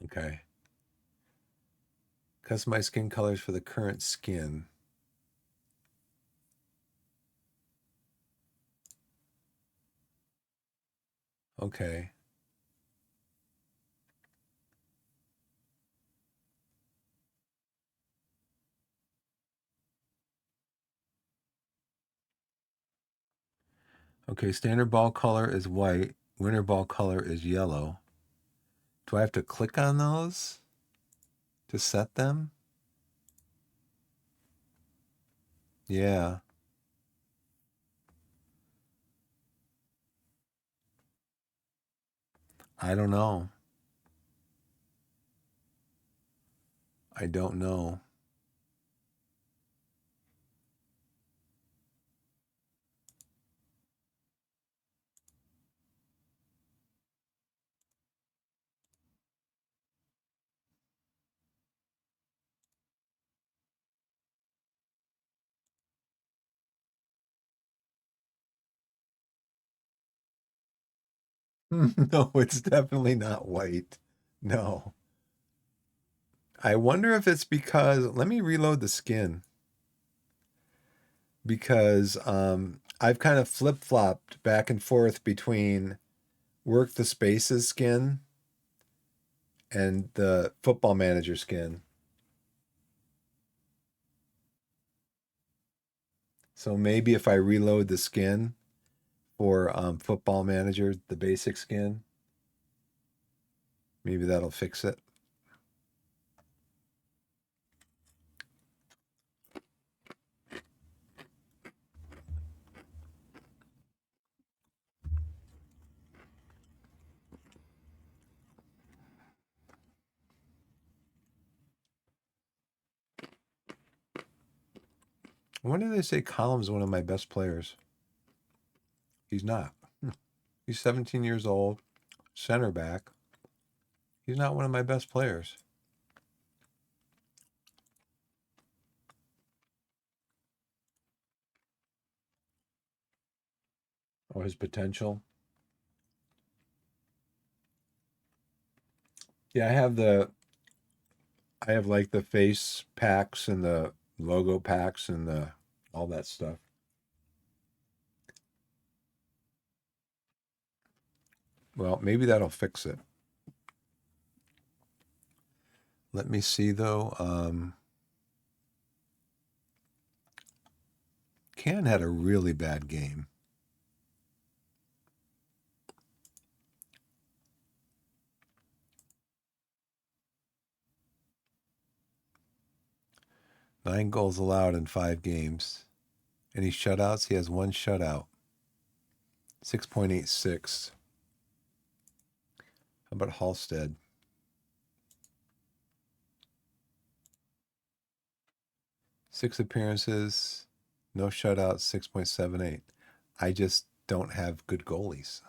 Okay. Customize skin colors for the current skin. Okay. Okay, standard ball color is white. Winter ball color is yellow. Do I have to click on those to set them? Yeah. I don't know. I don't know. No, it's definitely not white. No. I wonder if it's because, let me reload the skin because I've kind of flip-flopped back and forth between Work the Spaces skin and the Football Manager skin. So maybe if I reload the skin for Football Manager, the basic skin, maybe that'll fix it. When did they say Column's one of my best players? He's not. He's 17 years old, center back. He's not one of my best players. Or his potential. Yeah, I have like the face packs and the logo packs and the all that stuff. Well, maybe that'll fix it. Let me see though. Can had a really bad game. Nine goals allowed in 5 games. Any shutouts? He has one shutout. 6.86. How about Halstead? 6 appearances, no shutouts, 6.78. I just don't have good goalies.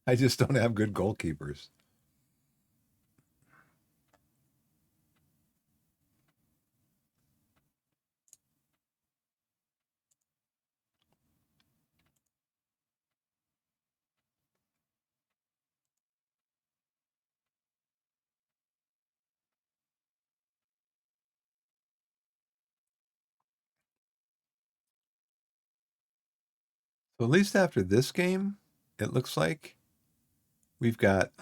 I just don't have good goalkeepers. So at least after this game, it looks like we've got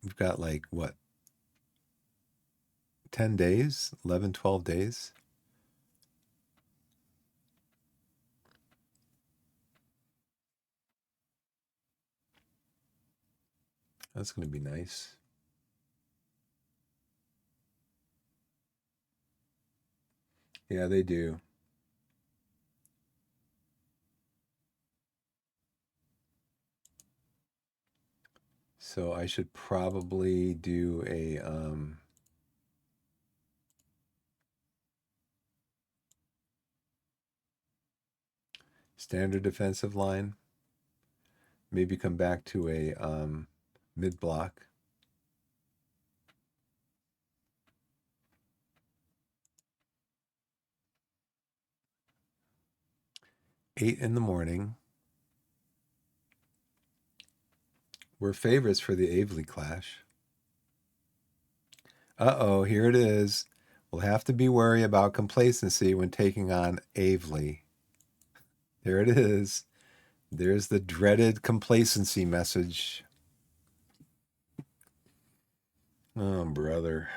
we've got like what, 10 days, 11, 12 days. That's going to be nice. Yeah, they do. So I should probably do a standard defensive line. Maybe come back to a mid block. Eight in the morning. We're favorites for the Avely clash. Uh-oh, here it is. We'll have to be wary about complacency when taking on Avely. There it is. There's the dreaded complacency message. Oh, brother.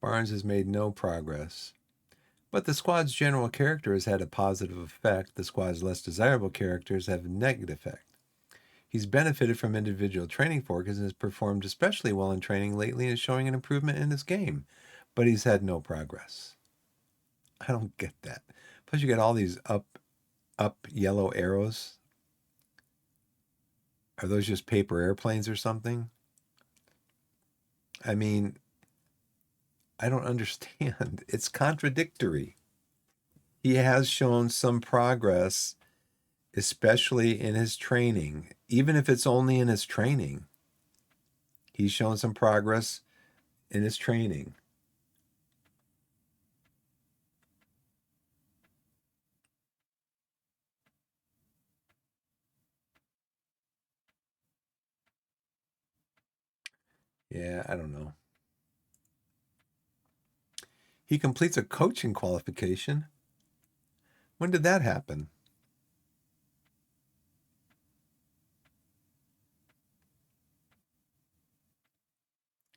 Barnes has made no progress. But the squad's general character has had a positive effect. The squad's less desirable characters have a negative effect. He's benefited from individual training focus and has performed especially well in training lately and is showing an improvement in his game. But he's had no progress. I don't get that. Plus, you get all these up yellow arrows. Are those just paper airplanes or something? I mean, I don't understand. It's contradictory. He has shown some progress, especially in his training, even if it's only in his training. He's shown some progress in his training. Yeah, I don't know. He completes a coaching qualification. When did that happen?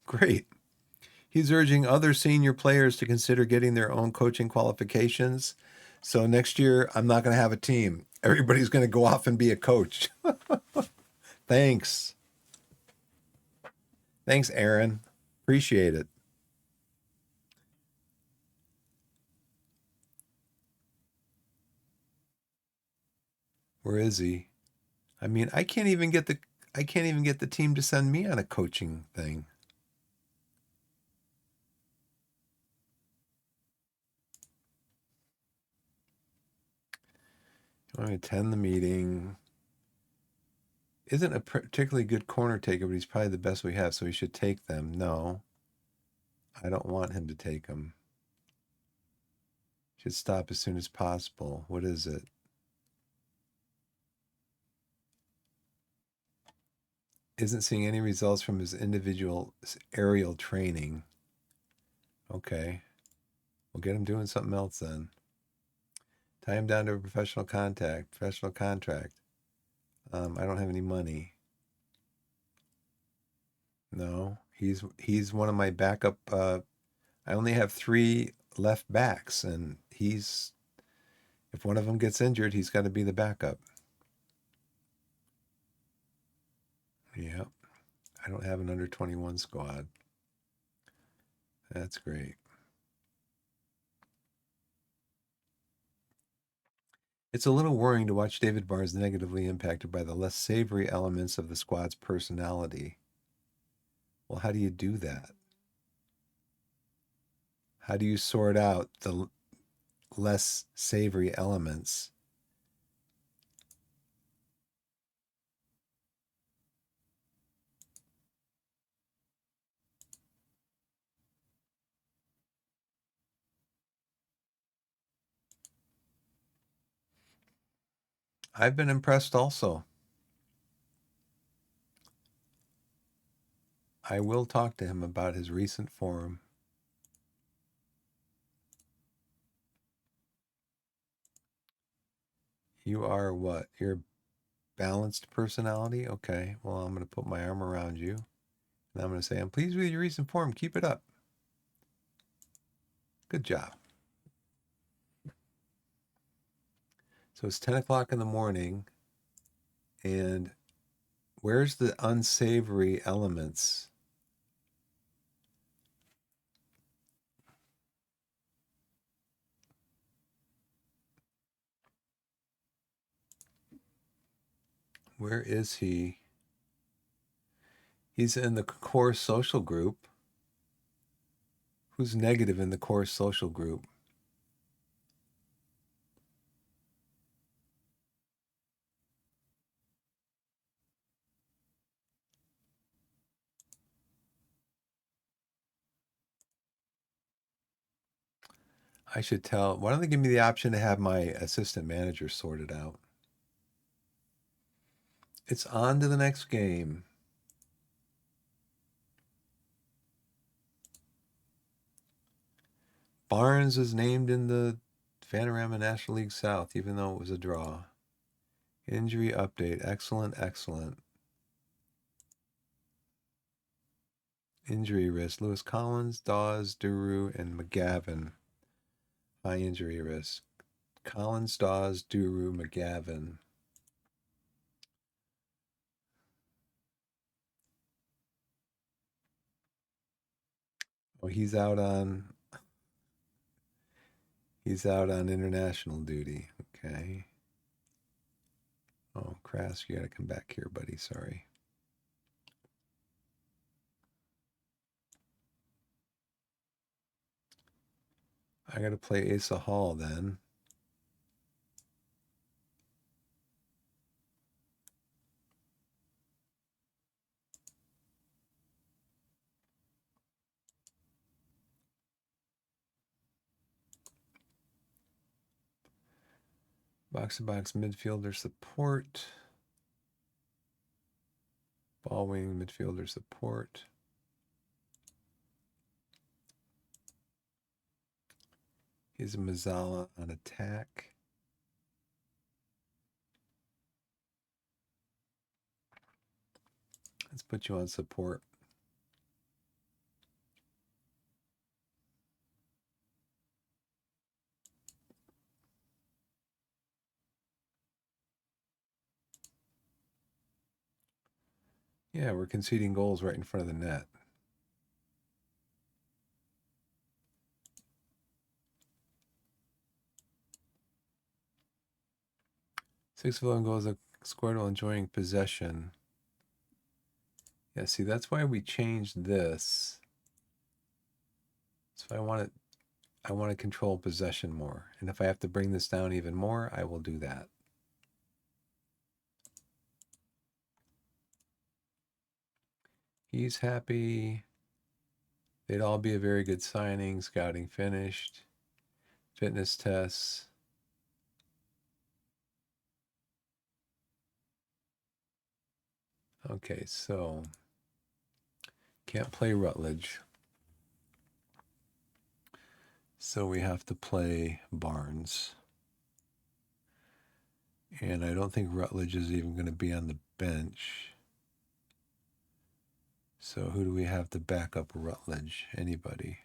Great. He's urging other senior players to consider getting their own coaching qualifications. So next year, I'm not going to have a team. Everybody's going to go off and be a coach. Thanks. Thanks, Aaron. Appreciate it. Where is he? I mean, I can't even get the team to send me on a coaching thing. I attend the meeting. Isn't a particularly good corner taker, but he's probably the best we have, so we should take them. No, I don't want him to take them. Should stop as soon as possible. What is it? Isn't seeing any results from his individual aerial training. Okay. We'll get him doing something else then. Tie him down to a professional contract. I don't have any money. No, he's one of my backup. I only have three left backs, and he's if one of them gets injured, he's got to be the backup. Yep. I don't have an under 21 squad. That's great. It's a little worrying to watch David Barnes negatively impacted by the less savory elements of the squad's personality. Well, how do you do that? How do you sort out the less savory elements? I've been impressed also. I will talk to him about his recent form. You are what? You're balanced personality? Okay. Well, I'm going to put my arm around you and I'm going to say, I'm pleased with your recent form. Keep it up. Good job. So it's 10 o'clock in the morning. And where's the unsavory elements? Where is he? He's in the core social group. Who's negative in the core social group? I should tell. Why don't they give me the option to have my assistant manager sort it out? It's on to the next game. Barnes is named in the Panorama National League South, even though it was a draw. Injury update. Excellent, excellent. Injury risk. Lewis Collins, Dawes, Duru, and McGavin. High injury risk. Collins, Dawes, Duru, McGavin. Oh, he's out on international duty. Okay. Oh, Crass, you gotta come back here, buddy. Sorry. I gotta play Asa Hall then. Box-to-box midfielder support. Ball wing midfielder support. He's a Mazzala on attack. Let's put you on support. Yeah, we're conceding goals right in front of the net. Six of 11 goals scored while enjoying possession. Yeah, see, that's why we changed this. So I want to control possession more. And if I have to bring this down even more, I will do that. He's happy. They'd all be a very good signing. Scouting finished. Fitness tests. Okay, so can't play Rutledge. So we have to play Barnes. And I don't think Rutledge is even going to be on the bench. So who do we have to back up Rutledge? Anybody?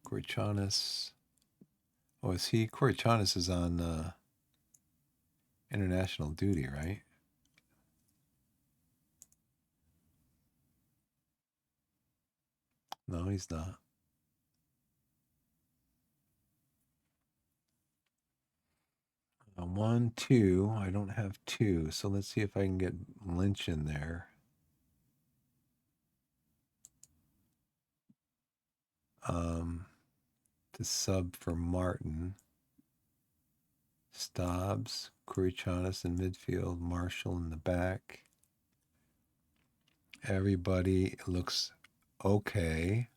Corchanis. Oh, is he? Corchanis is on international duty, right? No, he's not. One, two. I don't have two. So let's see if I can get Lynch in there. To sub for Martin. Stobbs, Corchanis in midfield, Marshall in the back. Everybody looks okay.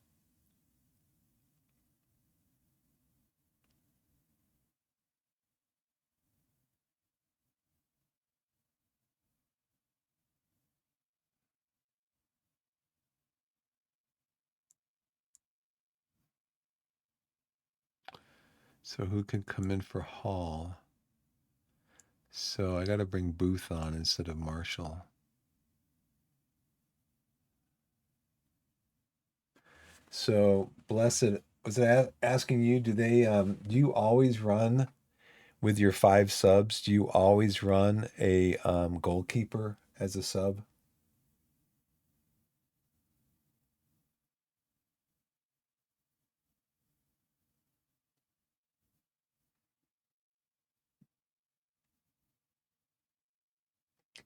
So who can come in for Hall? So I got to bring Booth on instead of Marshall. So Blessed was asking you, do you always run with your five subs? Do you always run a goalkeeper as a sub?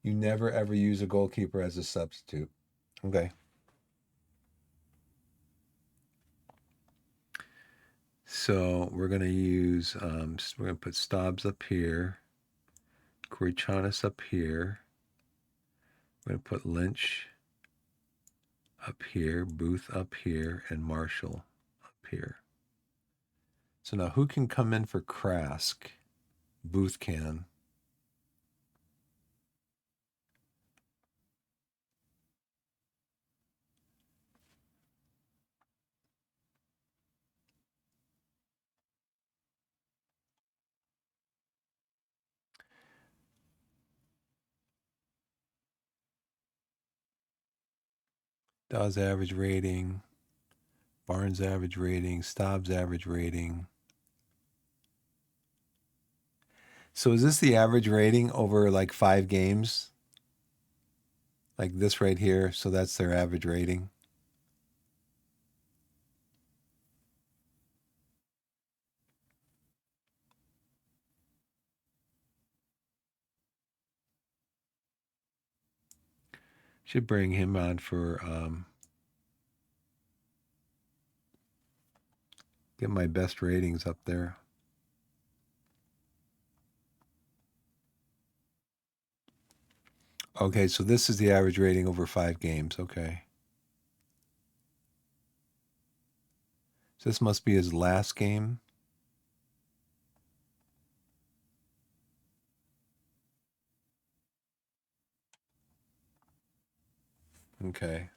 You never ever use a goalkeeper as a substitute. Okay. So we're gonna use we're gonna put Stobbs up here, Corchanis up here. We're gonna put Lynch up here, Booth up here, and Marshall up here. So now who can come in for Krask? Booth can. Dawes average rating, Barnes average rating, Stobbs average rating. So is this the average rating over like 5 games? Like this right here. So that's their average rating. Should bring him on for get my best ratings up there. Okay, so this is the average rating over 5 games. Okay. So this must be his last game. Okay.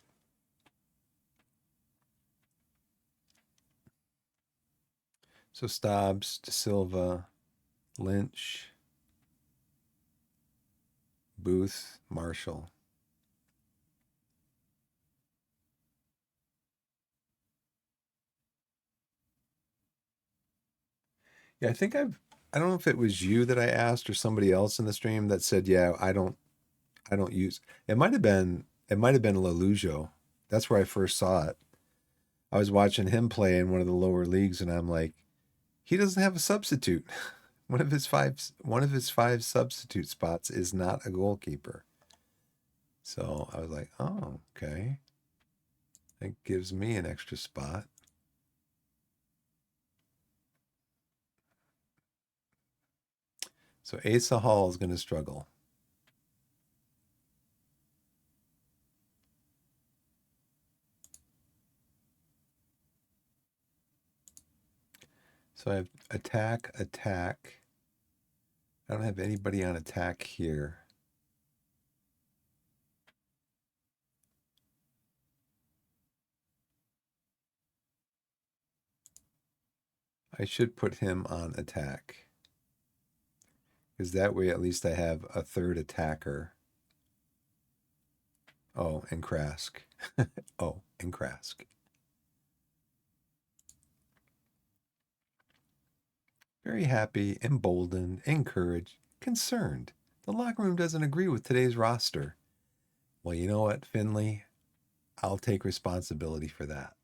So Stobbs, De Silva, Lynch, Booth, Marshall. Yeah, I don't know if it was you that I asked or somebody else in the stream that said, yeah, I don't use it might have been Lelujo. That's where I first saw it. I was watching him play in one of the lower leagues and I'm like, he doesn't have a substitute. One of his five substitute spots is not a goalkeeper. So I was like, oh, okay. That gives me an extra spot. So Asa Hall is going to struggle. So I have attack, attack. I don't have anybody on attack here. I should put him on attack. Because that way at least I have a third attacker. Oh, and Krask. Oh, and Krask. Very happy, emboldened, encouraged, concerned. The locker room doesn't agree with today's roster. Well, you know what, Finley? I'll take responsibility for that.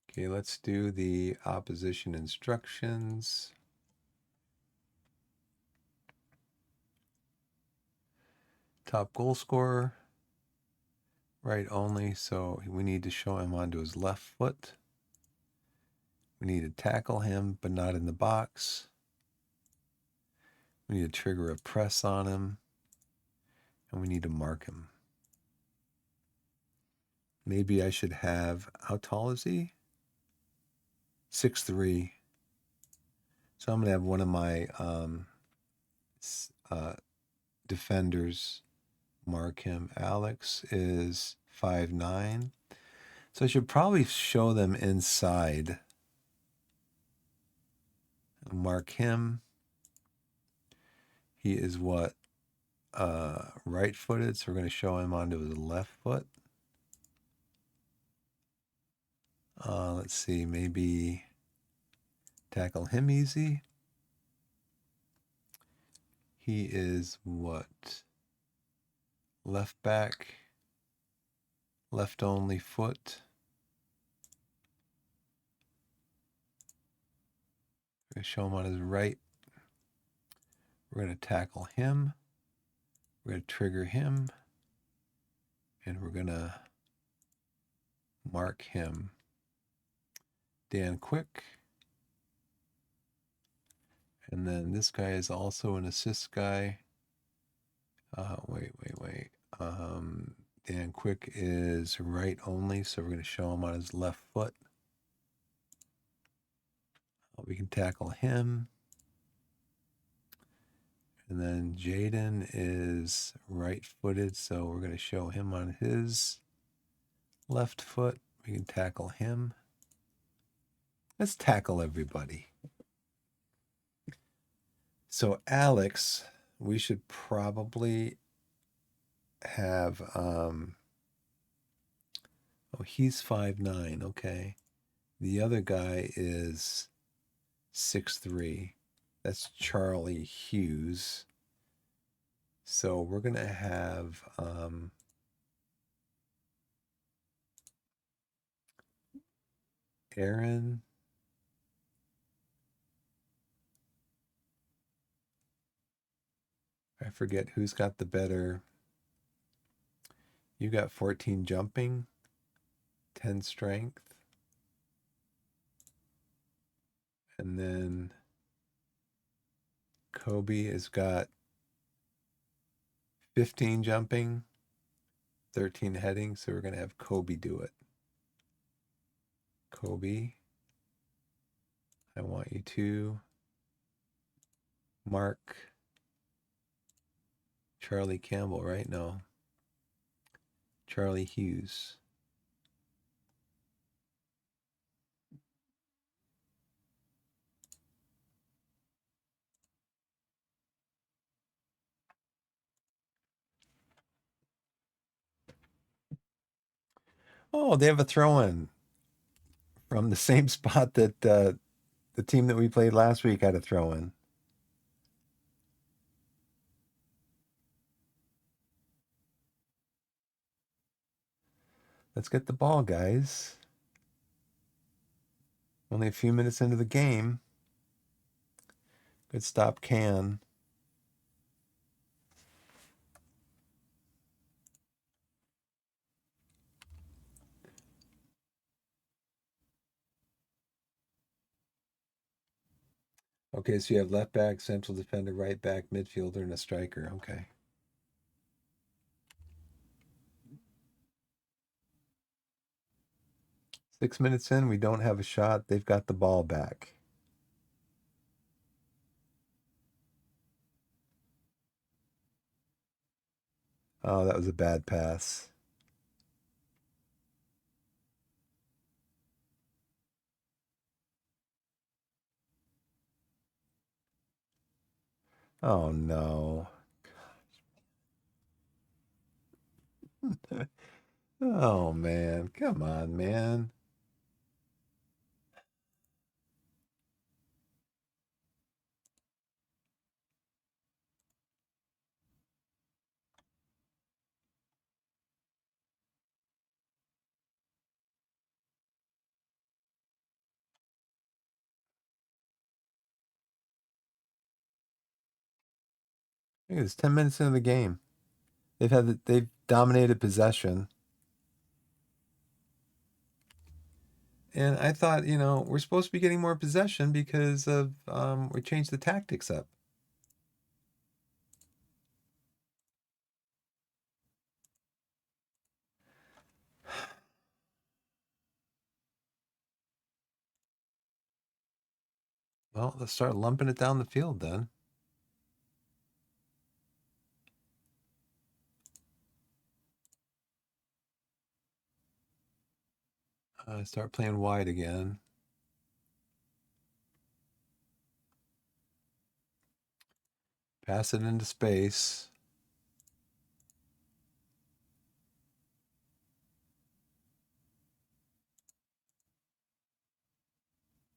Okay, let's do the opposition instructions. Top goal scorer, right only, so we need to show him onto his left foot. We need to tackle him, but not in the box. We need to trigger a press on him, and we need to mark him. Maybe I should have, how tall is he? 6'3". So I'm going to have one of my defenders mark him. Alex is 5'9". So I should probably show them inside. Mark him. He is what? Right-footed, so we're going to show him onto his left foot. Let's see, maybe tackle him easy. He is what? Left back, left only foot. We're going to show him on his right. We're going to tackle him. We're going to trigger him. And we're going to mark him. Dan Quick. And then this guy is also an assist guy. Wait. Dan Quick is right only, so we're going to show him on his left foot. We can tackle him. And then Jaden is right-footed, so we're going to show him on his left foot. We can tackle him. Let's tackle everybody. So Alex, we should probably have, he's 5'9", okay. The other guy is 6'3". That's Charlie Hughes. So we're going to have Aaron. I forget who's got the better. You got 14 jumping, 10 strength. And then Kobe has got 15 jumping, 13 heading. So we're going to have Kobe do it. Kobe, I want you to mark Charlie Campbell, right? No, Charlie Hughes. Oh, they have a throw-in from the same spot that the team that we played last week had a throw-in. Let's get the ball, guys. Only a few minutes into the game. Good stop, Can. Okay, so you have left back, central defender, right back, midfielder, and a striker. Okay. Six minutes in, we don't have a shot. They've got the ball back. Oh, that was a bad pass. Oh no. Oh man, come on, man. I think it's 10 minutes into the game. They've dominated possession. And I thought, we're supposed to be getting more possession because of we changed the tactics up. Well, let's start lumping it down the field then. Start playing wide again. Pass it into space.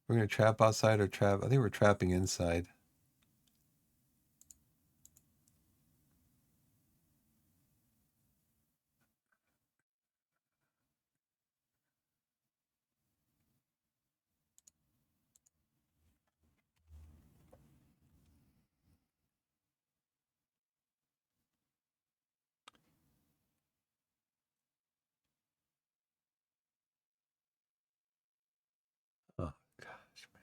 We're going to trap outside or trap. I think we're trapping inside. Oh, gosh, man.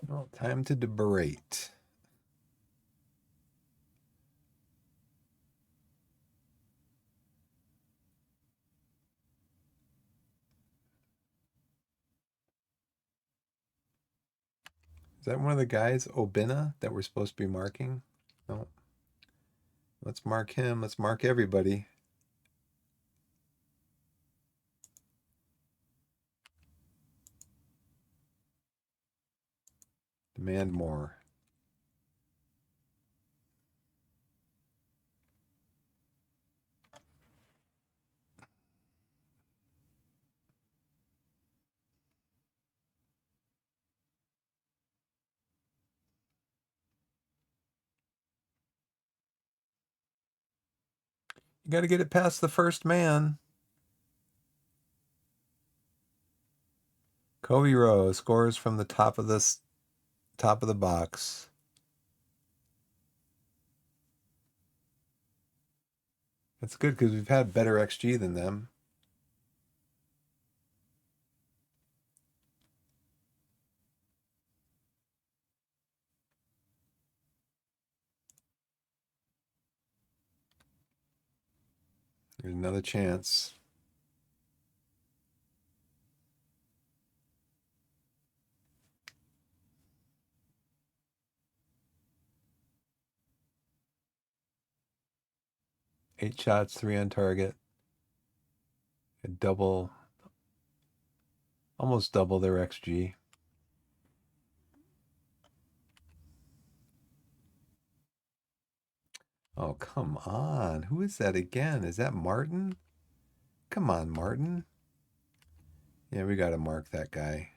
Well, time to deliberate. Is that one of the guys, Obina, that we're supposed to be marking? No. Let's mark him. Let's mark everybody. Demand more. You got to get it past the first man. Kobe Rowe scores from the top of the box. That's good because we've had better XG than them. There's another chance. Eight shots, three on target. A double, almost double their XG. Oh, come on. Who is that again? Is that Martin? Come on, Martin. Yeah, we got to mark that guy.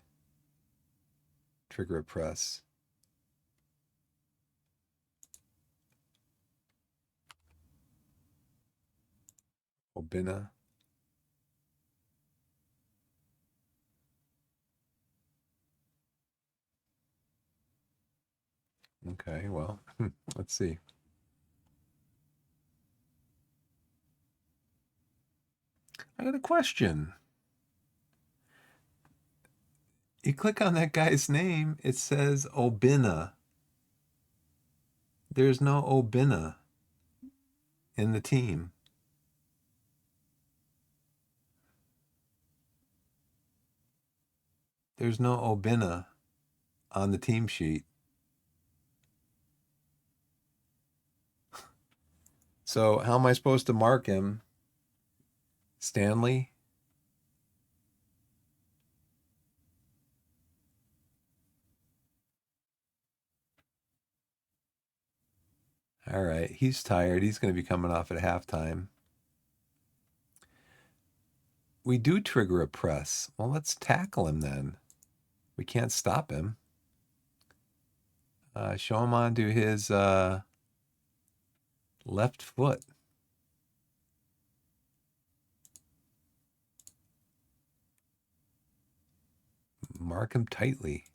Trigger a press. Obina. Okay, well, let's see. I got a question. You click on that guy's name, it says Obina. There's no Obina in the team. There's no Obina on the team sheet. So how am I supposed to mark him? Stanley? All right, he's tired. He's going to be coming off at halftime. We do trigger a press. Well, let's tackle him then. We can't stop him. Show him onto his left foot. Mark him tightly.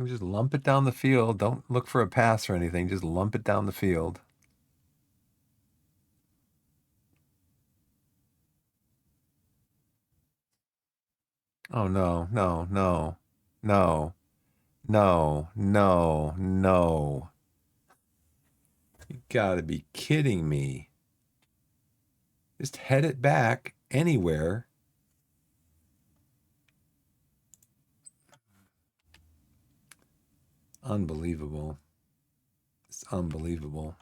Just lump it down the field. Don't look for a pass or anything. Just lump it down the field. Oh, no, no, no, no, no, no, no. You gotta be kidding me. Just head it back anywhere. Unbelievable. It's unbelievable.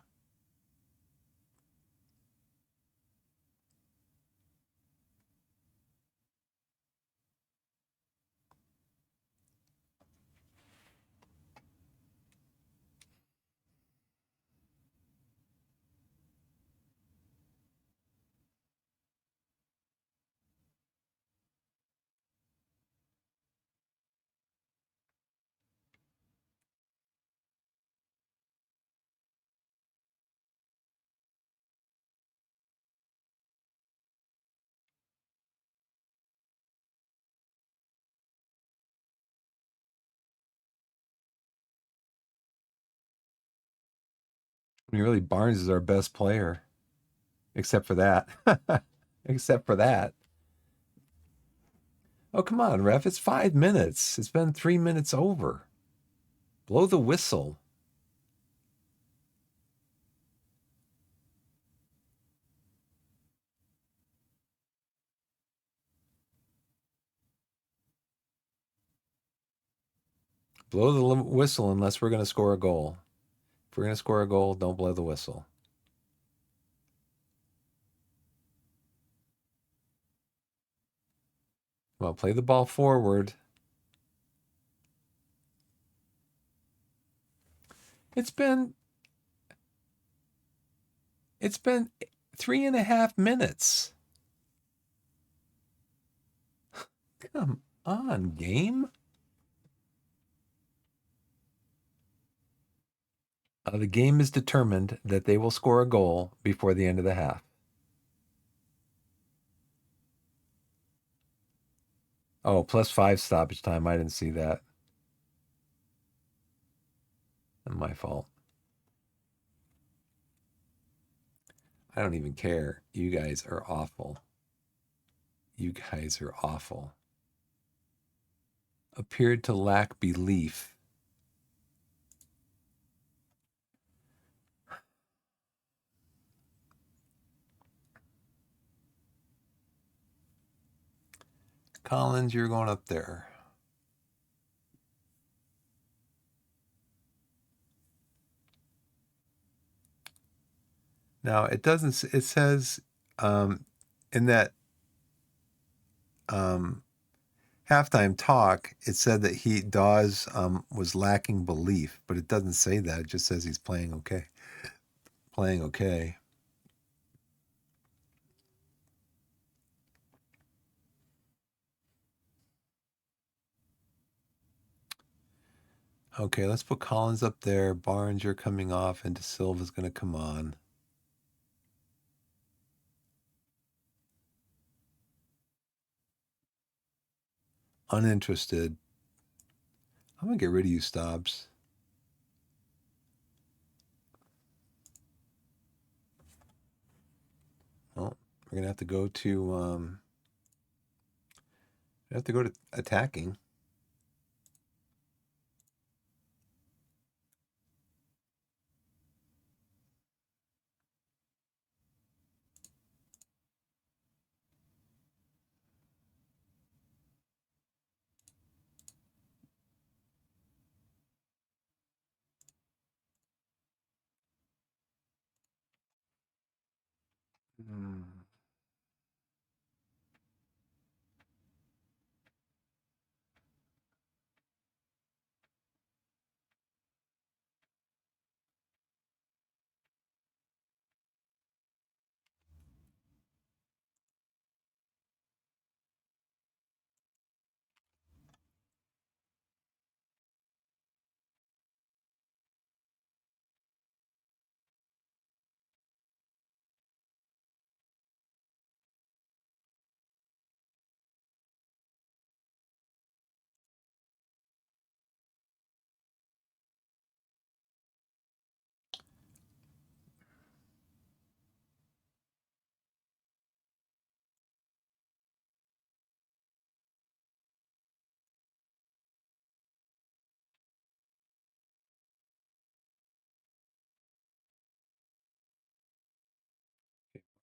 I mean, really, Barnes is our best player, except for that. Except for that. Oh, come on, ref. It's 5 minutes. It's been 3 minutes over. Blow the whistle. Blow the whistle unless we're going to score a goal. If we're going to score a goal, don't blow the whistle. Well, play the ball forward. It's been it's been 3.5 minutes. Come on, game. The game is determined that they will score a goal before the end of the half. Oh, +5 stoppage time. I didn't see that. My fault. I don't even care. You guys are awful. You guys are awful. Appeared to lack belief. Collins, you're going up there. Now, it doesn't, it says in that um, halftime talk, it said that Dawes was lacking belief, but it doesn't say that. It just says he's playing okay. Playing okay. Okay, let's put Collins up there. Barnes, you're coming off, and De Silva's going to come on. Uninterested. I'm going to get rid of you, Stobbs. Well, we're going to have to go to attacking. Hmm.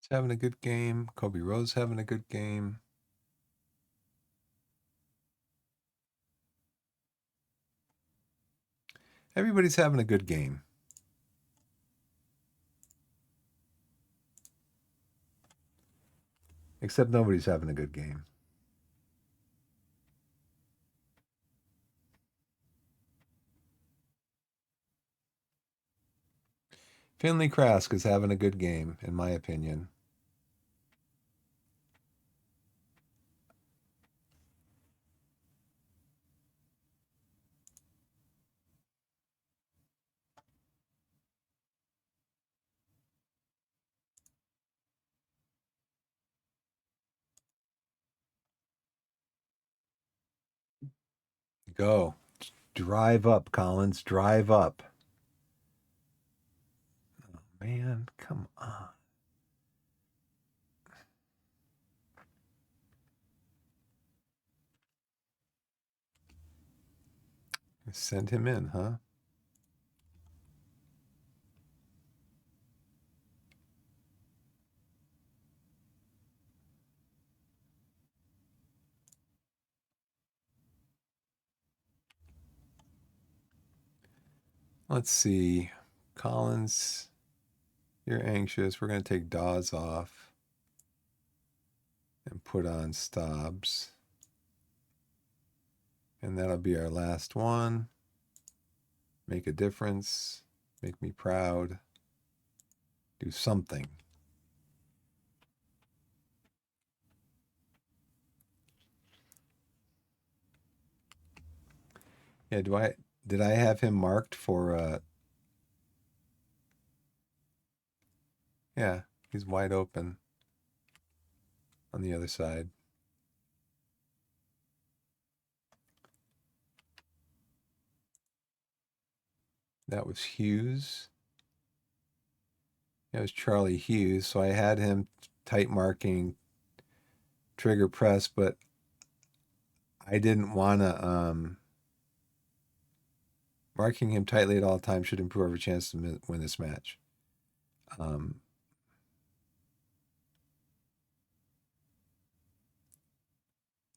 He's having a good game. Kobe Rose having a good game. Everybody's having a good game. Except nobody's having a good game. Finley Krask is having a good game, in my opinion. Go. Drive up, Collins. Drive up. Oh, man, come on. Send him in, huh? Let's see. Collins, you're anxious. We're going to take Dawes off and put on Stobbs. And that'll be our last one. Make a difference. Make me proud. Do something. Yeah, did I have him marked for yeah, he's wide open on the other side. That was Hughes. That was Charlie Hughes. So I had him tight marking trigger press, but I didn't want to marking him tightly at all times should improve our chance to win this match. Um,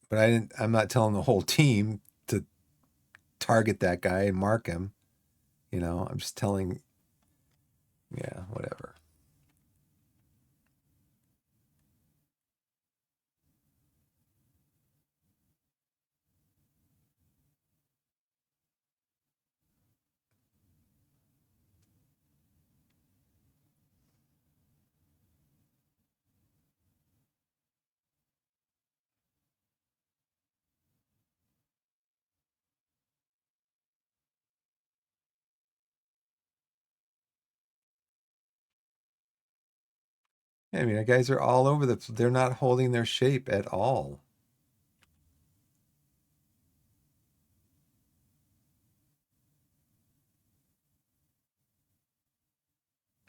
but I'm not telling the whole team to target that guy and mark him. You know, I'm just telling, yeah, whatever. I mean, the guys are all over they're not holding their shape at all.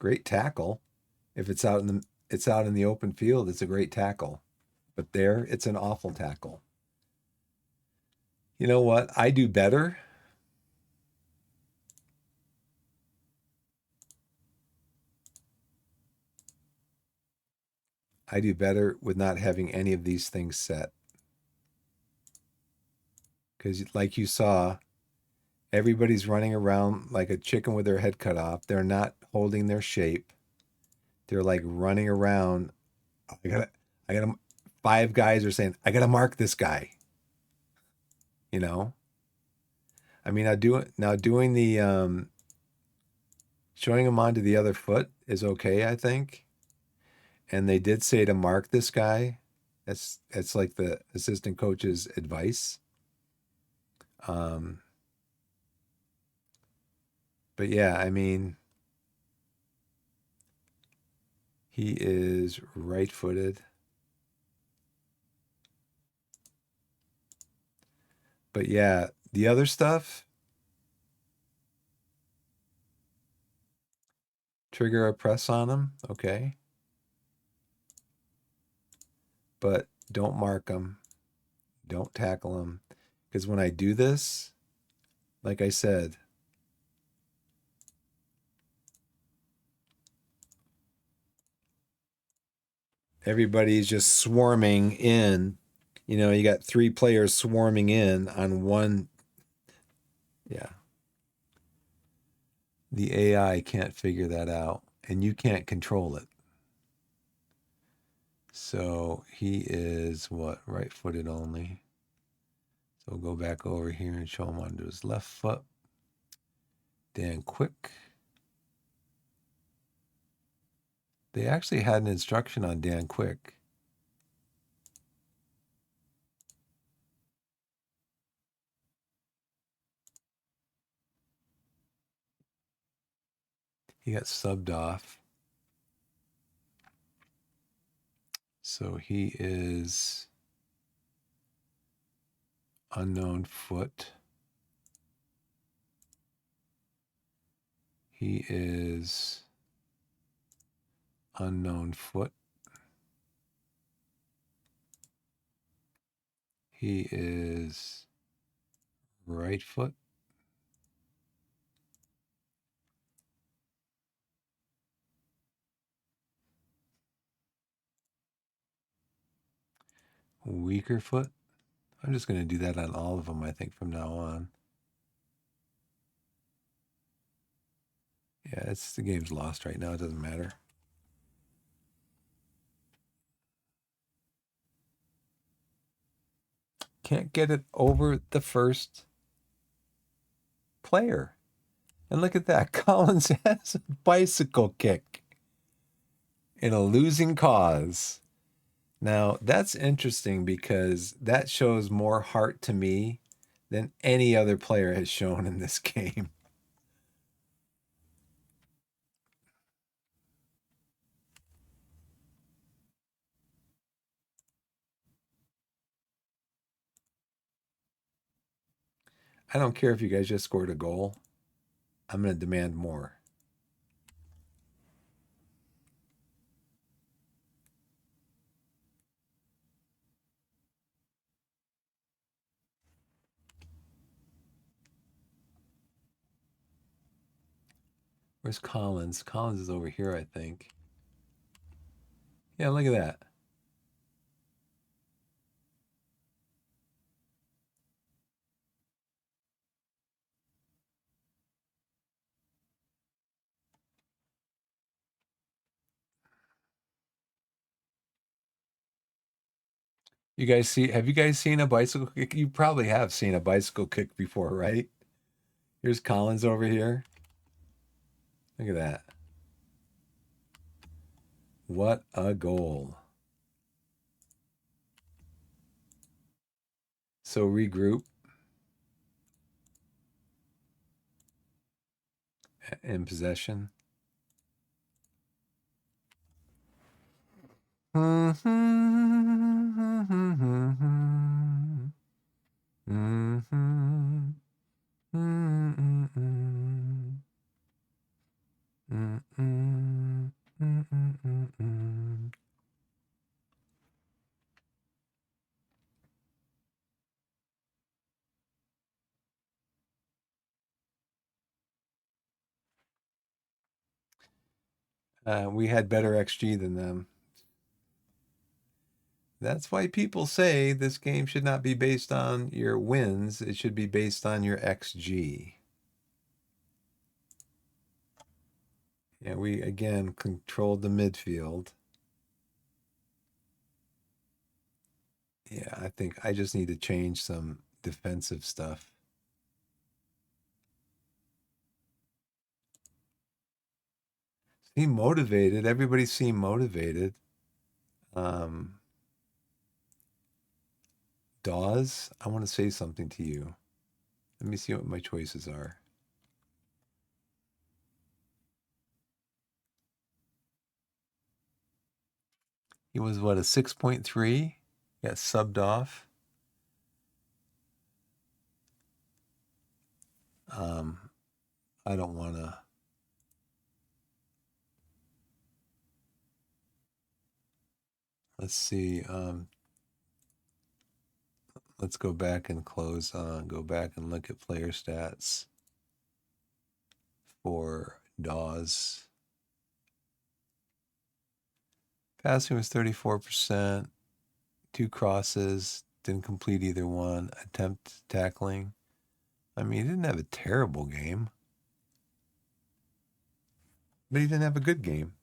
Great tackle. If it's out in the open field, it's a great tackle. But there, it's an awful tackle. You know what? I do better. I do better with not having any of these things set. Because, like you saw, everybody's running around like a chicken with their head cut off. They're not holding their shape. They're like running around. I gotta, five guys are saying, I gotta mark this guy. You know, I mean, doing the showing him onto the other foot is okay, I think. And they did say to mark this guy. That's like the assistant coach's advice. Um, but yeah, I mean, he is right-footed. But yeah, the other stuff, trigger a press on him, okay, but don't mark him, don't tackle him, because when I do this, like I said, everybody's just swarming in. You know, you got three players swarming in on one. Yeah, the AI can't figure that out, and you can't control it. So he is what? Right-footed only. So we'll go back over here and show him onto his left foot. Dan Quick. They actually had an instruction on Dan Quick. He got subbed off. So he is unknown foot. He is unknown foot. He is right foot. Weaker foot. I'm just going to do that on all of them, I think, from now on. Yeah, the game's lost right now. It doesn't matter. Can't get it over the first player. And look at that. Collins has a bicycle kick in a losing cause. Now, that's interesting because that shows more heart to me than any other player has shown in this game. I don't care if you guys just scored a goal. I'm going to demand more. Where's Collins? Collins is over here, I think. Yeah, look at that. You guys see, have you guys seen a bicycle kick? You probably have seen a bicycle kick before, right? Here's Collins over here. Look at that. What a goal. So regroup in possession. We had better XG than them. That's why people say this game should not be based on your wins. It should be based on your XG. Yeah, we again controlled the midfield. Yeah, I think I just need to change some defensive stuff. Seem motivated. Everybody seemed motivated. Um, Dawes, I want to say something to you. Let me see what my choices are. He was what, a 6.3? Got subbed off. I don't want to. Let's see. Let's go back and close. Go back and look at player stats for Dawes. Passing was 34%. 2 crosses. Didn't complete either one. Attempt tackling. I mean, he didn't have a terrible game, but he didn't have a good game.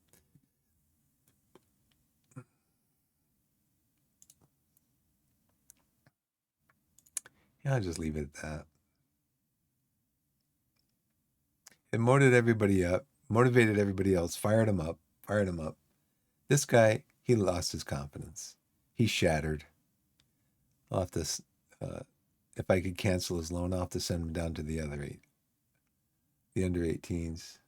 Yeah, I'll just leave it at that. It motivated everybody else, fired him up, fired him up. This guy, he lost his confidence. He shattered. I'll have to, if I could cancel his loan, I'll have to send him down to the other eight, the under 18s.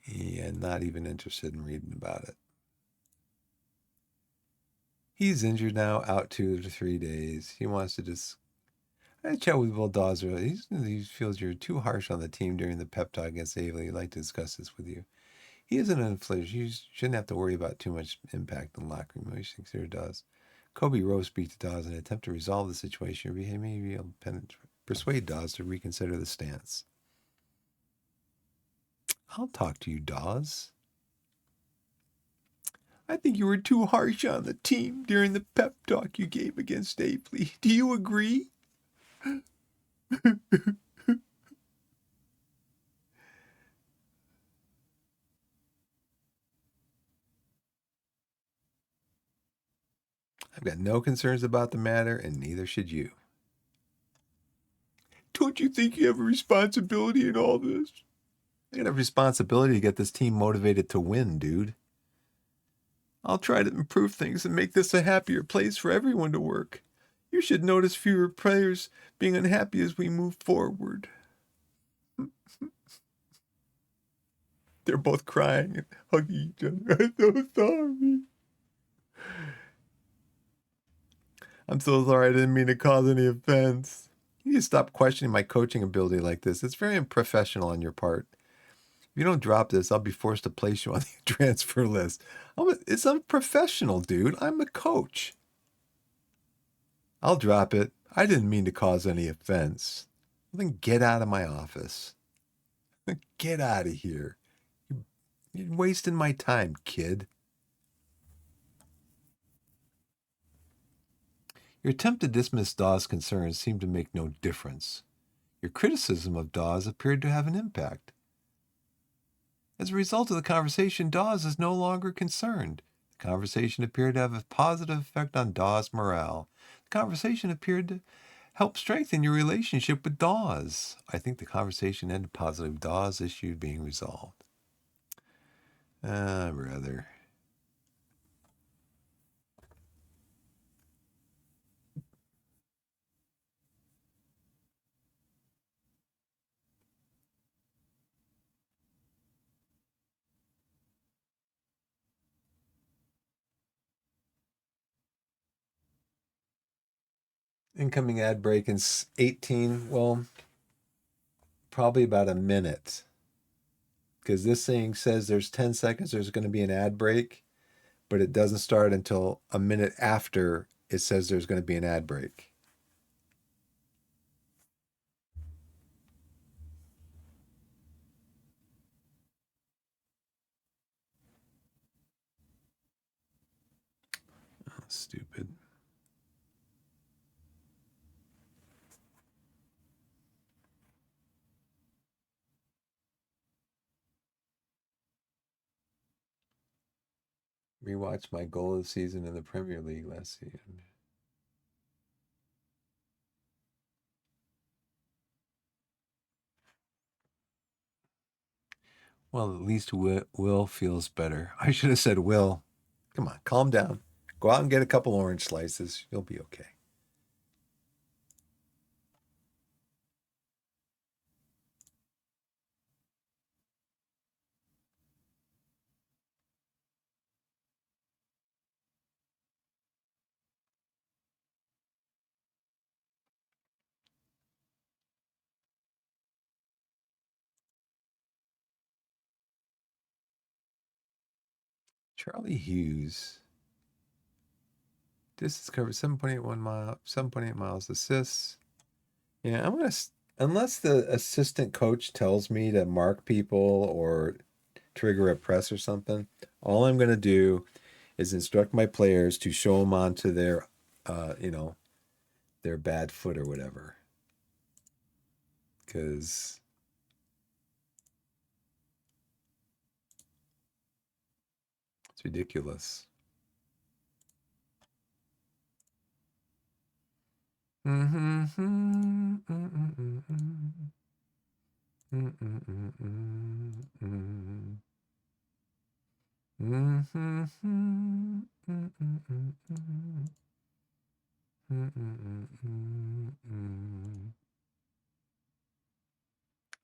Yeah, not even interested in reading about it. He's injured now, out 2 to 3 days. He wants to just. I chat with Will Dawes. He feels you're too harsh on the team during the pep talk against Avila. He'd like to discuss this with you. He isn't an inflator. You shouldn't have to worry about too much impact in the locker room. He consider Dawes. Kobe Rose speak to Dawes in an attempt to resolve the situation. Maybe he'll persuade Dawes to reconsider the stance. I'll talk to you, Dawes. I think you were too harsh on the team during the pep talk you gave against Apley. Do you agree? I've got no concerns about the matter, and neither should you. Don't you think you have a responsibility in all this? I got a responsibility to get this team motivated to win, dude. I'll try to improve things and make this a happier place for everyone to work. You should notice fewer players being unhappy as we move forward. They're both crying and hugging each other. I'm so sorry. I'm so sorry. I didn't mean to cause any offense. You need to stop questioning my coaching ability like this. It's very unprofessional on your part. If you don't drop this, I'll be forced to place you on the transfer list. It's unprofessional, dude. I'm a coach. I'll drop it. I didn't mean to cause any offense. Then get out of my office. Get out of here. You're wasting my time, kid. Your attempt to dismiss Dawes' concerns seemed to make no difference. Your criticism of Dawes appeared to have an impact. As a result of the conversation, Dawes is no longer concerned. The conversation appeared to have a positive effect on Dawes' morale. The conversation appeared to help strengthen your relationship with Dawes. I think the conversation ended positively with Dawes' issue being resolved. Brother. Incoming ad break in 18, well, probably about a minute. Because this thing says there's 10 seconds, there's going to be an ad break, but it doesn't start until a minute after it says there's going to be an ad break. Oh, stupid. Rewatch my goal of the season in the Premier League last season. Well, at least Will feels better. I should have said, Will, come on, calm down. Go out and get a couple orange slices. You'll be okay. Charlie Hughes. Distance covered 7.8 miles. Assists. Yeah, I'm gonna unless the assistant coach tells me to mark people or trigger a press or something. All I'm gonna do is instruct my players to show them onto their, their bad foot or whatever. Because it's ridiculous.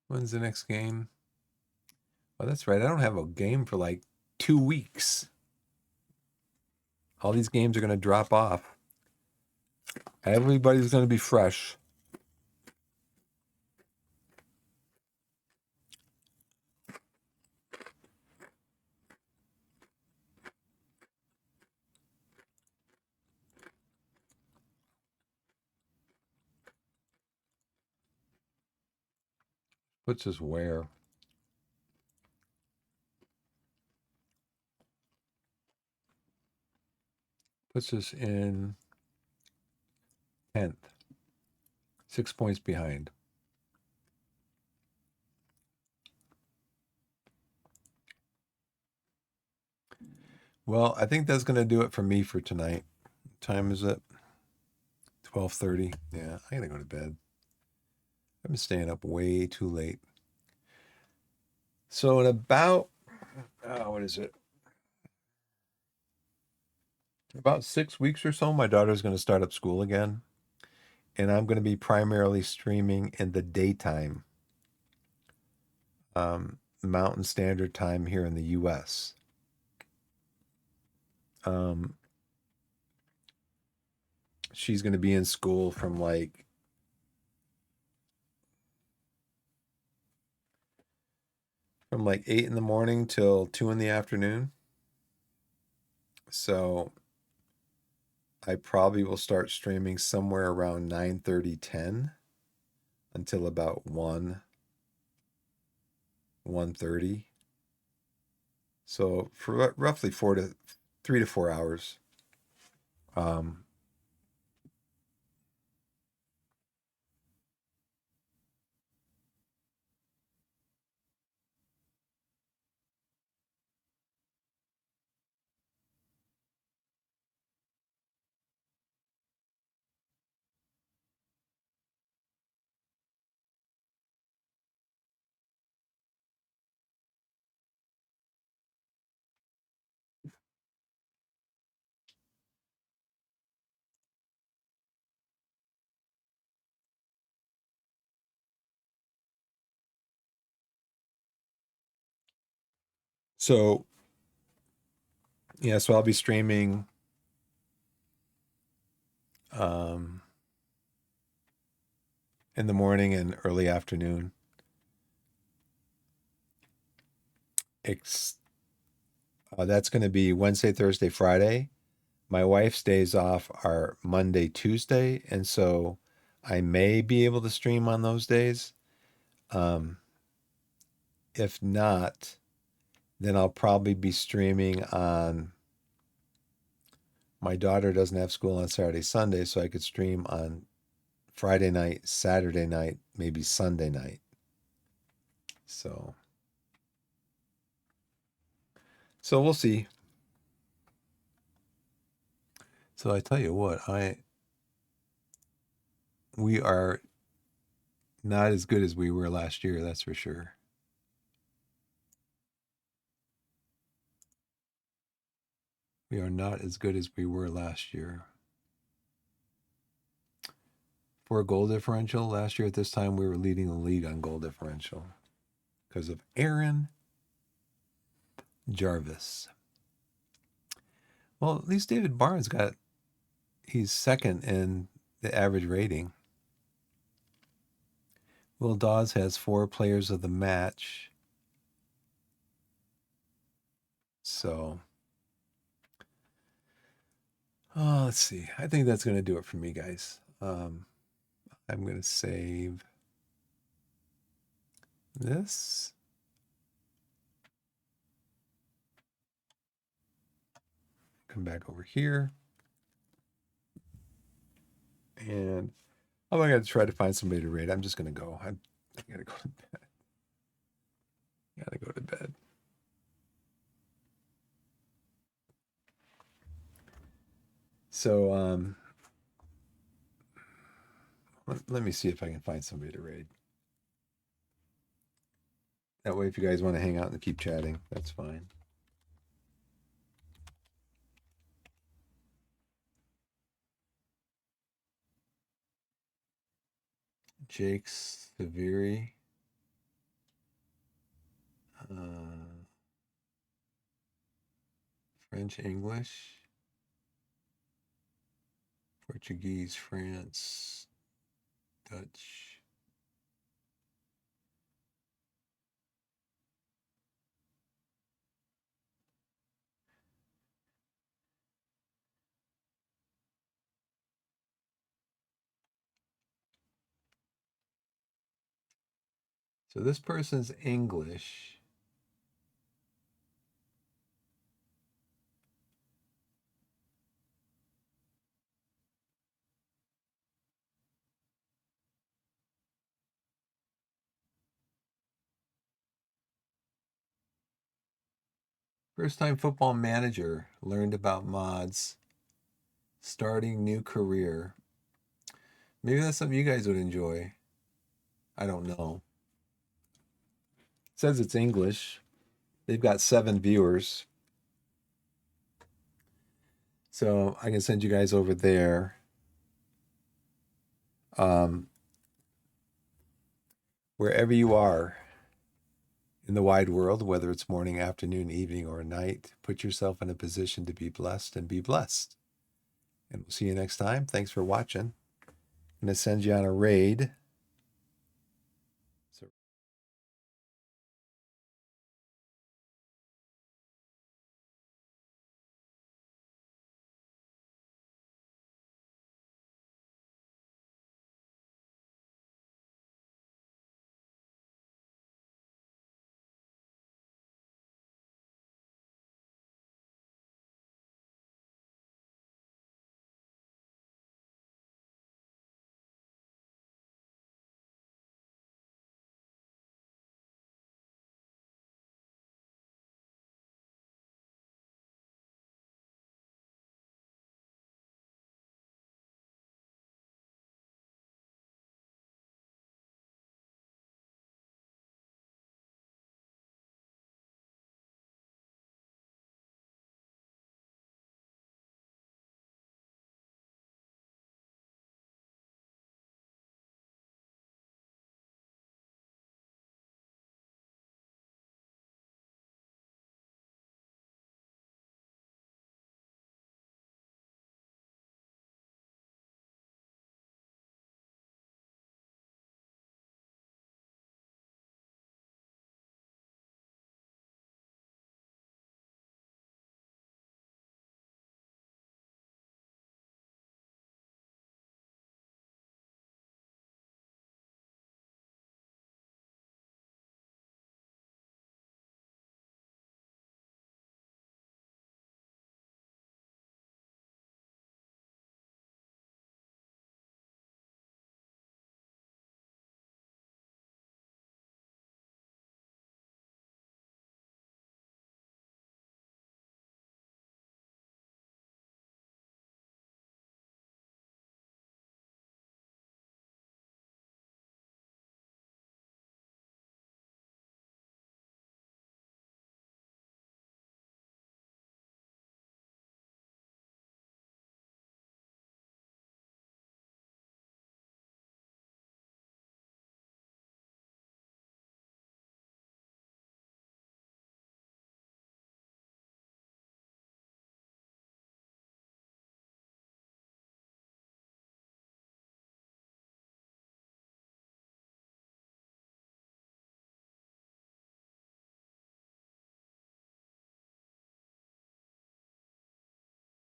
When's the next game? Oh, that's right. I don't have a game for like 2 weeks. All these games are going to drop off. Everybody's going to be fresh. Puts us where? Puts us in 10th. 6 points behind. Well, I think that's going to do it for me for tonight. time is it? 12:30. Yeah, I gotta go to bed. I've been staying up way too late. So in about what is it? About 6 weeks or so, my daughter's going to start up school again, and I'm going to be primarily streaming in the daytime, Mountain Standard Time here in the U.S. Um, she's going to be in school from like 8 in the morning till 2 in the afternoon. So I probably will start streaming somewhere around 9:30, 10 until about 1:30. So for roughly 3 to 4 hours. Um, so yeah, so I'll be streaming um, in the morning and early afternoon. Ex- that's going to be Wednesday, Thursday, Friday. My wife's days off are Monday, Tuesday, and so I may be able to stream on those days. Um, if not, then I'll probably be streaming on. My daughter doesn't have school on Saturday, Sunday, so I could stream on Friday night, Saturday night, maybe Sunday night. So we'll see. So I tell you what, we are not as good as we were last year, that's for sure. We are not as good as we were last year. For a goal differential, last year at this time, we were leading the league on goal differential because of Aaron Jarvis. Well, at least David Barnes he's second in the average rating. Will Dawes has 4 players of the match. So, let's see. I think that's going to do it for me, guys. I'm going to save this. Come back over here. And I'm going to try to find somebody to raid. I'm just going to go. I got to go to bed. Got to go to bed. So, let me see if I can find somebody to raid. That way, if you guys want to hang out and keep chatting, that's fine. Jake Severi. French, English, Portuguese, France, Dutch. So this person's English. First time football manager, learned about mods, Starting new career. Maybe that's something you guys would enjoy. I don't know. It says it's English. They've got 7 viewers. So I can send you guys over there. Um, Wherever you are in the wide world, whether it's morning, afternoon, evening, or night, put yourself in a position to be blessed and be blessed. And we'll see you next time. Thanks for watching. I'm going to send you on a raid.